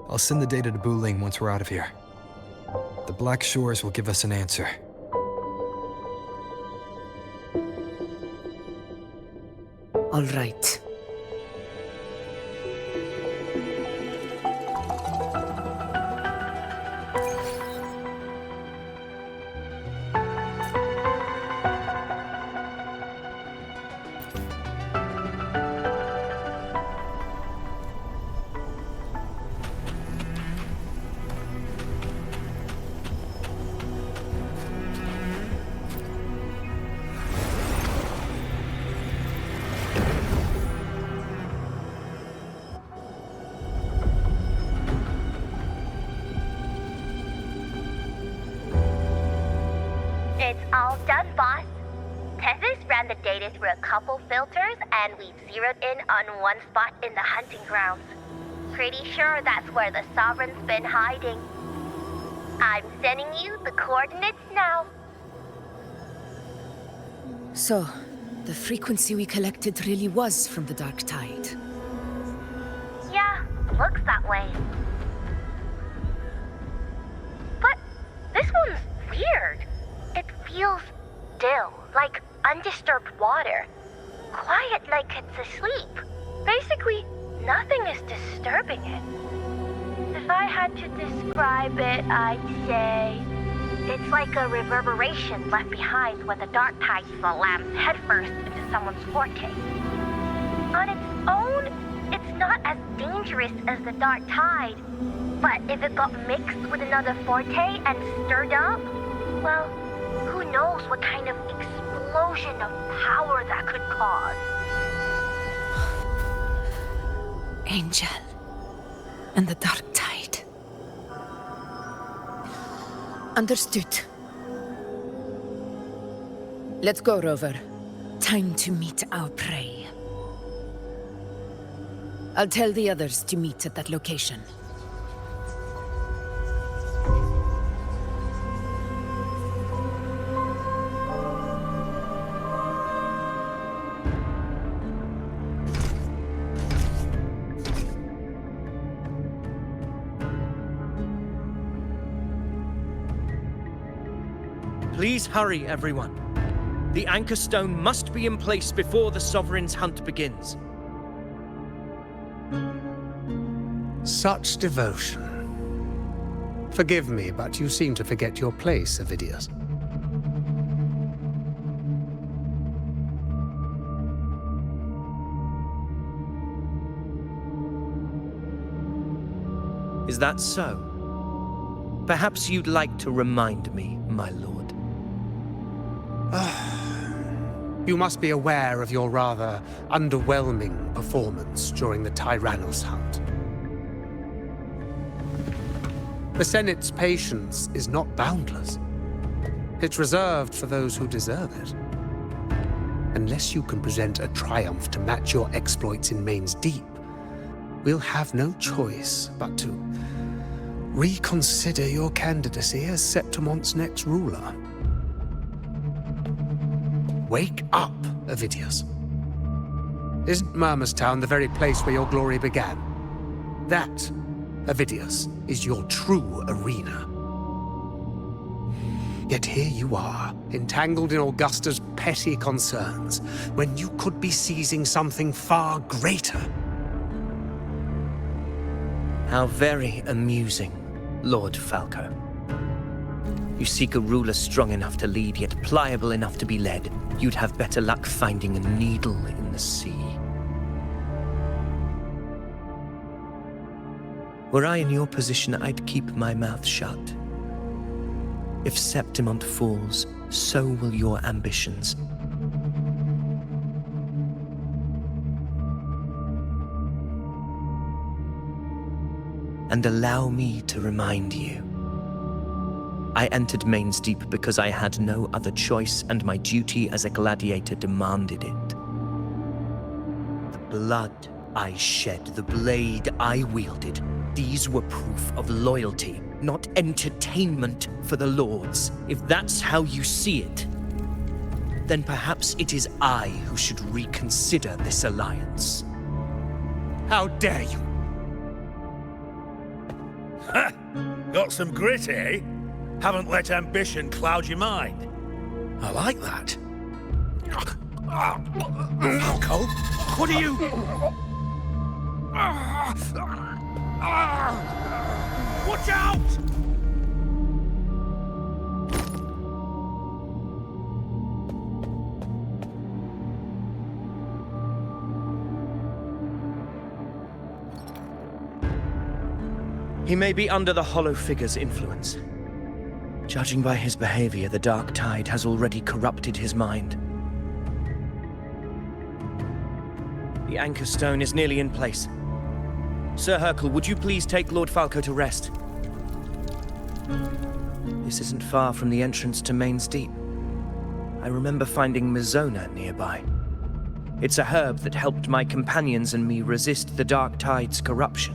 I'll send the data to Wuthering once we're out of here. The Black Shores will give us an answer. All right. It's all done, boss. Tethys ran the data through a couple filters, and we zeroed in on one spot in the hunting grounds. Pretty sure that's where the Sovereign's been hiding. I'm sending you the coordinates now. So, the frequency we collected really was from the dark tide. Yeah, looks that way. But this one's weird. It feels still, like undisturbed water. Quiet like it's asleep. Basically, nothing is disturbing it. If I had to describe it, I'd say it's like a reverberation left behind when the dark tide slams headfirst into someone's forte. On its own, it's not as dangerous as the dark tide, but if it got mixed with another forte and stirred up, well, who knows what kind of explosion of power that could cause. Angel. And the dark tide. Understood. Let's go, Rover. Time to meet our prey. I'll tell the others to meet at that location. Please hurry, everyone. The anchor stone must be in place before the Sovereign's hunt begins. Such devotion. Forgive me, but you seem to forget your place, Avidius. Is that so? Perhaps you'd like to remind me, my lord. You must be aware of your rather underwhelming performance during the Tyrannos hunt. The Senate's patience is not boundless. It's reserved for those who deserve it. Unless you can present a triumph to match your exploits in Main's Deep, we'll have no choice but to reconsider your candidacy as Septimont's next ruler. Wake up, Avidius. Isn't Murmustown the very place where your glory began? That, Avidius, is your true arena. Yet here you are, entangled in Augusta's petty concerns, when you could be seizing something far greater. How very amusing, Lord Falco. You seek a ruler strong enough to lead, yet pliable enough to be led. You'd have better luck finding a needle in the sea. Were I in your position, I'd keep my mouth shut. If Septimont falls, so will your ambitions. And allow me to remind you. I entered Main's Deep because I had no other choice, and my duty as a gladiator demanded it. The blood I shed the blade I wielded. These were proof of loyalty, not entertainment for the Lords. If that's how you see it, then perhaps it is I who should reconsider this alliance. How dare you? Ha! Got some grit, eh? Haven't let ambition cloud your mind. I like that. Falco, what are you... Watch out! He may be under the Hollow Figure's influence. Judging by his behavior, the Dark Tide has already corrupted his mind. The Anchor Stone is nearly in place. Sir Hercule, would you please take Lord Falco to rest? This isn't far from the entrance to Main's Deep. I remember finding Mizona nearby. It's a herb that helped my companions and me resist the Dark Tide's corruption.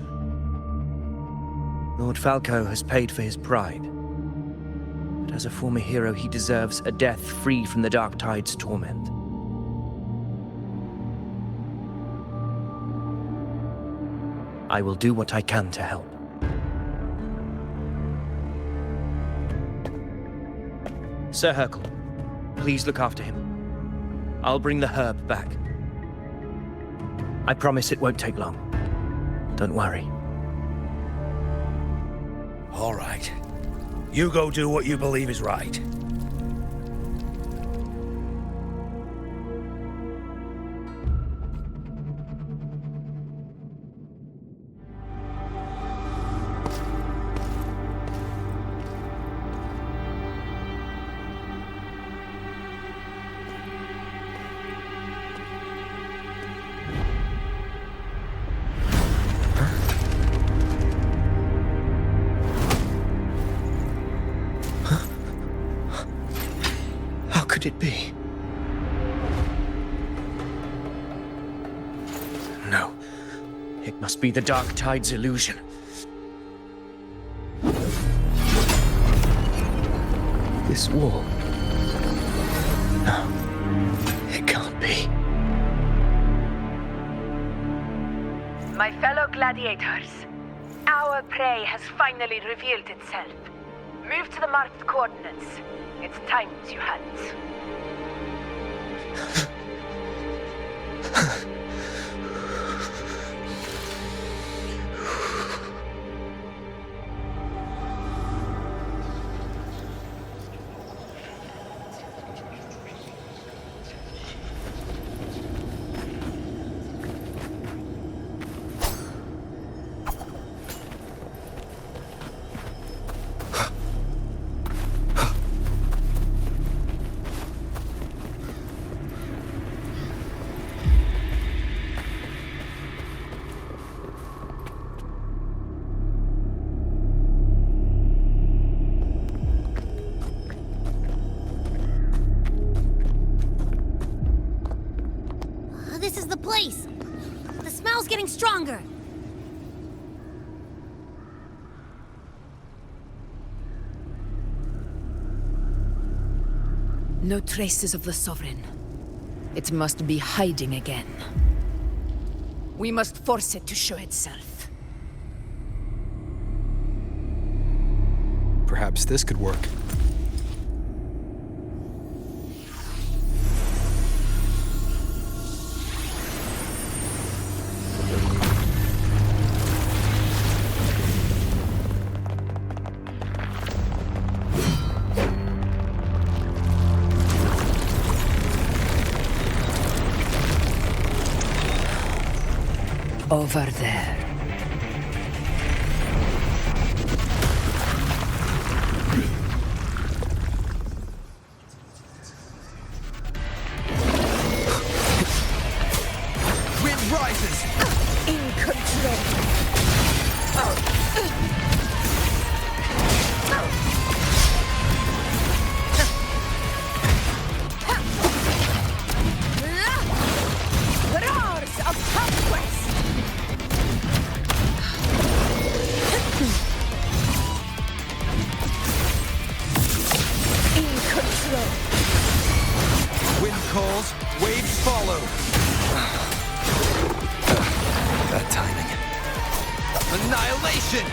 Lord Falco has paid for his pride. But as a former hero, he deserves a death free from the Dark Tide's torment. I will do what I can to help. Sir Hercule, please look after him. I'll bring the herb back. I promise it won't take long. Don't worry. All right. You go do what you believe is right. Could it be? No. It must be the Dark Tide's illusion. This wall. No. It can't be. My fellow gladiators, our prey has finally revealed itself. Move to the marked coordinates. It's time to hunt. This is the place! The smell's getting stronger! No traces of the Sovereign. It must be hiding again. We must force it to show itself. Perhaps this could work. Over there. Wind rises! In control. Roars of conquest! Annihilation!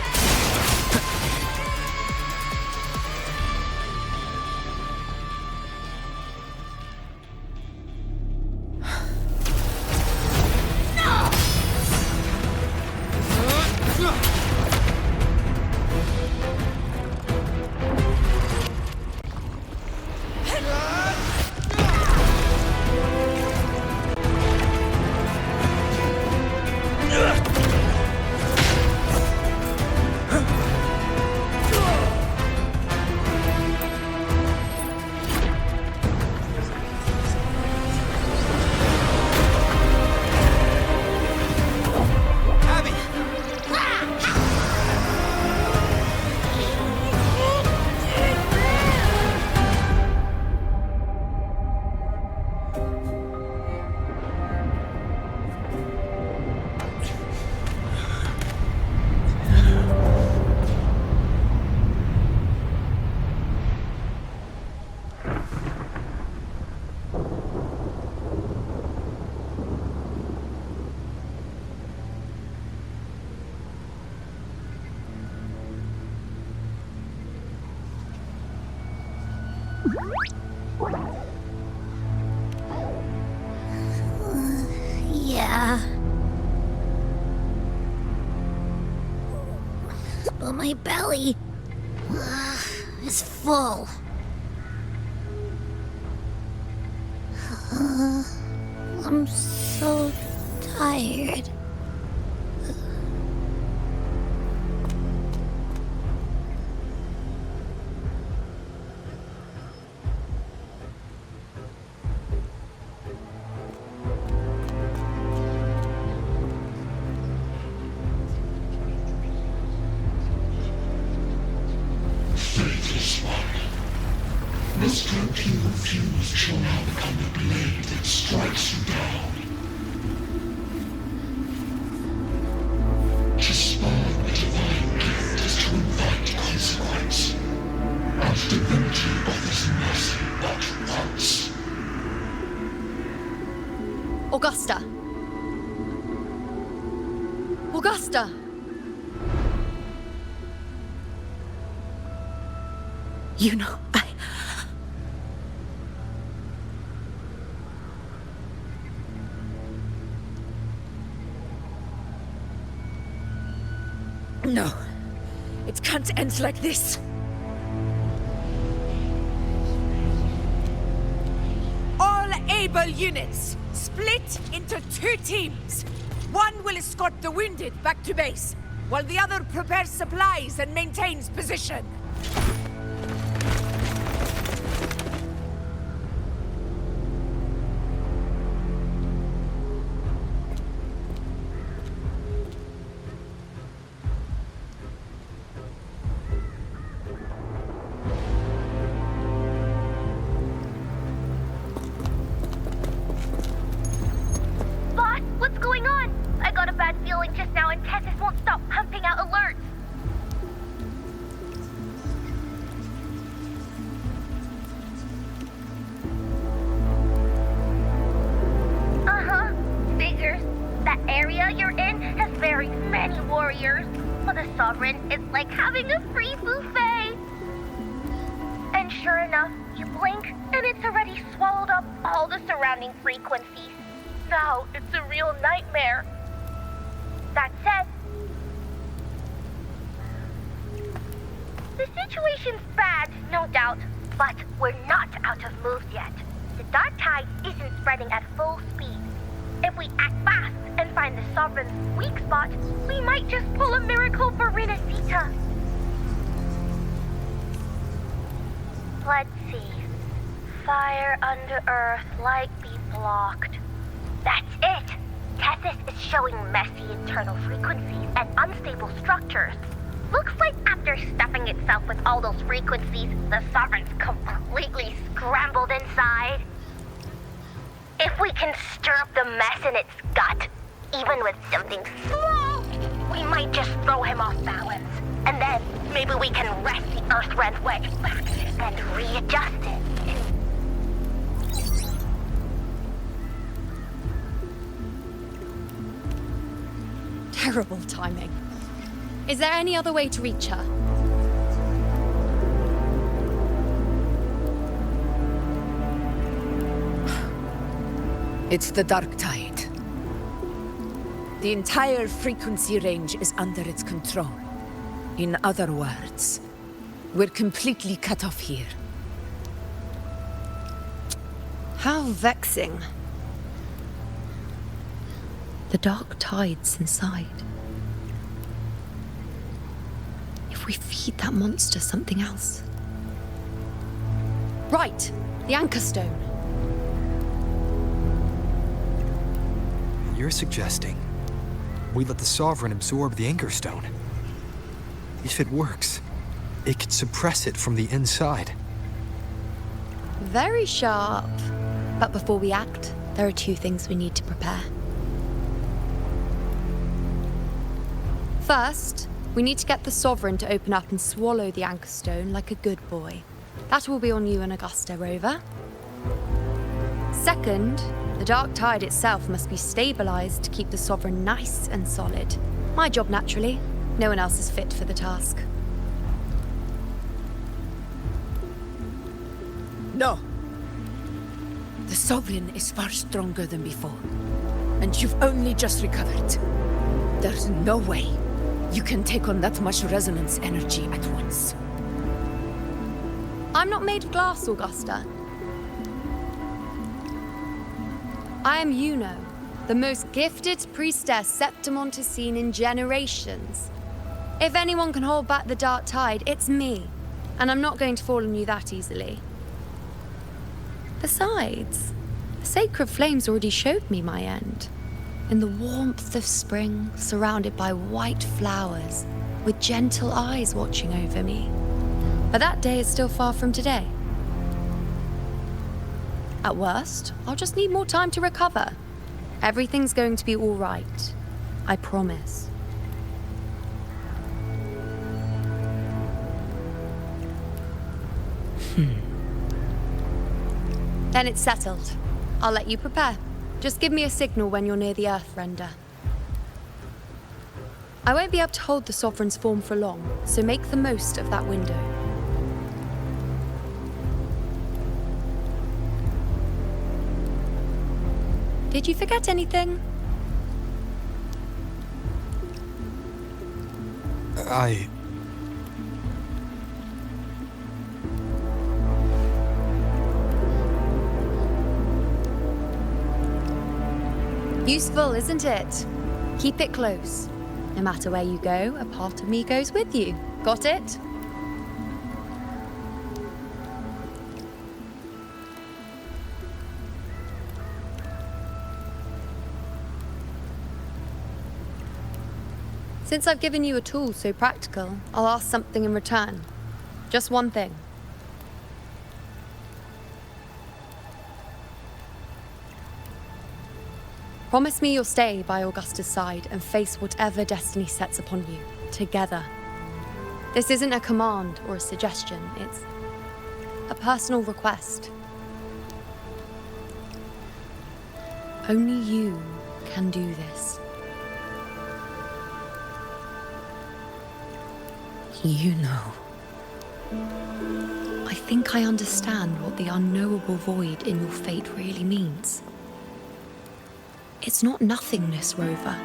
Yeah. But my belly is full. I'm so tired. Faithless one. The strength you refused shall now become the blade that strikes you down. To spawn a divine gift is to invite consequence. And divinity offers mercy but once. Augusta! Augusta! You know, No. It can't end like this. All able units, split into 2 teams. One will escort the wounded back to base, while the other prepares supplies and maintains position. What's going on? I got a bad feeling just now and Tessus won't stop pumping out alerts. Uh-huh. Figures. That area you're in has very many warriors. For the Sovereign, it's like having a free buffet. And sure enough, you blink and it's already swallowed up all the surrounding frequencies. Now it's a real nightmare. That said, the situation's bad, no doubt, but we're not out of moves yet. The dark tide isn't spreading at full speed. If we act fast and find the Sovereign's weak spot, we might just pull a miracle for Renacita. Let's see. Fire under earth, light be blocked. That's it! Tessus is showing messy internal frequencies and unstable structures. Looks like after stuffing itself with all those frequencies, the Sovereign's completely scrambled inside. If we can stir up the mess in its gut, even with something small, we might just throw him off balance. And then maybe we can wrest the Earthrend wedge back and readjust it. Terrible timing. Is there any other way to reach her? It's the dark tide. The entire frequency range is under its control. In other words, we're completely cut off here. How vexing. The dark tide's inside. If we feed that monster something else. Right, the anchor stone. You're suggesting we let the Sovereign absorb the anchor stone. If it works, it could suppress it from the inside. Very sharp. But before we act, there are two things we need to prepare. First, we need to get the Sovereign to open up and swallow the anchor stone like a good boy. That will be on you and Augusta, Rover. Second, the dark tide itself must be stabilized to keep the Sovereign nice and solid. My job, naturally. No one else is fit for the task. No. The Sovereign is far stronger than before. And you've only just recovered. There's no way you can take on that much resonance energy at once. I'm not made of glass, Augusta. I am Yuno, the most gifted priestess Septimont has seen in generations. If anyone can hold back the dark tide, it's me. And I'm not going to fall on you that easily. Besides, the sacred flames already showed me my end. In the warmth of spring, surrounded by white flowers, with gentle eyes watching over me. But that day is still far from today. At worst, I'll just need more time to recover. Everything's going to be all right. I promise. Then it's settled. I'll let you prepare. Just give me a signal when you're near the Earthrender. I won't be able to hold the Sovereign's form for long, so make the most of that window. Did you forget anything? Useful, isn't it? Keep it close. No matter where you go, a part of me goes with you. Got it? Since I've given you a tool so practical, I'll ask something in return. Just one thing. Promise me you'll stay by Augusta's side and face whatever destiny sets upon you, together. This isn't a command or a suggestion, it's a personal request. Only you can do this. You know. I think I understand what the unknowable void in your fate really means. It's not nothingness, Rover.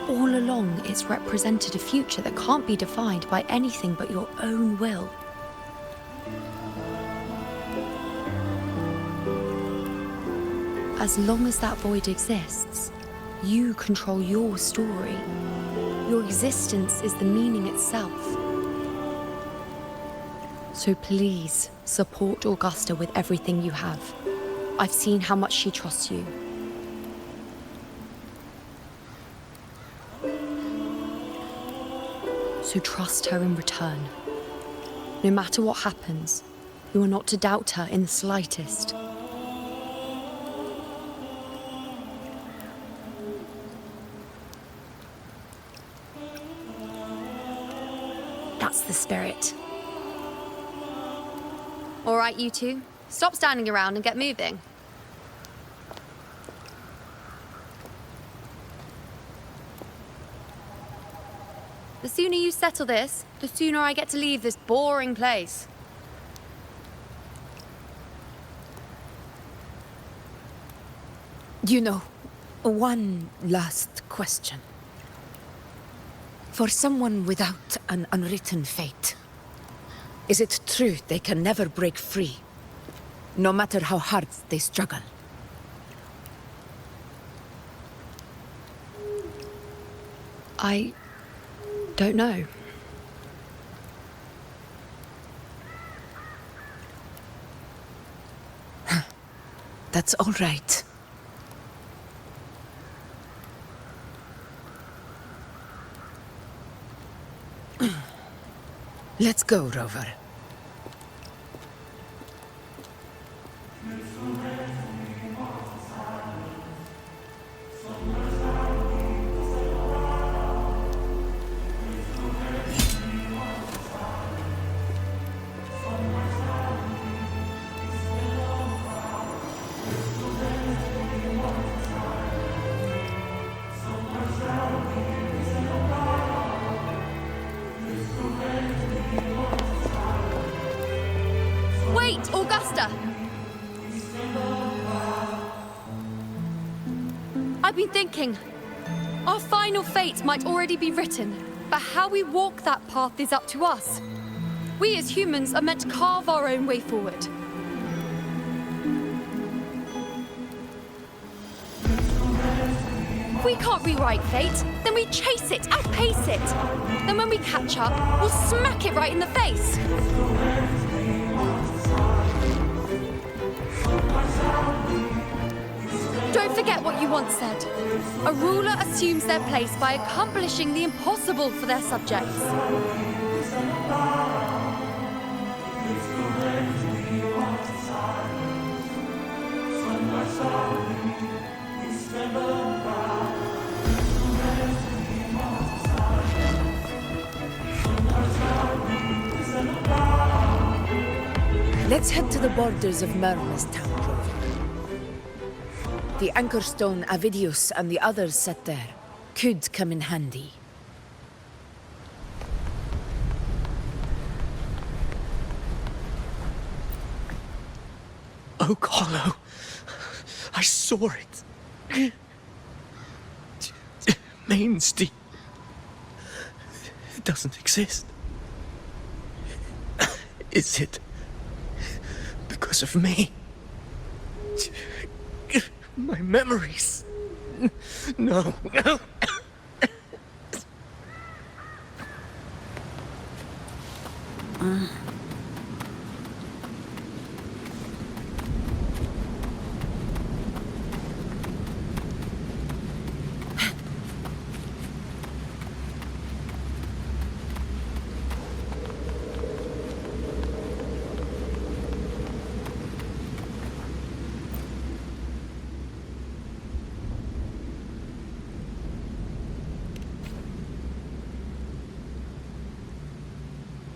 All along, it's represented a future that can't be defined by anything but your own will. As long as that void exists, you control your story. Your existence is the meaning itself. So please, support Augusta with everything you have. I've seen how much she trusts you. So trust her in return. No matter what happens, you are not to doubt her in the slightest. That's the spirit. All right, you two. Stop standing around and get moving. The sooner you settle this, the sooner I get to leave this boring place. You know, one last question. For someone without an unwritten fate, is it true they can never break free, no matter how hard they struggle? I don't know. That's all right. Let's go, Rover. Wait, Augusta! I've been thinking. Our final fate might already be written, but how we walk that path is up to us. We as humans are meant to carve our own way forward. If we can't rewrite fate, then we chase it, outpace it. Then when we catch up, we'll smack it right in the face. Don't forget what you once said. A ruler assumes their place by accomplishing the impossible for their subjects. Let's head to the borders of Myrna's town, Rover. The anchor stone Avidius and the others set there could come in handy. Oak Hollow. I saw it. Mainstay. It doesn't exist. Is it because of me? My memories. No.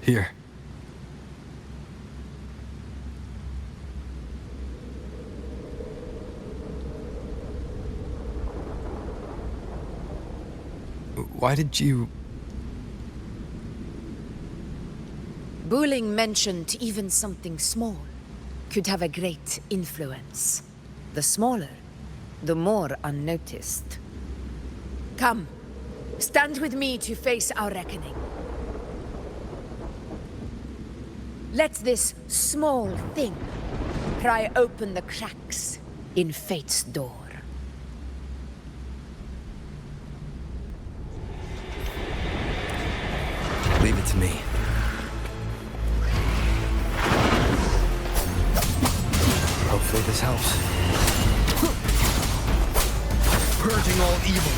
Here. Why did you... Buling mentioned even something small could have a great influence. The smaller, the more unnoticed. Come, stand with me to face our reckoning. Let this small thing pry open the cracks in fate's door. Leave it to me. Hopefully this helps. Purging all evil.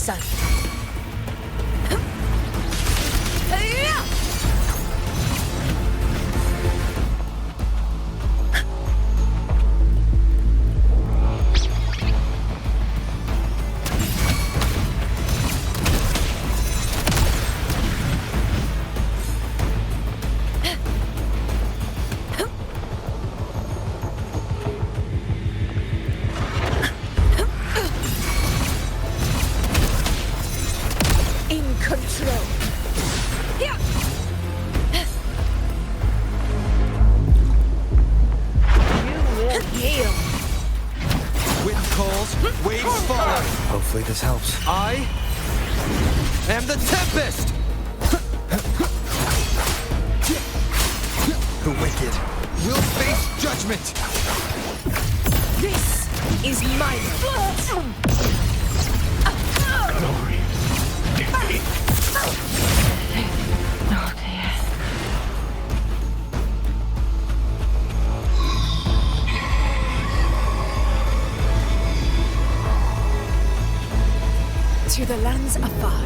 sun. Hopefully this helps. I am the Tempest! The wicked will face judgment! This is my Glory. Defeat. Oh dear. to the lands afar.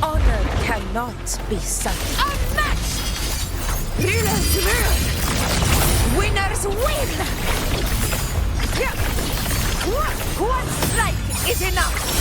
Honor cannot be sunk. Unmatched! Heroes rule! Winners win! One strike is enough!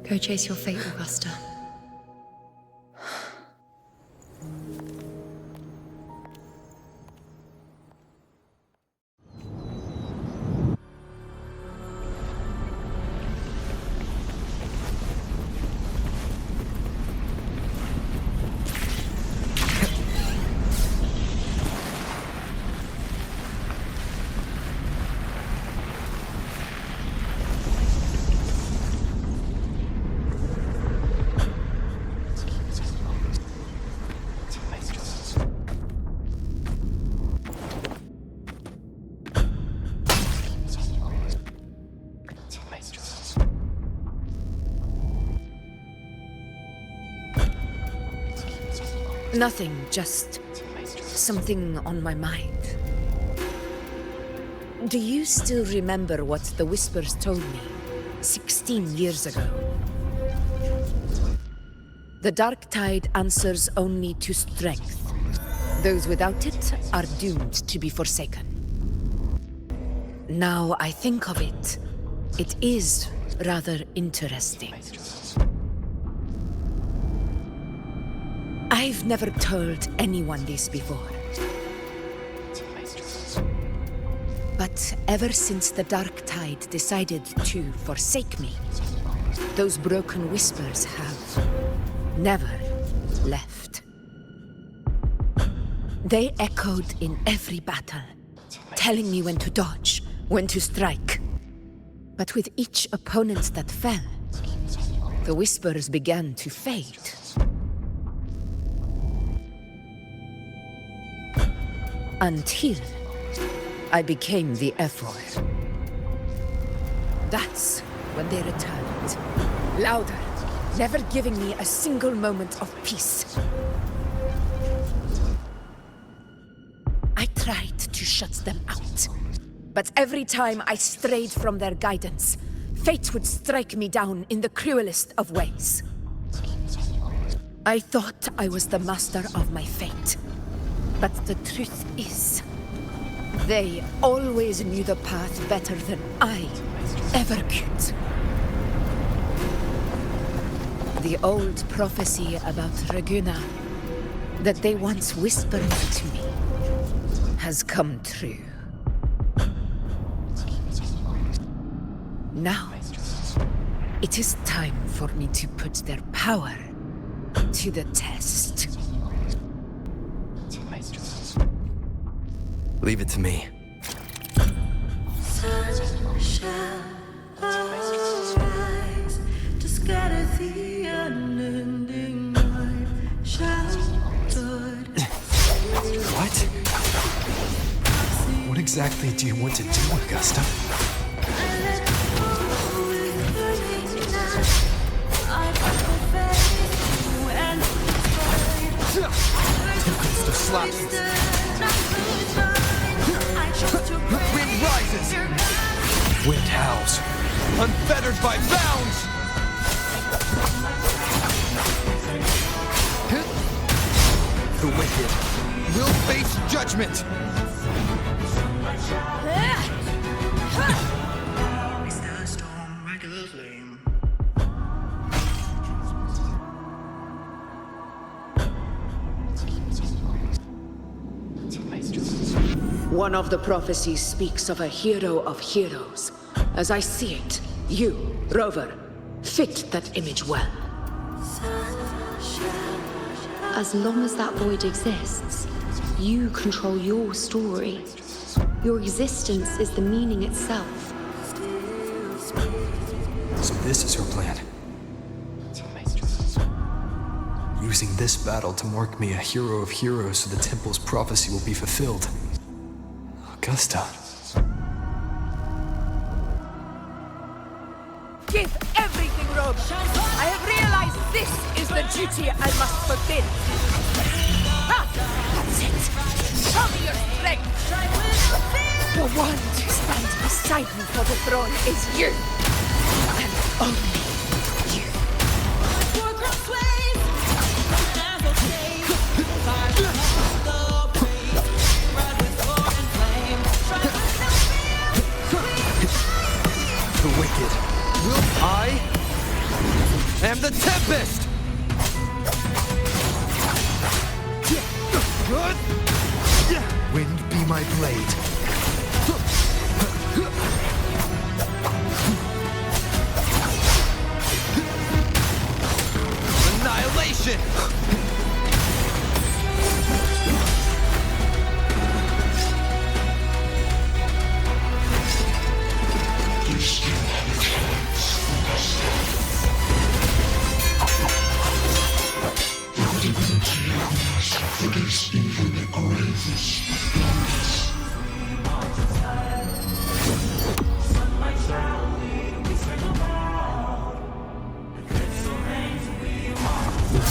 Go chase your fate, Augusta. Nothing, just something on my mind. Do you still remember what the Whispers told me 16 years ago? The dark tide answers only to strength. Those without it are doomed to be forsaken. Now I think of it, it is rather interesting. I've never told anyone this before. But ever since the dark tide decided to forsake me, those broken whispers have never left. They echoed in every battle, telling me when to dodge, when to strike. But with each opponent that fell, the whispers began to fade. Until I became the F-word. That's when they returned. Louder, never giving me a single moment of peace. I tried to shut them out, but every time I strayed from their guidance, fate would strike me down in the cruelest of ways. I thought I was the master of my fate, but the truth is, they always knew the path better than I ever could. The old prophecy about Raguena that they once whispered to me has come true. Now, it is time for me to put their power to the test. Leave it to me. What? What exactly do you want to do, Augusta? Augusta slaps. Wind rises. Wind howls. Unfettered by bounds. The wicked will face judgment. One of the prophecies speaks of a hero of heroes. As I see it, you, Rover, fit that image well. As long as that void exists, you control your story. Your existence is the meaning itself. So this is her plan. Using this battle to mark me a hero of heroes so the temple's prophecy will be fulfilled. Augusta. Give everything, Rover. I have realized this is the duty I must fulfill. Ah, that's it. Show me your strength. The one to stand beside me for the throne is you. And only you. The wicked. I am the Tempest! Wind be my blade. Annihilation! Forgets even the gravest blunders.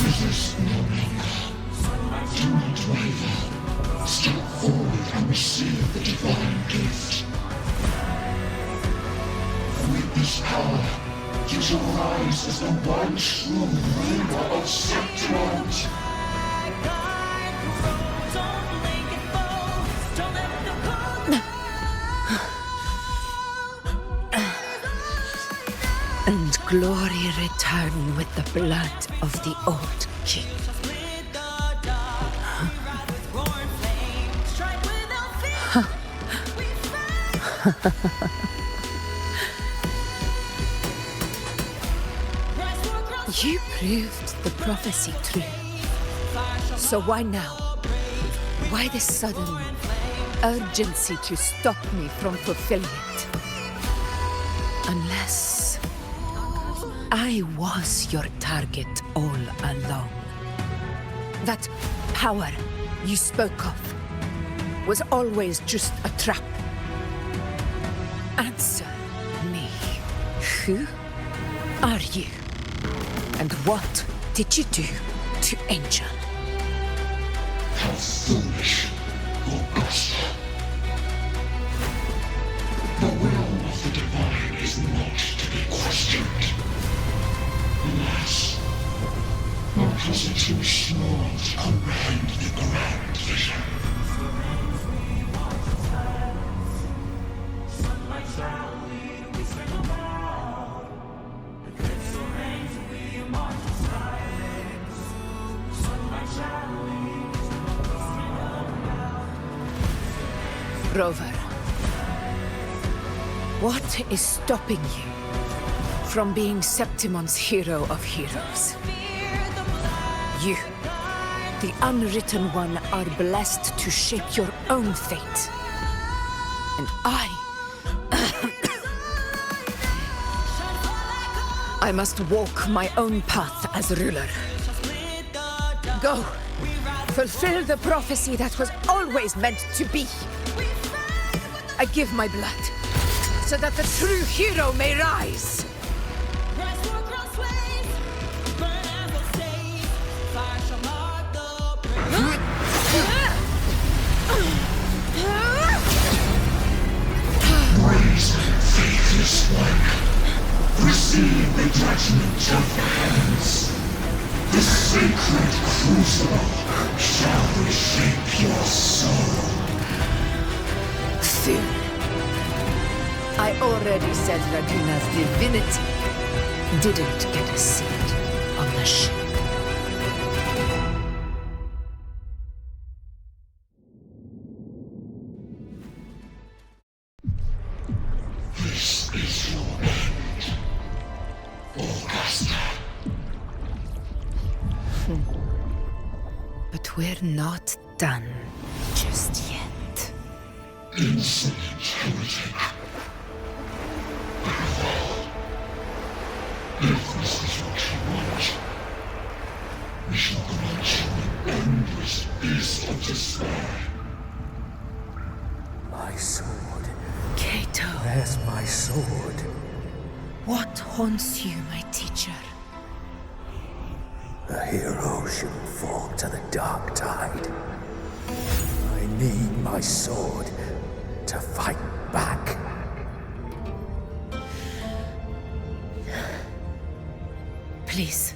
Resist no longer. Do not waver. Step forward and receive the divine gift. With this power, you shall rise as the one true ruler of Septimont. And glory return with the blood of the old king. You proved the prophecy true. So why now? Why this sudden urgency to stop me from fulfilling it? Unless I was your target all along. That power you spoke of was always just a trap. Answer me. Who are you? And what did you do to Angel? How foolish, Augusta. The will of the divine is not to be questioned. Alas, because it's too small to comprehend the grand vision. Rover, what is stopping you from being Septimon's hero of heroes? You, the unwritten one, are blessed to shape your own fate. And I must walk my own path as ruler. Go, fulfill the prophecy that was always meant to be. I give my blood, so that the true hero may rise. Brazen, faithless one, receive the judgment of the hands. The sacred crucible shall reshape your soul. Soon. I already said Raguna's divinity didn't get a seat on the ship. This is your end, Augusta. But we're not done just yet. Insolent heretic. If this is what you want, we shall grant you an endless beast of despair. My sword. Kato. Where's my sword? What haunts you, my teacher? A hero shouldn't fall to the dark tide. I need my sword to fight back. Please,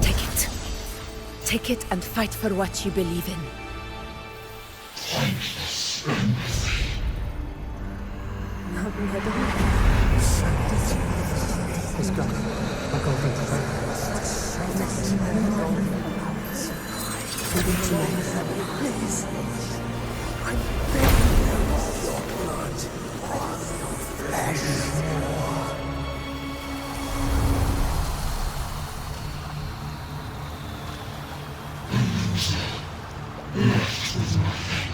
take it. Take it and fight for what you believe in. Thankless empathy. Let's go. I'll go get the Please. I'm begging you of your blood, of your flesh. Left with nothing.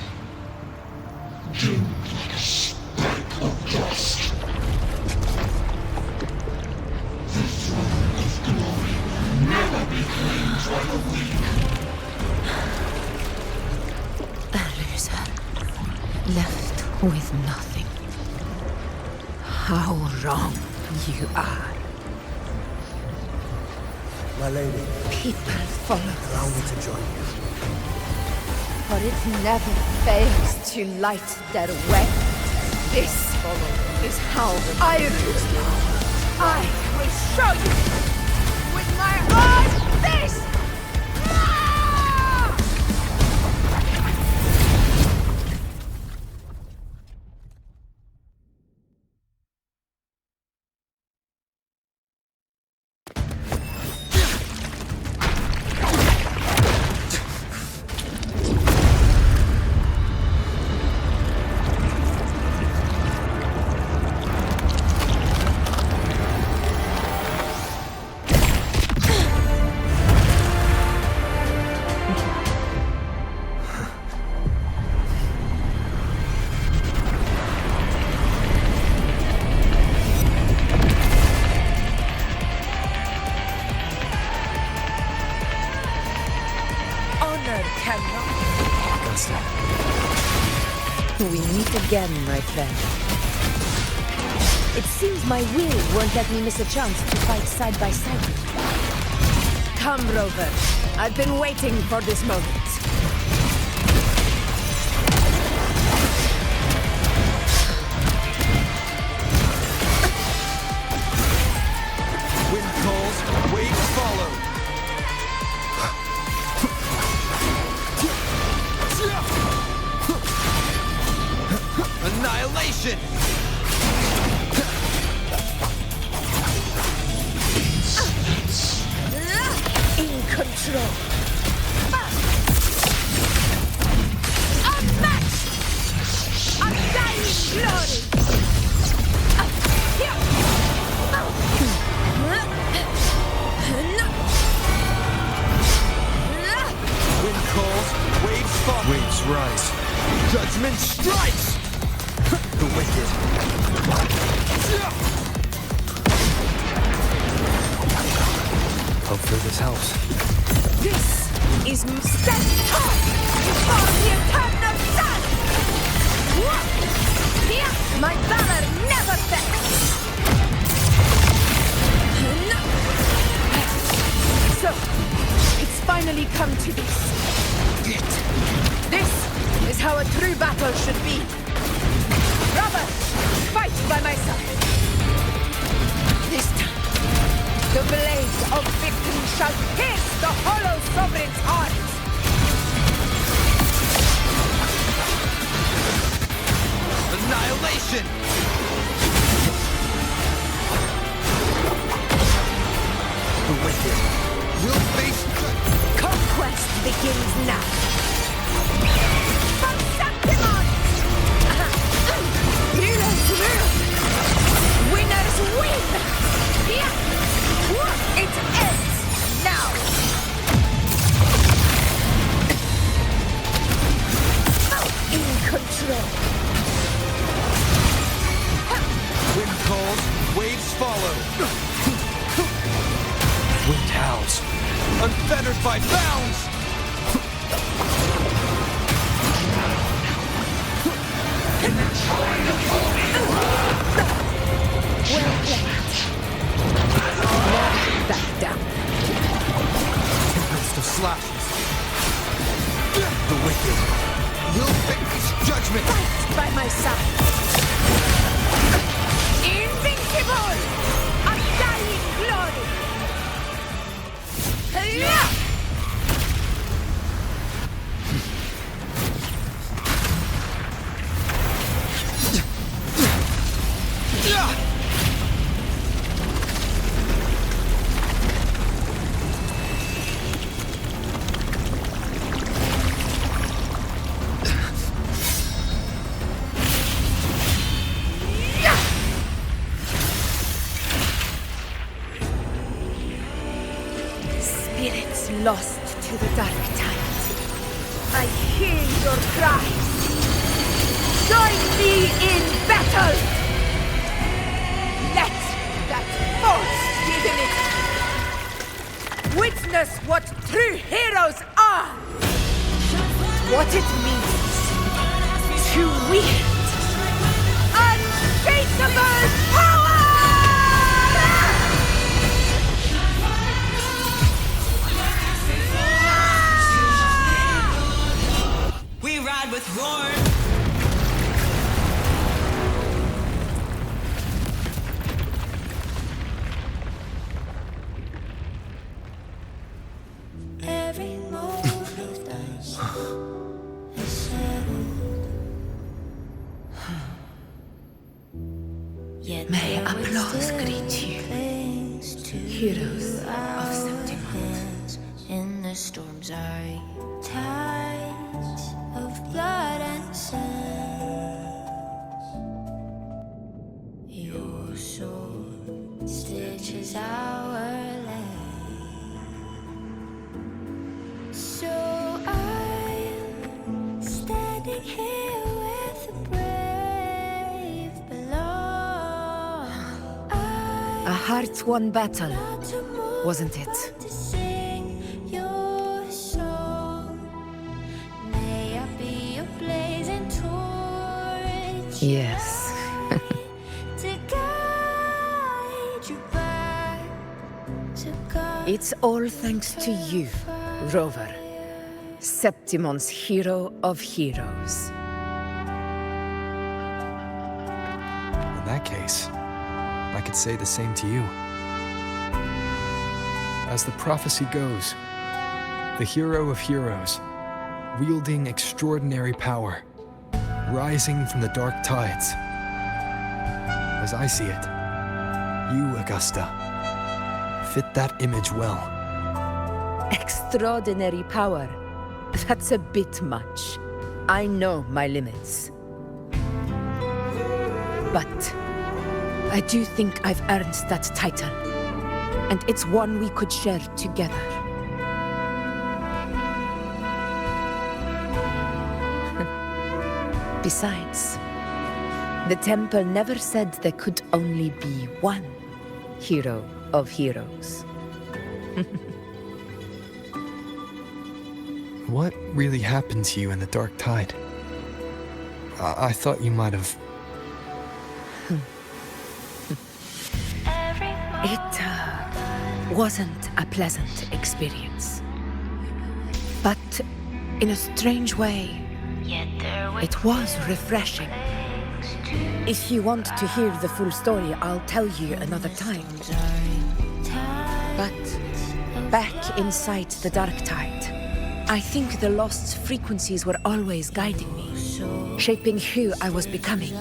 Doomed like a speck of dust. The throne of glory will never be claimed by the weak. A loser. Left with nothing. How wrong you are. My lady. People follow Allow me to join you. For it never fails to light their way. This is how I rule. I will show you with my own face! Augusta. We meet again, my friend. It seems my will won't let me miss a chance to fight side by side with you. Come, Rover. I've been waiting for this moment. Wind calls, waves follow. Annihilation! In control. Unmatched! Undying glory! Wind calls, waves fall. Waves rise. Judgment strikes! The wicked. Hopefully this helps. This is stand tall before the eternal sun! My valor never fails! So, it's finally come to this. This is how a true battle should be. Brother, fight by my side. This time, the blade of victory shall pierce the hollow sovereign's heart. Annihilation! The wicked will face... Conquest begins now. From Septimon! Rulers rule! Winners win! It ends now! In control. Wind calls, waves follow. Wind howls. Unfettered by bounds! Well played. Now back down. Tempest of slashes. The wicked will face judgment. Fight by my side. Invincible! Undying glory! Spirits lost to the dark tide. I hear your cries. Join me in battle! Let that false divinity witness what true heroes are! What it means to wield unshakable power! We ride with roar. Every move you've done is settled. Yet May there will applause still greet you, clings to heroes you of our Septimon. hands in the storm's eye. Tides of blood and sand. Your sword stitches our land. So I'm standing here with the brave below. A hard-won battle, wasn't it? To sing your song. May I be a blazing torch. Yes. To guide you back to God. It's all thanks to you, Rover. Septimon's hero of heroes. In that case, I could say the same to you. As the prophecy goes, the hero of heroes, wielding extraordinary power, rising from the dark tides. As I see it, you, Augusta, fit that image well. Extraordinary power. That's a bit much. I know my limits. But I do think I've earned that title. And it's one we could share together. Besides, the temple never said there could only be one hero of heroes. What really happened to you in the dark tide? I thought you might have... It wasn't a pleasant experience. But in a strange way, it was refreshing. If you want to hear the full story, I'll tell you another time. But back inside the dark tide, I think the lost frequencies were always guiding me, shaping who I was becoming.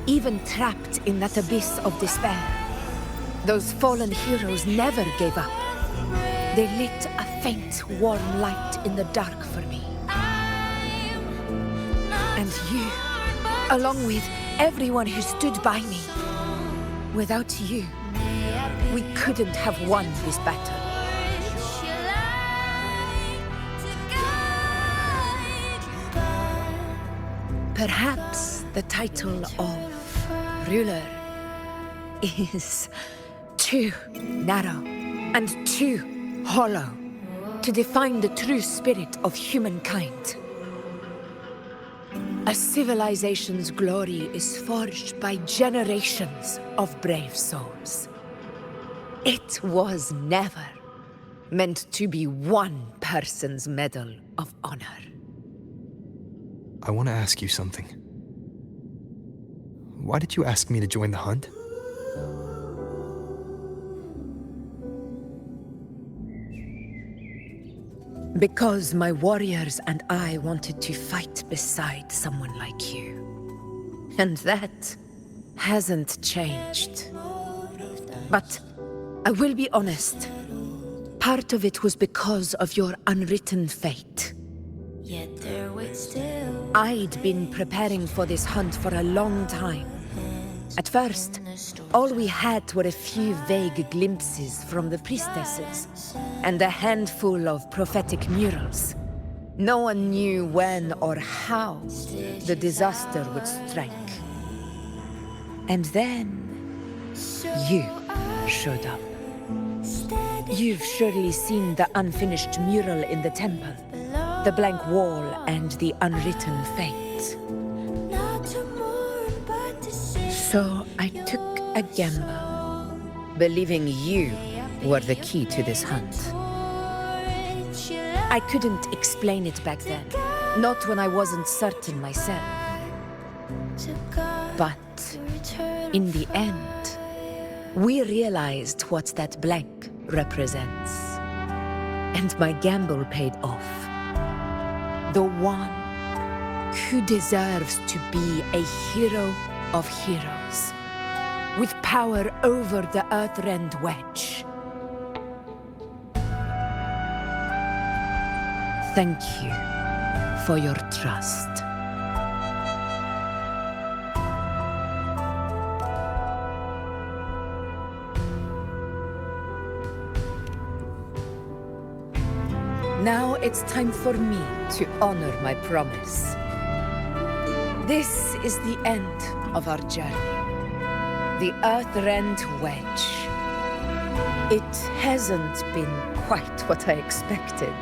Even trapped in that abyss of despair, those fallen heroes never gave up. They lit a faint, warm light in the dark for me. And you, along with everyone who stood by me. Without you, we couldn't have won this battle. Perhaps the title of ruler is too narrow and too hollow to define the true spirit of humankind. A civilization's glory is forged by generations of brave souls. It was never meant to be one person's medal of honor. I want to ask you something. Why did you ask me to join the hunt? Because my warriors and I wanted to fight beside someone like you. And that hasn't changed. But I will be honest. Part of it was because of your unwritten fate. Yet there waits still. I'd been preparing for this hunt for a long time. At first, all we had were a few vague glimpses from the priestesses, and a handful of prophetic murals. No one knew when or how the disaster would strike. And then, you showed up. You've surely seen the unfinished mural in the temple, the blank wall and the unwritten fate. So I took a gamble, believing you were the key to this hunt. I couldn't explain it back then, not when I wasn't certain myself. But in the end, we realized what that blank represents. And my gamble paid off. The one who deserves to be a hero of heroes, with power over the Earthrend Wedge. Thank you for your trust. Now it's time for me to honor my promise. This is the end of our journey. The Earthrend Wedge. It hasn't been quite what I expected,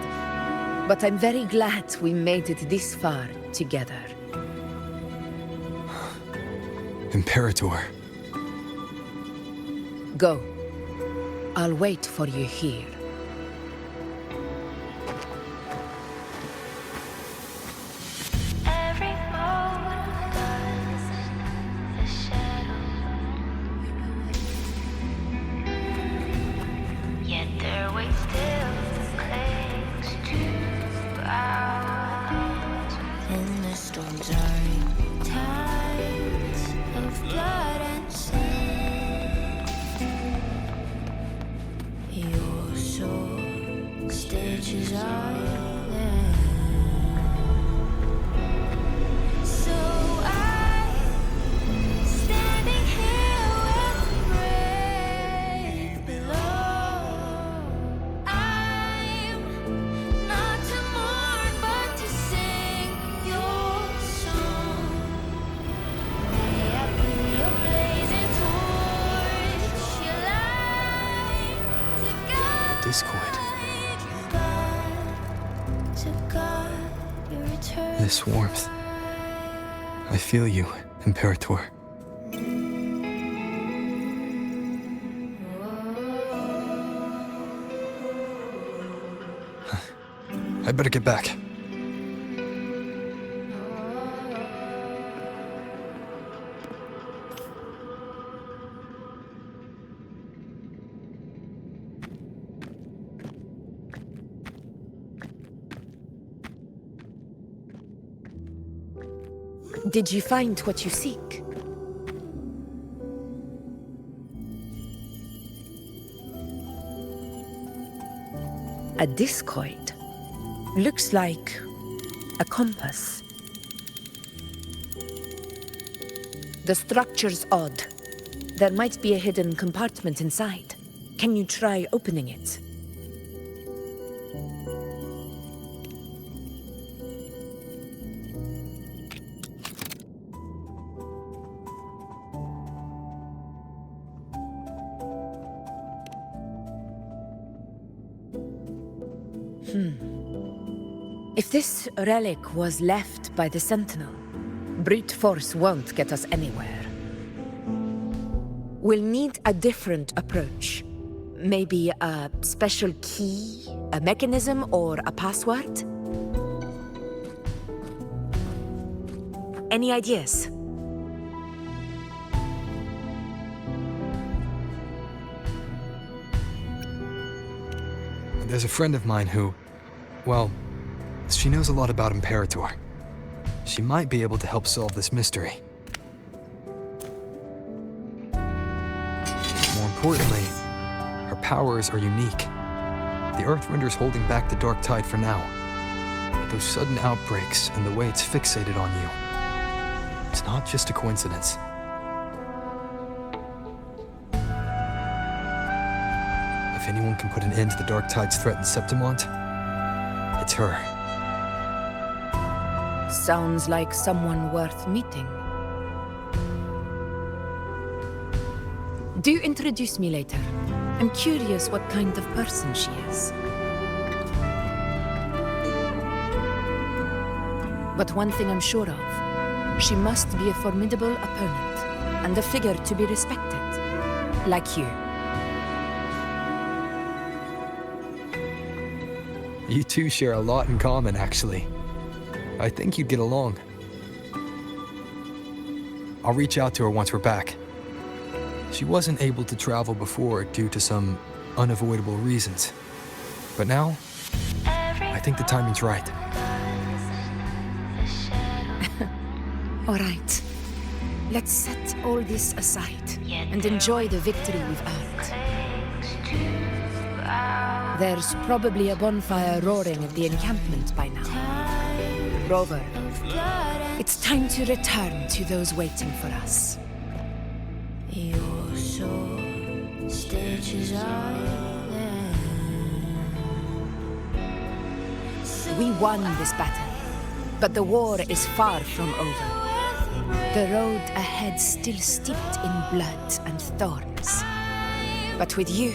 but I'm very glad we made it this far together. Imperator. Go. I'll wait for you here. Every moment does the shadow. Yet their weight still clings to ours. In the storms are tides of blood and sand. Your soul stitches our land. So I'm standing here with the brave below. I'm not to mourn, but to sing your song. May I be your blazing torch, your light to guide. Discord. To guide your return. This warmth. I feel you, Imperator. I better get back. Did you find what you seek? A discoid. Looks like a compass. The structure's odd. There might be a hidden compartment inside. Can you try opening it? If this relic was left by the Sentinel, brute force won't get us anywhere. We'll need a different approach. Maybe a special key, a mechanism, or a password? Any ideas? There's a friend of mine who, well, she knows a lot about Imperator. She might be able to help solve this mystery. More importantly, her powers are unique. The Earthrender's holding back the dark tide for now. But those sudden outbreaks and the way it's fixated on you, it's not just a coincidence. If anyone can put an end to the dark tide's threat in Septimont, it's her. Sounds like someone worth meeting. Do introduce me later. I'm curious what kind of person she is. But one thing I'm sure of, she must be a formidable opponent and a figure to be respected, like you. You two share a lot in common, actually. I think you'd get along. I'll reach out to her once we're back. She wasn't able to travel before due to some unavoidable reasons. But now, I think the timing's right. All right. Let's set all this aside and enjoy the victory we've earned. There's probably a bonfire roaring at the encampment by now. Rover, it's time to return to those waiting for us. Your soul stitches We won this battle, but the war is far from over. The road ahead still steeped in blood and thorns. But with you,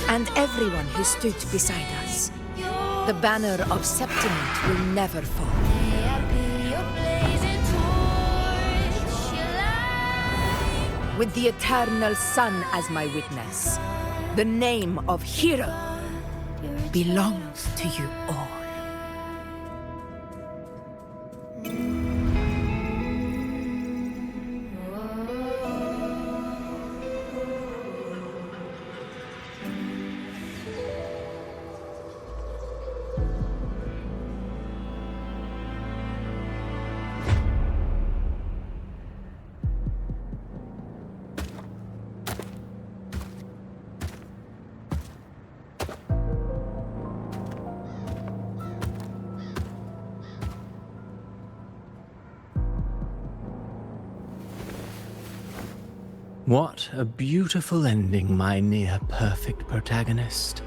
and everyone who stood beside us, the banner of Septimont will never fall. With the eternal sun as my witness, The name of hero belongs to you all. What a beautiful ending, my near-perfect protagonist.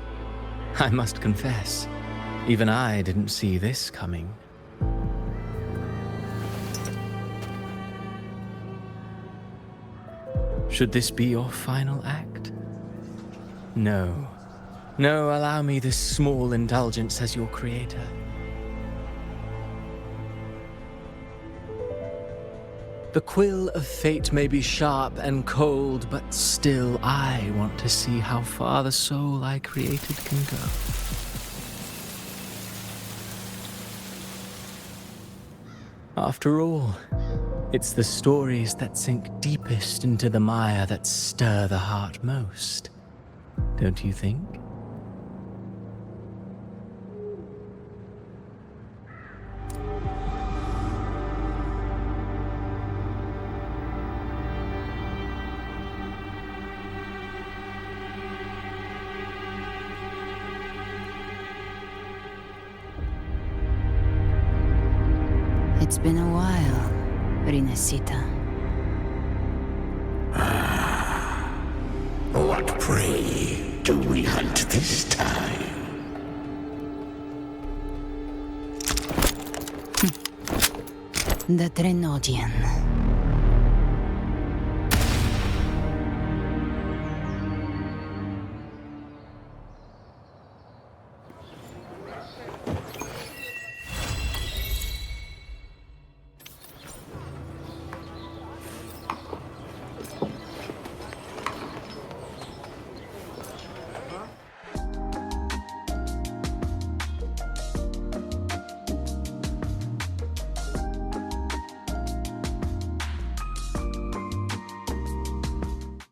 I must confess, even I didn't see this coming. Should this be your final act? No. No, allow me this small indulgence as your creator. The quill of fate may be sharp and cold, but still I want to see how far the soul I created can go. After all, it's the stories that sink deepest into the mire that stir the heart most, don't you think? It's been a while, Rinesita. What prey do we hunt this time? The Trenodian.